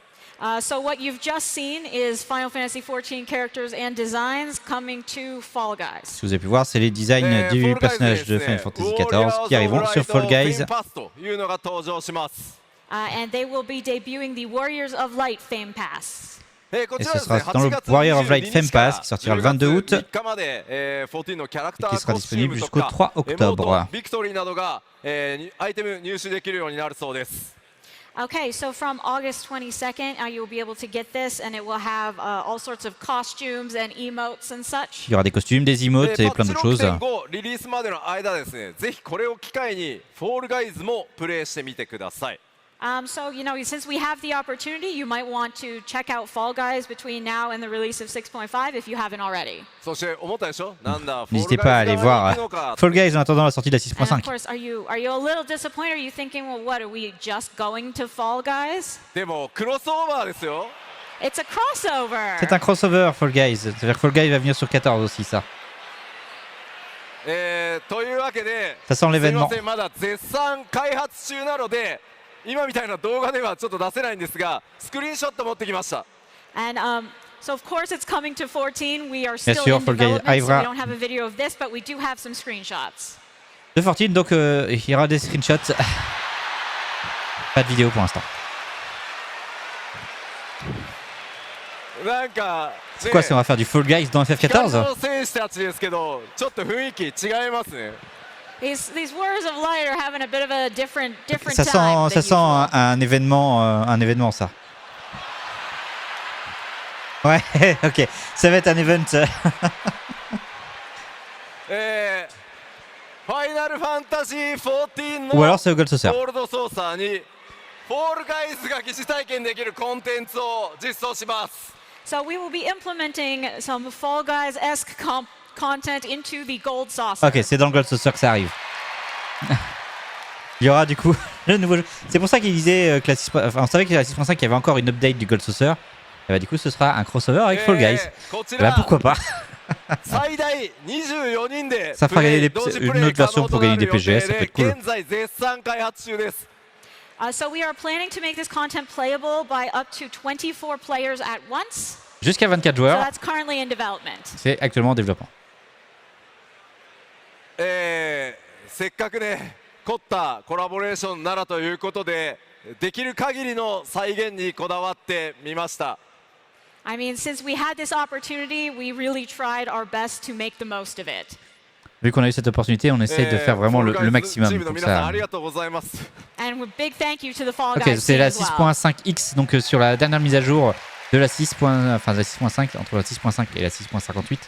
Speaker 7: So what you've just seen is Final Fantasy XIV characters and designs coming to Fall Guys.
Speaker 1: Ce que vous avez pu voir, c'est les designs du personnage de Final Fantasy XIV qui arriveront sur Fall Guys.
Speaker 7: And they will be debuting the Warriors of Light Fame Pass.
Speaker 1: Et ce sera dans le Warrior of Light Fame Pass qui sortira le 22 août et qui sera disponible jusqu'au 3 octobre.
Speaker 7: Okay, so from August 22nd, you'll be able to get this, and it will have all sorts of costumes and emotes and such.
Speaker 1: Il y aura des costumes, des emotes et plein d'autres choses.
Speaker 7: So, you know, since we have the opportunity, you might want to check out Fall Guys between now and the release of 6.5 if you haven't already.
Speaker 1: N'hésitez pas à aller voir Fall Guys en attendant la sortie de la
Speaker 7: And of
Speaker 1: 6.5.
Speaker 7: course, are you a little disappointed? Are you thinking, well, what, are we just going to Fall Guys? It's a crossover.
Speaker 1: C'est un crossover Fall Guys. C'est-à-dire que Fall Guys va venir sur 14 aussi, ça. Ça sent l'événement.
Speaker 6: 今みたいな動画ではちょっと出せないんですが、スクリーンショット持ってきました。
Speaker 7: And so of course it's coming to 14. We are still in development, so we don't have a video of this, but we do have some screenshots.
Speaker 1: De 14, donc il y aura des screenshots. Pas de vidéo pour l'instant. C'est quoi, on va faire du Fall Guys dans FF XIV?
Speaker 7: These Warriors of Light are having a bit of a different
Speaker 1: Ça
Speaker 7: time.
Speaker 1: sent un événement, ça. Ouais, ok, ça va être un event.
Speaker 6: Final Fantasy XIV
Speaker 1: Ou alors c'est au Gold Saucer.
Speaker 6: Fall Guys が疑似体験できるコンテンツを実装します。
Speaker 7: So we will be implementing some Fall Guys-esque content into the Gold Saucer.
Speaker 1: Ok, c'est dans le Gold Saucer que ça arrive. Il y aura du coup le nouveau jeu. C'est pour ça qu'il disait que la 6... Enfin, on savait que la 6.5 il y avait encore une update du Gold Saucer. Et bah du coup ce sera un crossover avec Fall Guys. Et bah pourquoi pas.
Speaker 6: 最大24人で
Speaker 1: Ça fera
Speaker 6: プレ
Speaker 1: gagner
Speaker 6: イ同時プ
Speaker 1: une
Speaker 6: レイ
Speaker 1: autre
Speaker 6: 可
Speaker 1: version
Speaker 6: 能
Speaker 1: pour
Speaker 6: とな
Speaker 1: gagner
Speaker 6: る
Speaker 1: des
Speaker 6: 予
Speaker 1: PGS,
Speaker 6: 定
Speaker 1: ça peut
Speaker 6: で
Speaker 1: être cool.
Speaker 6: 現在絶賛開発中です。
Speaker 7: So we are planning to make this content playable by up to 24 players at once.
Speaker 1: Jusqu'à 24
Speaker 7: So
Speaker 1: joueurs,
Speaker 7: that's currently in development.
Speaker 1: c'est actuellement en développement.
Speaker 6: せっかくね凝ったコラボレーションならということでできる限りの再現にこだわってみました。
Speaker 7: I mean, since we had this opportunity, we really tried our best to make the most of it.
Speaker 1: Vu qu'on a eu cette opportunité, on essaye de faire vraiment le maximum.
Speaker 6: チームの
Speaker 1: Donc
Speaker 6: 皆さん
Speaker 1: ça...
Speaker 6: ありがとうございます。
Speaker 7: And a big thank you to the Fall
Speaker 1: Ok,
Speaker 7: Guys
Speaker 1: c'est
Speaker 7: team
Speaker 1: la
Speaker 7: as well.
Speaker 1: 6.5X, donc sur la dernière mise à jour de la 6. Enfin, la 6.5, entre la 6.5 et la 6.58.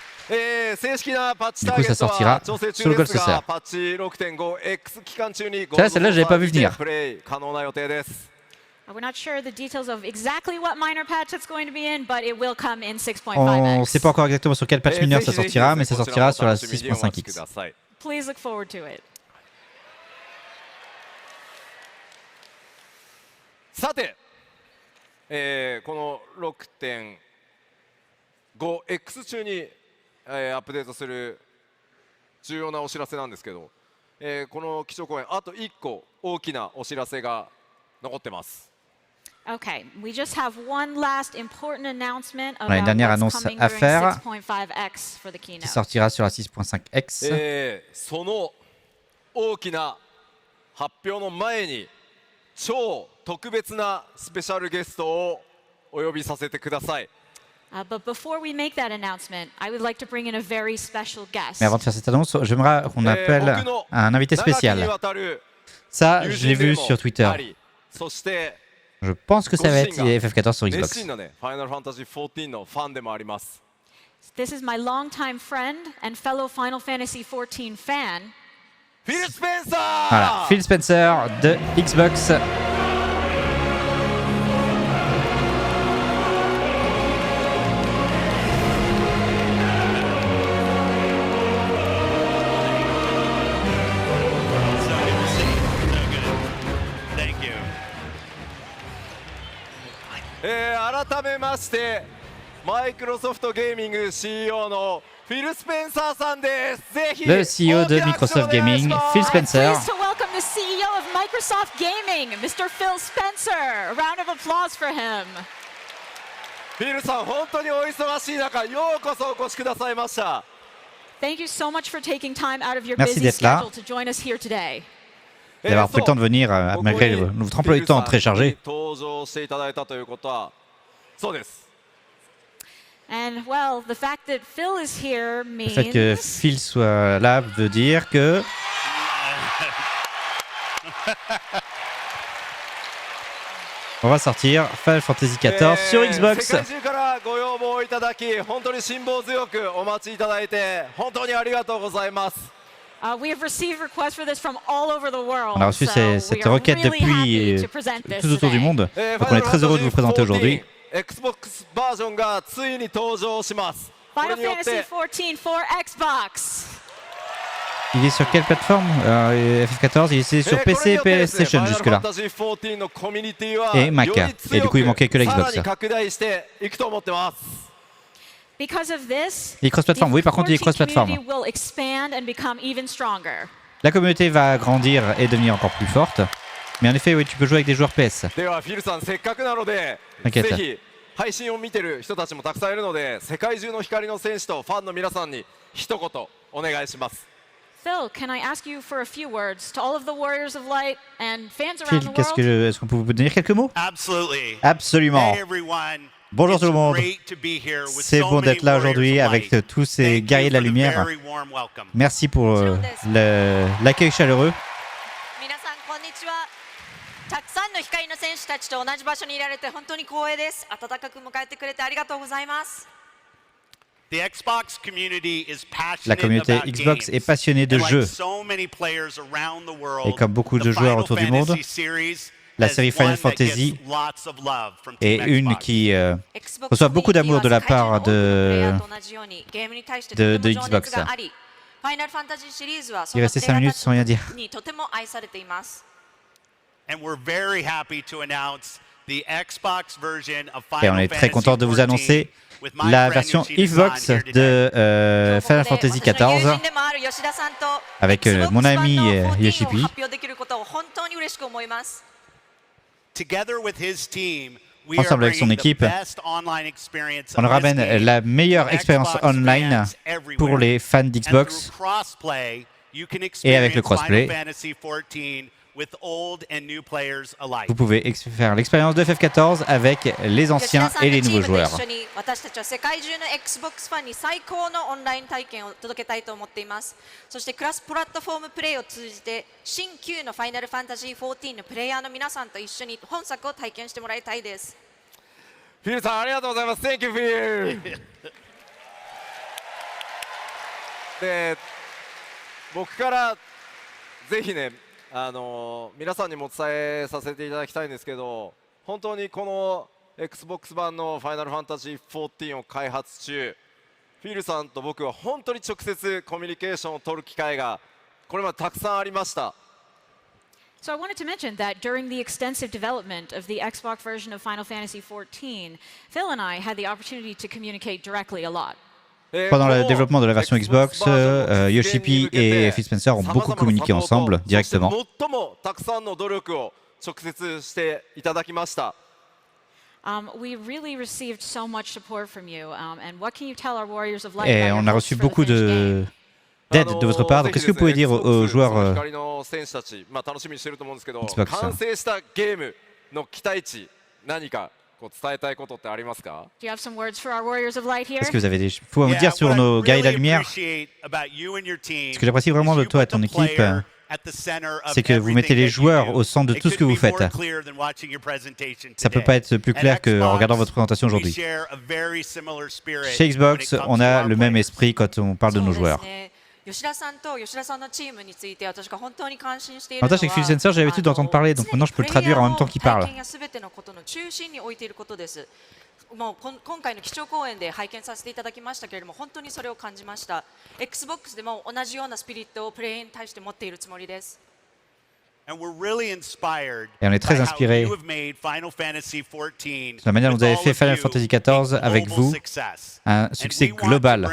Speaker 6: 正式なパッチタ
Speaker 1: Du
Speaker 6: ー
Speaker 1: coup,
Speaker 6: ゲ
Speaker 1: ça
Speaker 6: ットは
Speaker 1: sortira
Speaker 6: 調整
Speaker 1: sur le
Speaker 6: 中ですが
Speaker 1: Gold Saucer.
Speaker 6: パッチ 6.5X 期間中に
Speaker 1: Celle-là, j'avais pas vu venir.
Speaker 6: プレイ可能な予定です。
Speaker 7: We're not sure the details of exactly what minor patch it's going to be in, but it will come in 6.5x.
Speaker 1: On ne sait pas encore exactement sur quel patch mineur ça sortira, mais ça sortira sur la 6.5X.
Speaker 7: Please look forward to it.
Speaker 6: さて、この 6.5X 中に、アップデートする重要なお知らせなんですけど、この基調講演あと1個大きなお知らせが残ってます。
Speaker 7: Okay, we just have one last important announcement
Speaker 1: On a une
Speaker 7: about
Speaker 1: dernière
Speaker 7: what's
Speaker 1: annonce
Speaker 7: coming
Speaker 1: à
Speaker 7: during
Speaker 1: faire
Speaker 7: 6.5x for the
Speaker 1: qui
Speaker 7: keynote.
Speaker 1: sortira sur la 6.5X.
Speaker 6: その大きな発表の前に超特別なスペシャルゲストをお呼びさせてください。
Speaker 7: But before we make that announcement, I would like to bring in a very special guest.
Speaker 1: Mais avant de faire cette annonce, j'aimerais qu'on appelle un invité spécial. Ça, je l'ai vu sur Twitter. Je pense que ça va être FF XIV sur Xbox.
Speaker 7: This is my longtime friend and fellow Final Fantasy XIV fan.
Speaker 1: Voilà, Phil Spencer de Xbox.
Speaker 3: Thank you.
Speaker 6: 改めましてマイクロソフトゲーミング CEO のフィル・スペンサーさんです。ぜひ
Speaker 1: Le CEO de Microsoft Gaming, Phil Spencer.
Speaker 7: Pleased to welcome the CEO of Microsoft Gaming, Mr. Phil Spencer. A round of applause for him.
Speaker 6: フィルさん、本当にお忙しい中、ようこそお越しくださいました。
Speaker 7: Thank you so much for taking time out of your
Speaker 1: Merci
Speaker 7: busy
Speaker 1: d'être là.
Speaker 7: schedule to join us here today.
Speaker 1: D'avoir pris le temps de venir malgré notre emploi du temps très chargé.
Speaker 6: 登場していただいたということは、そうです。
Speaker 7: And well, the fact that Phil is here
Speaker 1: Le fait que
Speaker 7: means
Speaker 1: Phil soit là veut dire que on va sortir Final Fantasy XIV sur Xbox.
Speaker 6: 世界中からご要望いただき、本当に辛抱強くお待ちいただいて、本当にありがとうございます。
Speaker 7: we have received requests for this from all over the world.
Speaker 1: On a reçu
Speaker 7: so we
Speaker 1: cette
Speaker 7: are
Speaker 1: requête
Speaker 7: really happy
Speaker 1: depuis
Speaker 7: to present this
Speaker 1: tout autour du
Speaker 7: today.
Speaker 1: monde. Donc on est très heureux de vous présenter aujourd'hui.
Speaker 6: Xbox バージョンがついに登場します。これ
Speaker 7: Final
Speaker 6: によっ
Speaker 7: Fantasy
Speaker 6: て
Speaker 7: XIV for Xbox.
Speaker 1: Il est sur quelle plateforme FF XIV, il est sur PC et PlayStation jusque-là. Et Mac. Et du coup, il manquait que l'Xbox.
Speaker 7: Because of this,
Speaker 1: Il est cross-platform. Oui, par contre, il est
Speaker 7: the 14
Speaker 1: cross-platform.
Speaker 7: community will expand and become even stronger.
Speaker 1: La communauté va grandir et devenir encore plus forte. Mais en effet, oui, tu peux jouer avec des joueurs PS.
Speaker 6: ではフィルさん、せっかくなので、
Speaker 1: T'inquiète.
Speaker 6: ぜひ配信を見てる人たちもたくさんいるので、世界中の光の戦士とファンの皆さんに一言お願いします。
Speaker 7: Phil, can I ask you for a few words to all of the Warriors of Light and fans
Speaker 1: Phil,
Speaker 7: around the world?
Speaker 1: est-ce qu'on peut vous donner quelques mots?
Speaker 3: Absolutely.
Speaker 1: Absolument.
Speaker 3: Hey everyone.
Speaker 1: Bonjour
Speaker 3: It's
Speaker 1: tout le monde.
Speaker 3: great to be here with
Speaker 1: C'est
Speaker 3: so
Speaker 1: bon
Speaker 3: many
Speaker 1: d'être là aujourd'hui
Speaker 3: warriors of
Speaker 1: avec
Speaker 3: light.
Speaker 1: tous ces
Speaker 3: Thank
Speaker 1: guerriers de la
Speaker 3: you for the
Speaker 1: lumière.
Speaker 3: very warm welcome.
Speaker 1: Merci pour l'accueil chaleureux.
Speaker 9: 皆さんこんにちは。たくさんの光の戦士たちと同じ場所にいられて本当に光栄です。温かく迎えてくれてありがとうございます。
Speaker 3: The Xbox community is
Speaker 1: La
Speaker 3: passionate
Speaker 1: communauté
Speaker 3: about
Speaker 1: Xbox
Speaker 3: games.
Speaker 1: est passionnée de
Speaker 3: And like
Speaker 1: jeux.
Speaker 3: so many players around the world,
Speaker 1: Et comme beaucoup de
Speaker 3: the
Speaker 1: joueurs
Speaker 3: Final
Speaker 1: autour du monde,
Speaker 3: Fantasy series
Speaker 1: la
Speaker 3: has
Speaker 1: série Final
Speaker 3: one that
Speaker 1: Fantasy
Speaker 3: gets lots of love from
Speaker 1: est
Speaker 3: Team
Speaker 1: une
Speaker 3: Xbox.
Speaker 1: qui reçoit beaucoup d'amour de la part de Xbox. Il restait 5 minutes sans rien dire.
Speaker 3: And we're very happy to announce the Xbox version of
Speaker 1: Et on
Speaker 3: Final
Speaker 1: est très content de vous
Speaker 3: Fantasy
Speaker 1: annoncer
Speaker 3: XIV with my
Speaker 1: la
Speaker 3: friend
Speaker 1: version
Speaker 3: Yoshida-san
Speaker 1: Xbox
Speaker 3: here today.
Speaker 1: de Final Fantasy
Speaker 9: 私の友
Speaker 1: XIV
Speaker 9: 人でもある吉田さんと
Speaker 1: avec mon ami Yoshi P.
Speaker 9: 発表できることを本当に嬉しく思います。
Speaker 3: Together with his team, we
Speaker 1: Ensemble
Speaker 3: are
Speaker 1: avec son
Speaker 3: bringing the
Speaker 1: équipe,
Speaker 3: best online experience
Speaker 1: on
Speaker 3: of this
Speaker 1: ramène
Speaker 3: game
Speaker 1: la meilleure
Speaker 3: to
Speaker 1: expérience
Speaker 3: Xbox
Speaker 1: online
Speaker 3: fans
Speaker 1: pour
Speaker 3: everywhere.
Speaker 1: les fans
Speaker 3: And
Speaker 1: d'Xbox.
Speaker 3: through crossplay, you can
Speaker 1: Et avec le
Speaker 3: experience
Speaker 1: crossplay,
Speaker 3: Final Fantasy XIV with old and new players alike.
Speaker 1: Vous pouvez faire l'expérience de FF XIV avec les anciens et les nouveaux joueurs.
Speaker 9: 吉田さんのチームと一緒に私たちは世界中の Xbox ファンに最高のオンライン体験を届けたいと思っています。そしてクラスプラットフォームプレイを通じて新旧のファイナルファンタジー14のプレイヤーの皆さんと一緒に本作を体験してもらいたいです。
Speaker 6: フィルさんありがとうございます。Thank you, フィル。で、僕からぜひね、皆さんにもお伝えさせていただきたいんですけど、本当にこの Xbox 版のファイナルファンタジー14を開発中、フィルさんと僕は本当に直接コミュニケーションを取る機会がこれまでたくさんありました。
Speaker 7: So I wanted to mention that during the extensive development of the Xbox version of Final Fantasy XIV, Phil and I had the opportunity to communicate directly a lot.
Speaker 1: Pendant le développement de la version Xbox, Yoshi P et Phil Spencer ont beaucoup communiqué ensemble directement.
Speaker 7: We really received so much support from you, and what can you tell our Warriors of Light
Speaker 1: Et
Speaker 7: about
Speaker 1: on
Speaker 7: your
Speaker 1: a
Speaker 7: hopes
Speaker 1: reçu
Speaker 7: for the
Speaker 1: beaucoup
Speaker 7: finished game?
Speaker 1: d'aide de votre part. Donc, qu'est-ce que vous pouvez dire aux joueurs Xbox?
Speaker 6: 完成したゲームの期待値、何か伝えたいことってありますか？
Speaker 7: Do you have some words for our Warriors of Light here?
Speaker 1: Est-ce que vous avez des choses à nous dire sur nos guerriers de la lumière? Ce que j'apprécie vraiment de toi et ton équipe, c'est que vous mettez les joueurs au centre de tout ce que vous faites. Ça ne peut pas être plus clair qu'en regardant votre présentation aujourd'hui. Chez Xbox, on a le même esprit quand on parle de nos joueurs.
Speaker 9: 吉田さんと吉田さんのチームについて私が本当に感心しているの
Speaker 1: L'avantage, c'est que Phil Spencer, j'ai l'habitude d'entendre parler, donc maintenant je peux le traduire en même temps qu'il parle.
Speaker 9: 体験や全てのことの中心に置いていることです。もう今回の基調講演で拝見させていただきましたけれども、本当にそれを感じました。Xbox でも同じようなスピリットをプレイに対して持っているつもりです。
Speaker 1: Et on est très inspiré de la manière dont vous avez fait Final Fantasy XIV avec vous, un succès global.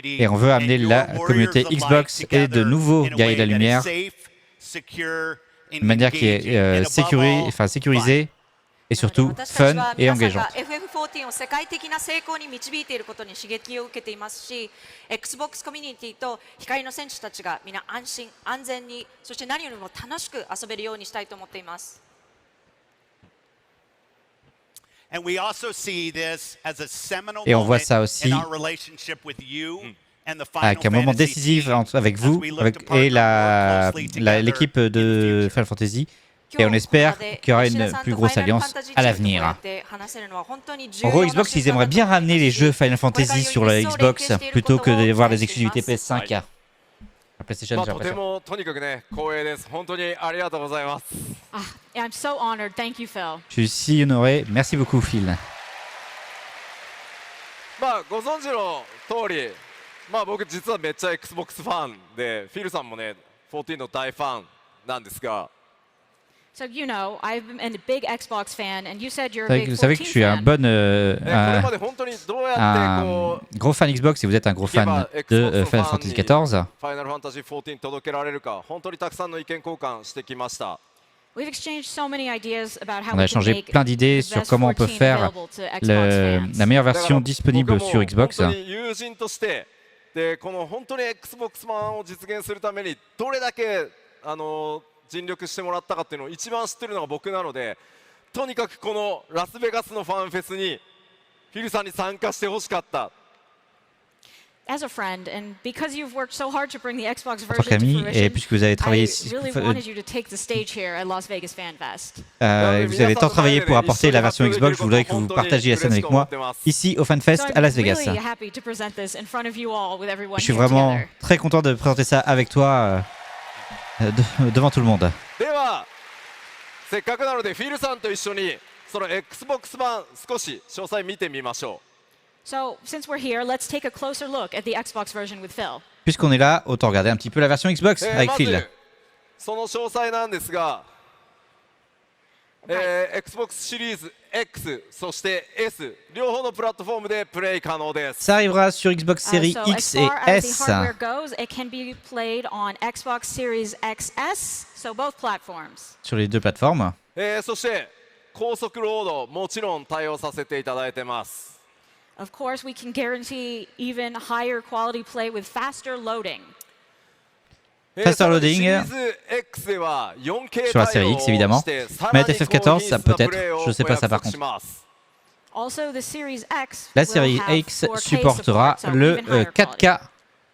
Speaker 1: Et on veut amener la communauté Xbox et de nouveaux guerriers de la lumière de manière qui est sécurisée et surtout fun et engageante.
Speaker 9: FF XIV を世界的な成功に導いていることに刺激を受けていますし、Xbox コミュニティと光の戦士たちが皆安心安全に、そして何よりも楽しく遊べるようにしたいと思っています。
Speaker 1: Et on voit ça aussi avec un moment décisif avec vous et l'équipe de Final Fantasy. Et on espère qu'il y aura une plus grosse alliance à l'avenir. En gros, Xbox, ils aimeraient bien ramener les jeux Final Fantasy sur la Xbox plutôt que de voir les exclusivités PS5. La PlayStation, j'ai l'impression.
Speaker 7: I'm so honored. Thank you, Phil.
Speaker 1: Je suis si honoré. Merci beaucoup, Phil.
Speaker 6: ご存知の通り、僕実はめっちゃ Xbox ファンで、フィルさんもね、14の大ファンなんですが。
Speaker 7: So you know, I'm a big Xbox fan, and you said you're a big
Speaker 1: vous savez que je suis un gros fan Xbox et vous êtes un gros fan de Final Fantasy XIV. On a échangé plein d'idées sur comment on peut faire la meilleure version disponible sur Xbox.
Speaker 6: 尽力してもらったかっていうのを一番知ってるのが僕なので、とにかくこのラスベガスのファンフェスにフィルさんに参加してほしかった。
Speaker 7: As a friend, and because you've worked so hard to bring the Xbox
Speaker 1: En tant
Speaker 7: version to
Speaker 1: qu'ami, et
Speaker 7: fruition,
Speaker 1: puisque vous avez travaillé,
Speaker 7: I really wanted you to take the stage here at Las Vegas Fan Fest.
Speaker 1: Vous avez tant travaillé pour apporter la version Xbox, je voudrais que vous partagiez la scène avec moi ici au FanFest à Las Vegas. Je suis vraiment très content de présenter ça avec toi devant tout le monde.
Speaker 6: では、せっかくなのでフィルさんと一緒にその Xbox 版少し詳細見てみましょう。
Speaker 7: So, since we're here, let's take a closer look at the Xbox version with Phil.
Speaker 1: Puisqu'on est là, autant regarder un petit peu la version Xbox avec Phil.
Speaker 6: その詳細なんですが、Xbox シリーズ X そして S 両方のプラットフォームでプレイ可能です。
Speaker 1: Ça arrivera sur Xbox Series
Speaker 7: So
Speaker 1: X
Speaker 7: as
Speaker 1: et
Speaker 7: far as the
Speaker 1: S.
Speaker 7: hardware goes, it can be played on Xbox Series XS, so both platforms.
Speaker 1: Sur les deux plateformes.
Speaker 6: そして高速ロードもちろん対応させていただいてます。
Speaker 7: Of course, we can guarantee even higher quality play with faster loading.
Speaker 1: Faster loading sur la série X évidemment. Mais FF XIV, ça peut-être. Je sais pas ça par contre.
Speaker 7: Also, the Series X
Speaker 1: La
Speaker 7: will
Speaker 1: série
Speaker 7: have
Speaker 1: X
Speaker 7: 4K
Speaker 1: supportera
Speaker 7: support, so
Speaker 1: le
Speaker 7: even higher
Speaker 1: 4K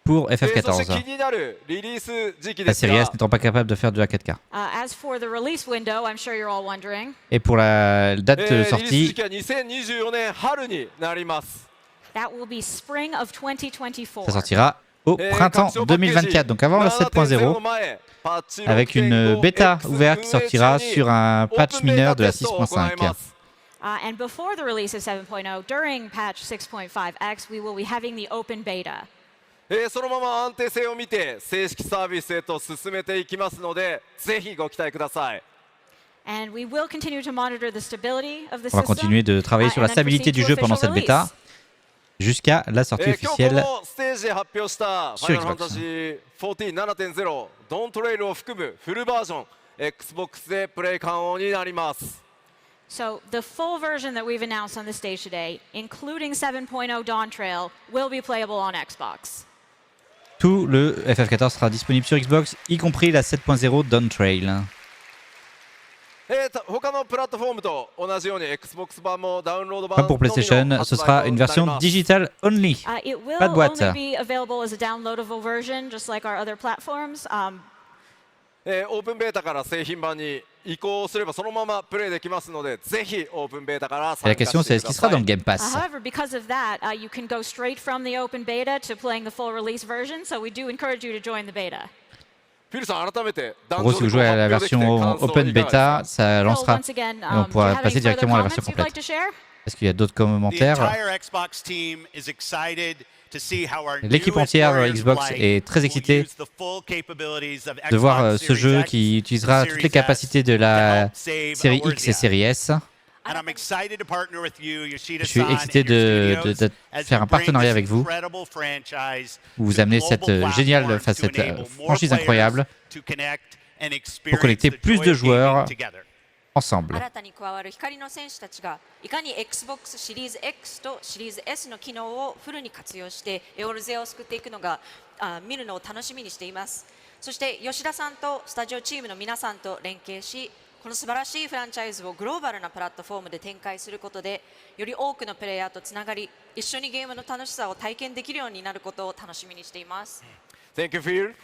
Speaker 1: pour FF
Speaker 6: そして
Speaker 1: XIV.
Speaker 6: 気になるリリース時期
Speaker 1: La
Speaker 6: です
Speaker 1: série
Speaker 6: が
Speaker 1: S n'étant pas capable de faire de la 4K.
Speaker 7: As for the release window, I'm sure you're all wondering.
Speaker 1: Et pour la date de
Speaker 6: リリース
Speaker 1: sortie,
Speaker 6: 時期は2024年春になります。
Speaker 7: That will be spring of 2024.
Speaker 1: ça sortira au printemps 2024, donc avant la 7.0, avec une bêta ouverte qui sortira sur un patch mineur de la 6.5.
Speaker 7: And before the release of 7.0, during patch 6.5x, we will be having the open beta.
Speaker 6: そのまま安定性を見て正式サービスへと進めていきますので、ぜひご期待ください。
Speaker 7: And we will continue to monitor the stability of the
Speaker 1: On va
Speaker 7: system.
Speaker 1: continuer de travailler sur la
Speaker 7: and then
Speaker 1: stabilité du
Speaker 7: proceed
Speaker 1: jeu
Speaker 7: to
Speaker 1: pendant cette
Speaker 7: official
Speaker 1: bêta
Speaker 7: release.
Speaker 1: jusqu'à la sortie
Speaker 6: 今日こ
Speaker 1: officielle
Speaker 6: のステージで発表したファイナルファン
Speaker 1: Xbox
Speaker 6: タジー 14.7.0 ドントレイルを含むフルバージョン Xbox でプレイ可能になります。
Speaker 7: So the full version that we've announced on the stage today, including 7.0 Dawntrail, will be playable on Xbox.
Speaker 1: Tout le FF XIV sera disponible sur Xbox, y compris la 7.0 Dawntrail.
Speaker 6: 他のプラットフォームと同じように Xbox 版もダウンロード版
Speaker 1: Comme pour PlayStation, ce sera une version digitale only.
Speaker 7: It will
Speaker 1: Pas de boîte.
Speaker 7: only be available as a downloadable version, just like our other platforms.
Speaker 6: オープンベータから製品版に移行すればそのままプレイできますので、ぜひオープンベータから
Speaker 1: Et
Speaker 6: 参
Speaker 1: la
Speaker 6: 加して
Speaker 1: question
Speaker 6: く
Speaker 1: c'est
Speaker 6: だ
Speaker 1: est-ce qu'il
Speaker 6: さ
Speaker 1: sera dans
Speaker 6: い
Speaker 1: le Game Pass?
Speaker 7: However, because of that, you can go straight from the open beta to playing the full release version, so we do encourage you to join the beta.
Speaker 6: フィルさん、改めてダ
Speaker 1: En
Speaker 6: ウン
Speaker 1: gros,
Speaker 6: ロ
Speaker 1: si
Speaker 6: ー
Speaker 1: vous
Speaker 6: ド
Speaker 1: jouez à la
Speaker 6: 発表できて
Speaker 1: version
Speaker 6: 感想
Speaker 1: Open
Speaker 6: いかがですか？
Speaker 1: Beta, ça
Speaker 7: Phil,
Speaker 1: lancera
Speaker 7: once again,
Speaker 1: et on
Speaker 7: do you
Speaker 1: pourra
Speaker 7: have
Speaker 1: passer
Speaker 7: any further
Speaker 1: directement à la
Speaker 7: comments
Speaker 1: version
Speaker 7: you'd like
Speaker 1: complète.
Speaker 7: to share?
Speaker 1: Est-ce qu'il y a d'autres
Speaker 3: The
Speaker 1: commentaires?
Speaker 3: entire Xbox team is excited to see how our
Speaker 1: L'équipe
Speaker 3: newest
Speaker 1: entière
Speaker 3: Warriors
Speaker 1: Xbox
Speaker 3: play
Speaker 1: est très
Speaker 3: will
Speaker 1: excitée
Speaker 3: use the full capabilities of
Speaker 1: de voir
Speaker 3: Xbox
Speaker 1: ce
Speaker 3: Series
Speaker 1: jeu
Speaker 3: X,
Speaker 1: qui utilisera toutes les
Speaker 3: Series S
Speaker 1: capacités de
Speaker 3: to
Speaker 1: la
Speaker 3: help save
Speaker 1: série
Speaker 3: our
Speaker 1: X et série S.
Speaker 3: And I'm excited to partner with you,
Speaker 1: Je suis
Speaker 3: Yoshida-san,
Speaker 1: excité
Speaker 3: and your
Speaker 1: de
Speaker 3: studios as
Speaker 1: faire
Speaker 3: we
Speaker 1: un
Speaker 3: bring
Speaker 1: partenariat
Speaker 3: this
Speaker 1: avec vous
Speaker 3: incredible franchise
Speaker 1: où vous
Speaker 3: to
Speaker 1: amenez
Speaker 3: global
Speaker 1: cette géniale,
Speaker 3: platforms
Speaker 1: enfin,
Speaker 3: to
Speaker 1: cette
Speaker 3: enable more
Speaker 1: franchise
Speaker 3: players
Speaker 1: incroyable
Speaker 3: to connect and
Speaker 1: pour
Speaker 3: experience
Speaker 1: connecter
Speaker 3: the
Speaker 1: plus
Speaker 3: joy
Speaker 1: de
Speaker 3: of gaming
Speaker 1: joueurs
Speaker 3: together.
Speaker 1: ensemble.
Speaker 9: 新たに加わる光の戦士たちがいかに Xbox シリーズ X とシリーズ S の機能をフルに活用してエオルゼアを救っていくのが見るのを楽しみにしています。そして吉田さんとスタジオチームの皆さんと連携し、この素晴らしいフランチャイズをグローバルなプラットフォームで展開することで、より多くのプレイヤーとつながり、一緒にゲームの楽しさを体験できるようになることを楽しみにしています。
Speaker 6: Thank you, Phil.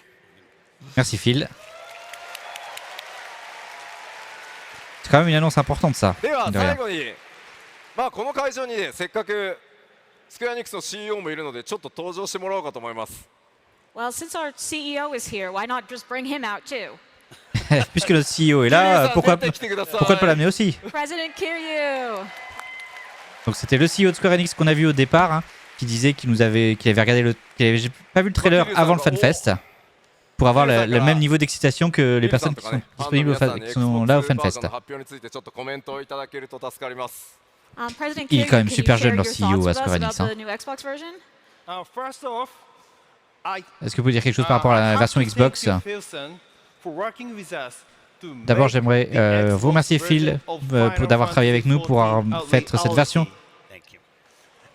Speaker 1: Merci Phil. C'est quand même une annonce importante ça.
Speaker 6: では
Speaker 1: de
Speaker 6: 最
Speaker 1: rien.
Speaker 6: 後に、この会場にね、せっかくスクエアニックスの CEO もいるので、ちょっと登場してもらおうかと思います。
Speaker 7: Well, since our CEO is here, why not just bring him out too?
Speaker 1: Puisque le CEO est là, pourquoi ne pas l'amener aussi?
Speaker 7: President Kiryu!
Speaker 1: Donc c'était le CEO de Square Enix qu'on a vu au départ, hein, qui disait qu'il avait regardé qu'il avait pas vu le trailer avant le FanFest pour avoir le même niveau d'excitation que les personnes qui sont disponibles qui sont là au FanFest.
Speaker 7: President
Speaker 1: Il est
Speaker 7: Kiryu,
Speaker 1: quand même
Speaker 7: can you
Speaker 1: super jeune
Speaker 7: share
Speaker 1: leur
Speaker 7: your
Speaker 1: CEO
Speaker 7: thoughts
Speaker 1: à
Speaker 7: with us
Speaker 1: Square Enix.
Speaker 7: about the new Xbox version?
Speaker 8: First off,
Speaker 1: Est-ce que vous pouvez dire quelque chose par rapport à la version Xbox? D'abord, j'aimerais vous remercier Phil d'avoir travaillé avec nous pour avoir fait cette version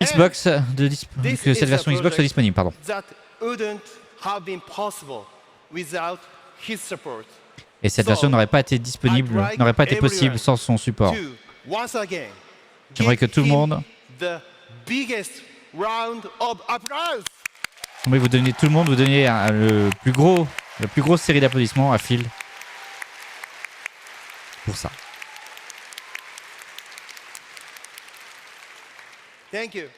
Speaker 1: Xbox, que cette version Xbox soit disponible. Pardon. Et cette version n'aurait pas été disponible, n'aurait pas été possible sans son support. J'aimerais que tout le monde, j'aimerais vous donner, tout le monde, vous donner la plus grosse série d'applaudissements à Phil pour ça.
Speaker 8: Thank you.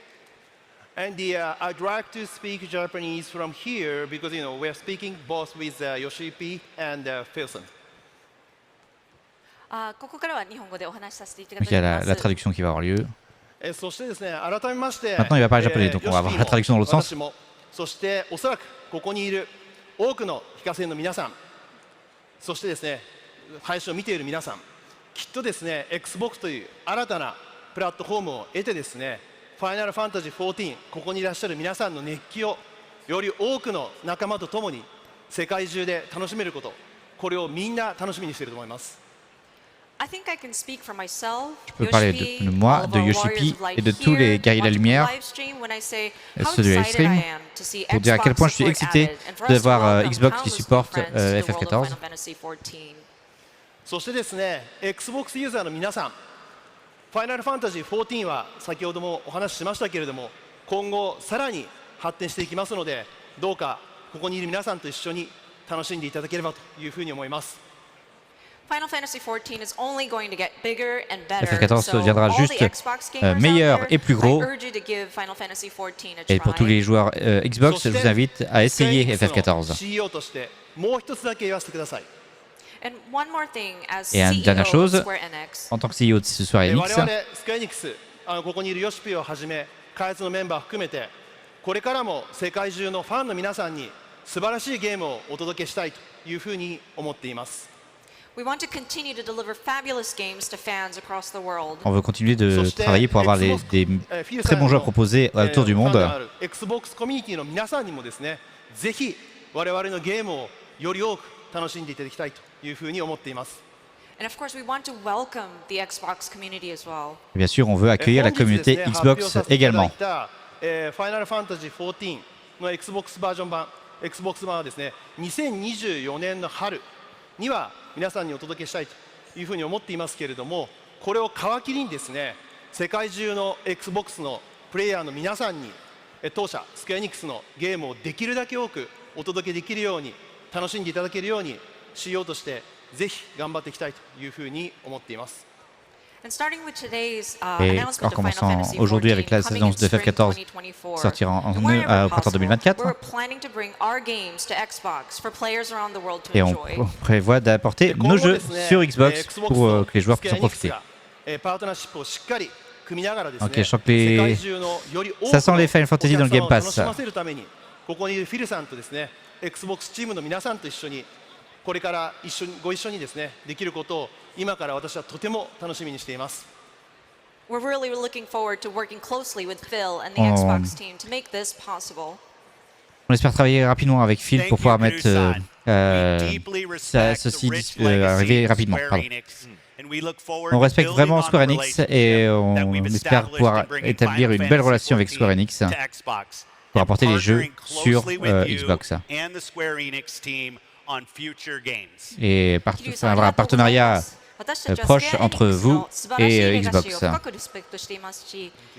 Speaker 8: And I'd like to speak Japanese from here because we're speaking both with Yoshi and Philson.
Speaker 9: ここからは日本語でお話しさせていただ
Speaker 1: Donc
Speaker 9: き
Speaker 1: il y
Speaker 9: ま
Speaker 1: a
Speaker 9: す。
Speaker 1: la traduction qui va avoir lieu.
Speaker 8: そしてですね、改めまして、
Speaker 1: Maintenant, il va parler japonais, donc on va avoir la traduction dans l'autre sens.
Speaker 8: 私も、そしておそらくここにいる多くの非課税の皆さん、そしてですね、配信を見ている皆さん、きっとですね XBOX という新たなプラットフォームを得てですねファイナルファンタジー14ここにいらっしゃる皆さんの熱気をより多くの仲間と共に世界中で楽しめることこれをみんな楽しみにしていると思います。
Speaker 9: I think I can speak for myself,
Speaker 1: Je peux parler
Speaker 9: Yoshi,
Speaker 1: de moi,
Speaker 9: all of
Speaker 1: de
Speaker 9: our
Speaker 1: Yoshipi
Speaker 9: warriors of light
Speaker 1: et de tous
Speaker 9: here,
Speaker 1: les guerriers de la
Speaker 9: watching
Speaker 1: lumière,
Speaker 9: the live stream, when I say how
Speaker 1: ceux de
Speaker 9: excited
Speaker 1: l'extrême,
Speaker 9: I am to see
Speaker 1: pour dire à quel point je suis
Speaker 9: Xbox
Speaker 1: excité
Speaker 9: support added, and for us
Speaker 1: de
Speaker 9: to
Speaker 1: voir
Speaker 9: welcome
Speaker 1: Xbox qui
Speaker 9: countless new
Speaker 1: supporte
Speaker 9: friends to the
Speaker 1: FF
Speaker 9: world of
Speaker 1: XIV.
Speaker 9: Final Fantasy XIV.
Speaker 8: そしてですね XBOX ユーザーの皆さんファイナルファンタジー14は先ほどもお話ししましたけれども今後さらに発展していきますのでどうかここにいる皆さんと一緒に楽しんでいただければというふうに思います。
Speaker 9: Final Fantasy XIV is only going to get bigger and better.
Speaker 1: FF XIV
Speaker 9: So
Speaker 1: deviendra
Speaker 9: all
Speaker 1: juste
Speaker 9: the Xbox gamers out
Speaker 1: meilleur
Speaker 9: there,
Speaker 1: et plus gros.
Speaker 9: I urge you to give Final Fantasy XIV a
Speaker 1: Et pour tous
Speaker 9: try.
Speaker 1: les joueurs Xbox, je vous invite à essayer FF XIV.
Speaker 8: CEO としてもう一つだけ言わせてください。
Speaker 9: And one more thing, as
Speaker 1: Et une dernière
Speaker 9: CEO
Speaker 1: chose,
Speaker 9: of Square Enix,
Speaker 1: en tant que CEO de Square
Speaker 8: 我
Speaker 1: Enix,
Speaker 8: 々スクエアエニックスここにいるヨシピをはじめ開発のメンバー含めてこれからも世界中のファンの皆さんに素晴らしいゲームをお届けしたいというふうに思っています。
Speaker 9: we want to continue to deliver fabulous games to fans across the world.
Speaker 1: on veut continuer de travailler pour avoir des très bons jeux à proposer autour du monde.
Speaker 8: Xbox コミュニティの皆さんにもですねぜひ我々のゲームをより多く楽しんでいただきたいというふうに思っています。
Speaker 9: And of course, we want to welcome the Xbox community as well.
Speaker 1: Bien sûr, on veut accueillir la communauté Xbox également.
Speaker 8: ファイナルファンタジー14の Xbox バージョン版 Xbox 版はですね2024年の春には皆さんにお届けしたいというふうに思っていますけれどもこれを皮切りにですね世界中の Xbox のプレイヤーの皆さんに当社スクエアエニックスのゲームをできるだけ多くお届けできるように楽しんでいただけるようにCEOとしてぜひ頑張っていきたいというふうに思っています。
Speaker 9: And starting with today's
Speaker 1: Et
Speaker 9: announcement
Speaker 1: en
Speaker 9: of Final
Speaker 1: commençant
Speaker 9: Fantasy
Speaker 1: aujourd'hui avec la
Speaker 9: XIV, coming in
Speaker 1: saison de FF
Speaker 9: spring
Speaker 1: 14
Speaker 9: 2024,
Speaker 1: sortira
Speaker 9: and wherever
Speaker 1: au printemps
Speaker 9: possible,
Speaker 1: 2024.
Speaker 9: we're planning to bring our games to Xbox for players around the world to
Speaker 1: Et on
Speaker 9: enjoy.
Speaker 1: prévoit d'apporter nos jeux sur Xbox pour que les joueurs puissent en profiter. Ok, je sens que ça sent les Final Fantasy dans le Game Pass.
Speaker 8: ここにいるフィルさんとですね Xbox チームの皆さんと一緒にこれからご一緒にですねできることを今から私はとても楽しみにしています。
Speaker 9: We're really looking forward to working closely with Phil and the Xbox team to make this possible.
Speaker 1: On espère travailler rapidement avec Phil pour pouvoir mettre ceci arriver rapidement. On respecte vraiment Square Enix et on espère pouvoir établir une belle relation avec Square Enix pour apporter les jeux sur Xbox. Et avoir un partenariat proche entre vous et Xbox.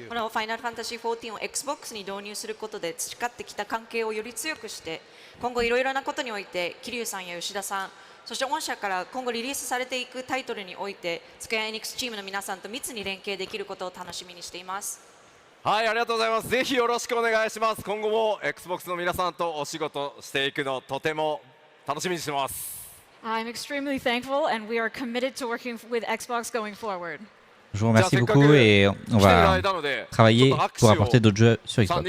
Speaker 9: このファイナルファンタジー14を Xbox に導入することで培ってきた関係をより強くして今後いろいろなことにおいて桐生さんや吉田さんそして御社から今後リリースされていくタイトルにおいてスクエアエニックスチームの皆さんと密に連携できることを楽しみにしています。
Speaker 6: はい、ありがとうございます。ぜひよろしくお願いします。今後も Xbox の皆さんとお仕事していくのとても楽しみにしてます。
Speaker 7: I'm extremely thankful, and we are committed to working with Xbox going forward.
Speaker 1: Je vous remercie beaucoup et on va travailler pour apporter d'autres jeux sur Xbox.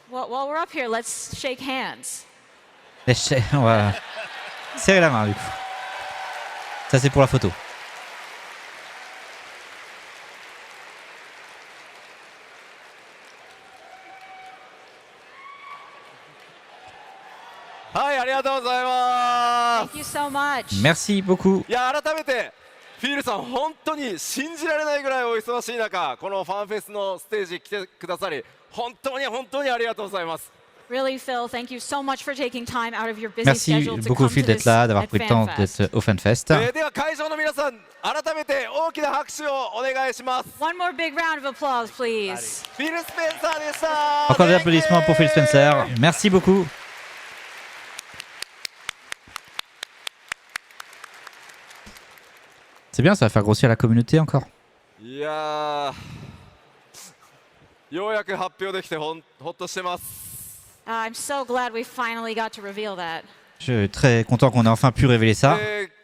Speaker 7: While we're up here, let's shake hands.
Speaker 1: On va serrer la main du coup. Ça c'est pour la photo.
Speaker 7: Thank you so much.
Speaker 1: Merci beaucoup.
Speaker 6: いや改めてフィールさん本当に信じられないぐらいお忙しい中このファンフェスのステージ来てくださり本当にありがとうございます。
Speaker 7: Really, Phil, thank you so much for taking time out of your busy
Speaker 1: Merci
Speaker 7: schedule to
Speaker 1: beaucoup
Speaker 7: come
Speaker 1: Phil
Speaker 7: to
Speaker 1: d'être
Speaker 7: this
Speaker 1: là, d'avoir
Speaker 7: at
Speaker 1: pris le temps
Speaker 7: FanFest.
Speaker 1: d'être au FanFest.
Speaker 6: では会場の皆さん改めて大きな拍手をお願いします。
Speaker 7: One more big round of applause, please.
Speaker 6: フィル・スペンサーでした。
Speaker 1: Encore des applaudissements pour Phil Spencer. Merci beaucoup. C'est bien, ça va faire grossir la communauté encore.
Speaker 6: いやようやく発表できてほっとしてます。
Speaker 7: I'm so glad we finally got to reveal that.
Speaker 1: Je suis très content qu'on ait enfin pu révéler ça.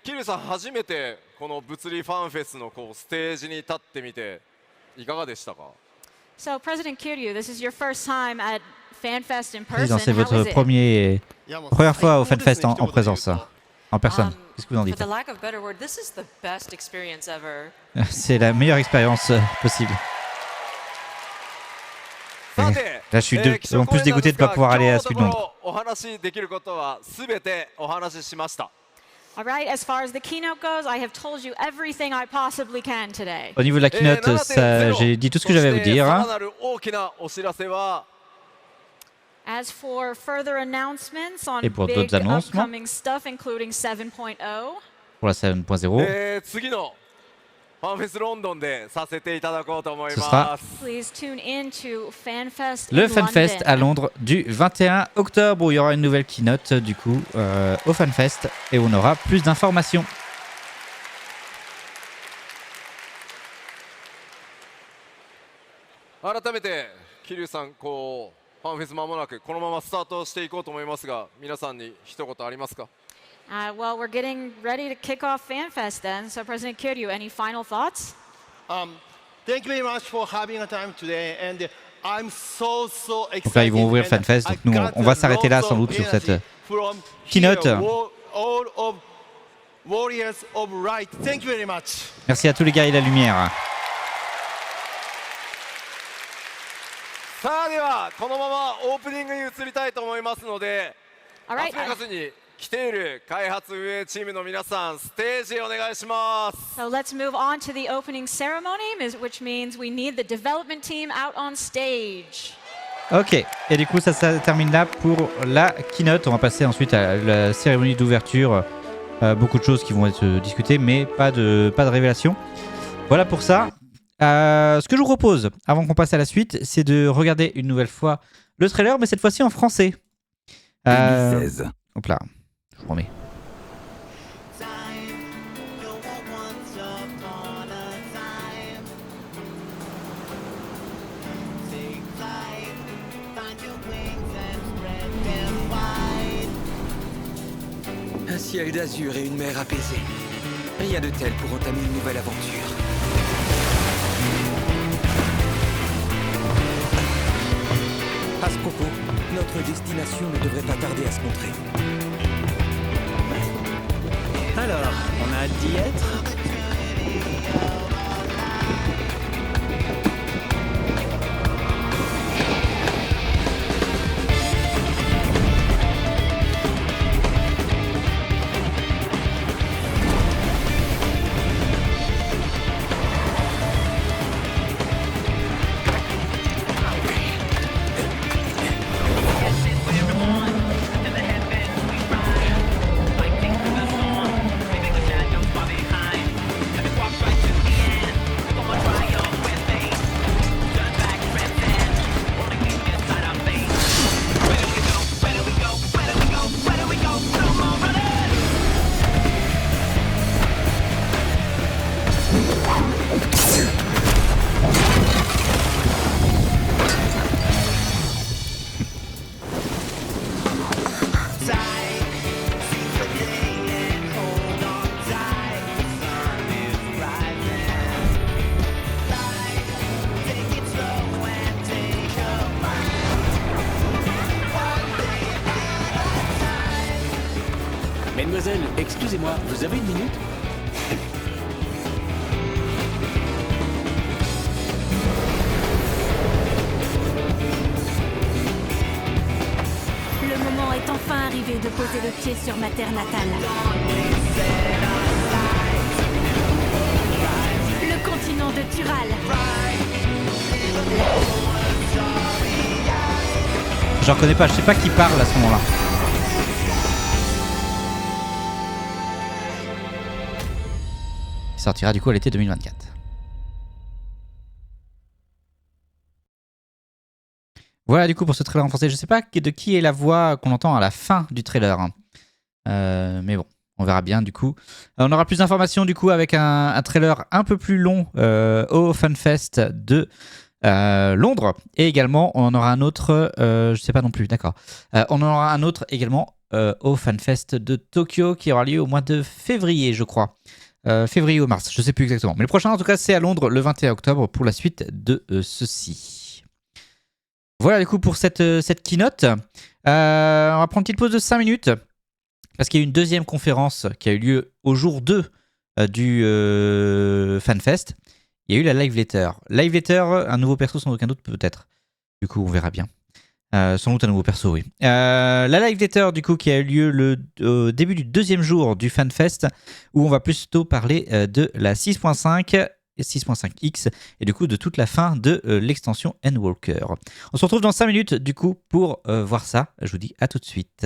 Speaker 6: キルさん初めてこの物理ファンフェスのステージに立ってみていかがでしたか？
Speaker 7: So, President Kiryu, this is your first time at FanFest in
Speaker 1: Président,
Speaker 7: person.
Speaker 1: c'est
Speaker 7: How
Speaker 1: votre
Speaker 7: is it?
Speaker 1: première fois au FanFest en présence, en personne. Qu'est-ce que vous en
Speaker 9: For
Speaker 1: dites?
Speaker 9: the lack of better word, this is the best experience ever.
Speaker 1: C'est la meilleure expérience possible. Là, je suis en plus dégoûté de ne pas pouvoir aller à celui de Londres.
Speaker 7: All right, as far as the keynote goes, I have told you everything I possibly can today.
Speaker 1: Au niveau de la keynote, j'ai dit tout ce que j'avais à vous dire.
Speaker 7: As for further announcements on
Speaker 1: Et pour
Speaker 7: big
Speaker 1: d'autres annonces,
Speaker 7: upcoming stuff, including 7.0,
Speaker 1: pour la 7.0, ce sera
Speaker 7: please tune in to FanFest
Speaker 1: le
Speaker 7: in
Speaker 1: FanFest
Speaker 7: London.
Speaker 1: à Londres du 21 octobre où il y aura une nouvelle keynote du coup au FanFest et où on aura plus d'informations.
Speaker 7: Well, we're getting ready to kick off FanFest then. So, President Kiryu, any final thoughts?
Speaker 8: Thank you very much for having a time today, and I'm so excited.
Speaker 1: Donc là ils vont ouvrir le FanFest, donc nous on va s'arrêter là sans doute sur cette keynote.
Speaker 8: All of warriors of right. Thank you very much.
Speaker 1: Merci à tous les gars et la lumière.
Speaker 6: さあではこのままオープニングに移りたいと思いますので、
Speaker 7: All right.
Speaker 6: ラスベガスに来ている開発運営チームの皆さん、ステージへお願いします。
Speaker 7: So let's move on to the opening ceremony, which means we need the development team out on stage.
Speaker 1: Ok, et du coup ça termine là pour la keynote. On va passer ensuite à la cérémonie d'ouverture. Beaucoup de choses qui vont être discutées, mais pas de révélation. Voilà pour ça. Ce que je vous propose, avant qu'on passe à la suite, c'est de regarder une nouvelle fois le trailer, mais cette fois-ci en français.
Speaker 10: 2016.
Speaker 1: Hop là, je vous remets.
Speaker 2: Un ciel d'azur et une mer apaisée. Rien de tel pour entamer une nouvelle aventure. À ce propos, notre destination ne devrait pas tarder à se montrer. Alors, on a hâte d'y être ?
Speaker 10: Mademoiselle, excusez-moi, vous avez une minute?
Speaker 11: Le moment est enfin arrivé de poser le pied sur ma terre natale. Le continent de Tural.
Speaker 1: Je reconnais pas, je sais pas qui parle à ce moment-là. Il sortira du coup à l'été 2024. Voilà du coup pour ce trailer en français. Je sais pas de qui est la voix qu'on entend à la fin du trailer. Mais bon, on verra bien du coup. On aura plus d'informations du coup avec un trailer un peu plus long au FanFest de Londres. Et également, on en aura un autre, je sais pas non plus, d'accord. On en aura un autre également au FanFest de Tokyo qui aura lieu au mois de février, je crois. Février ou mars, je sais plus exactement. Mais le prochain, en tout cas, c'est à Londres le 21 octobre pour la suite de ceci. Voilà, du coup, pour cette keynote. On va prendre une petite pause de 5 minutes. parce qu'il y a eu une deuxième conférence qui a eu lieu au jour 2 du FanFest. Il y a eu la Live Letter. Live Letter, un nouveau perso sans aucun doute peut-être. Du coup, on verra bien. Sans doute un nouveau perso, oui. La Live Letter, du coup, qui a eu lieu au début du deuxième jour du FanFest, où on va plutôt parler de la 6.5 et 6.5X, et du coup de toute la fin de l'extension Endwalker. On se retrouve dans 5 minutes, du coup, pour voir ça. Je vous dis à tout de suite.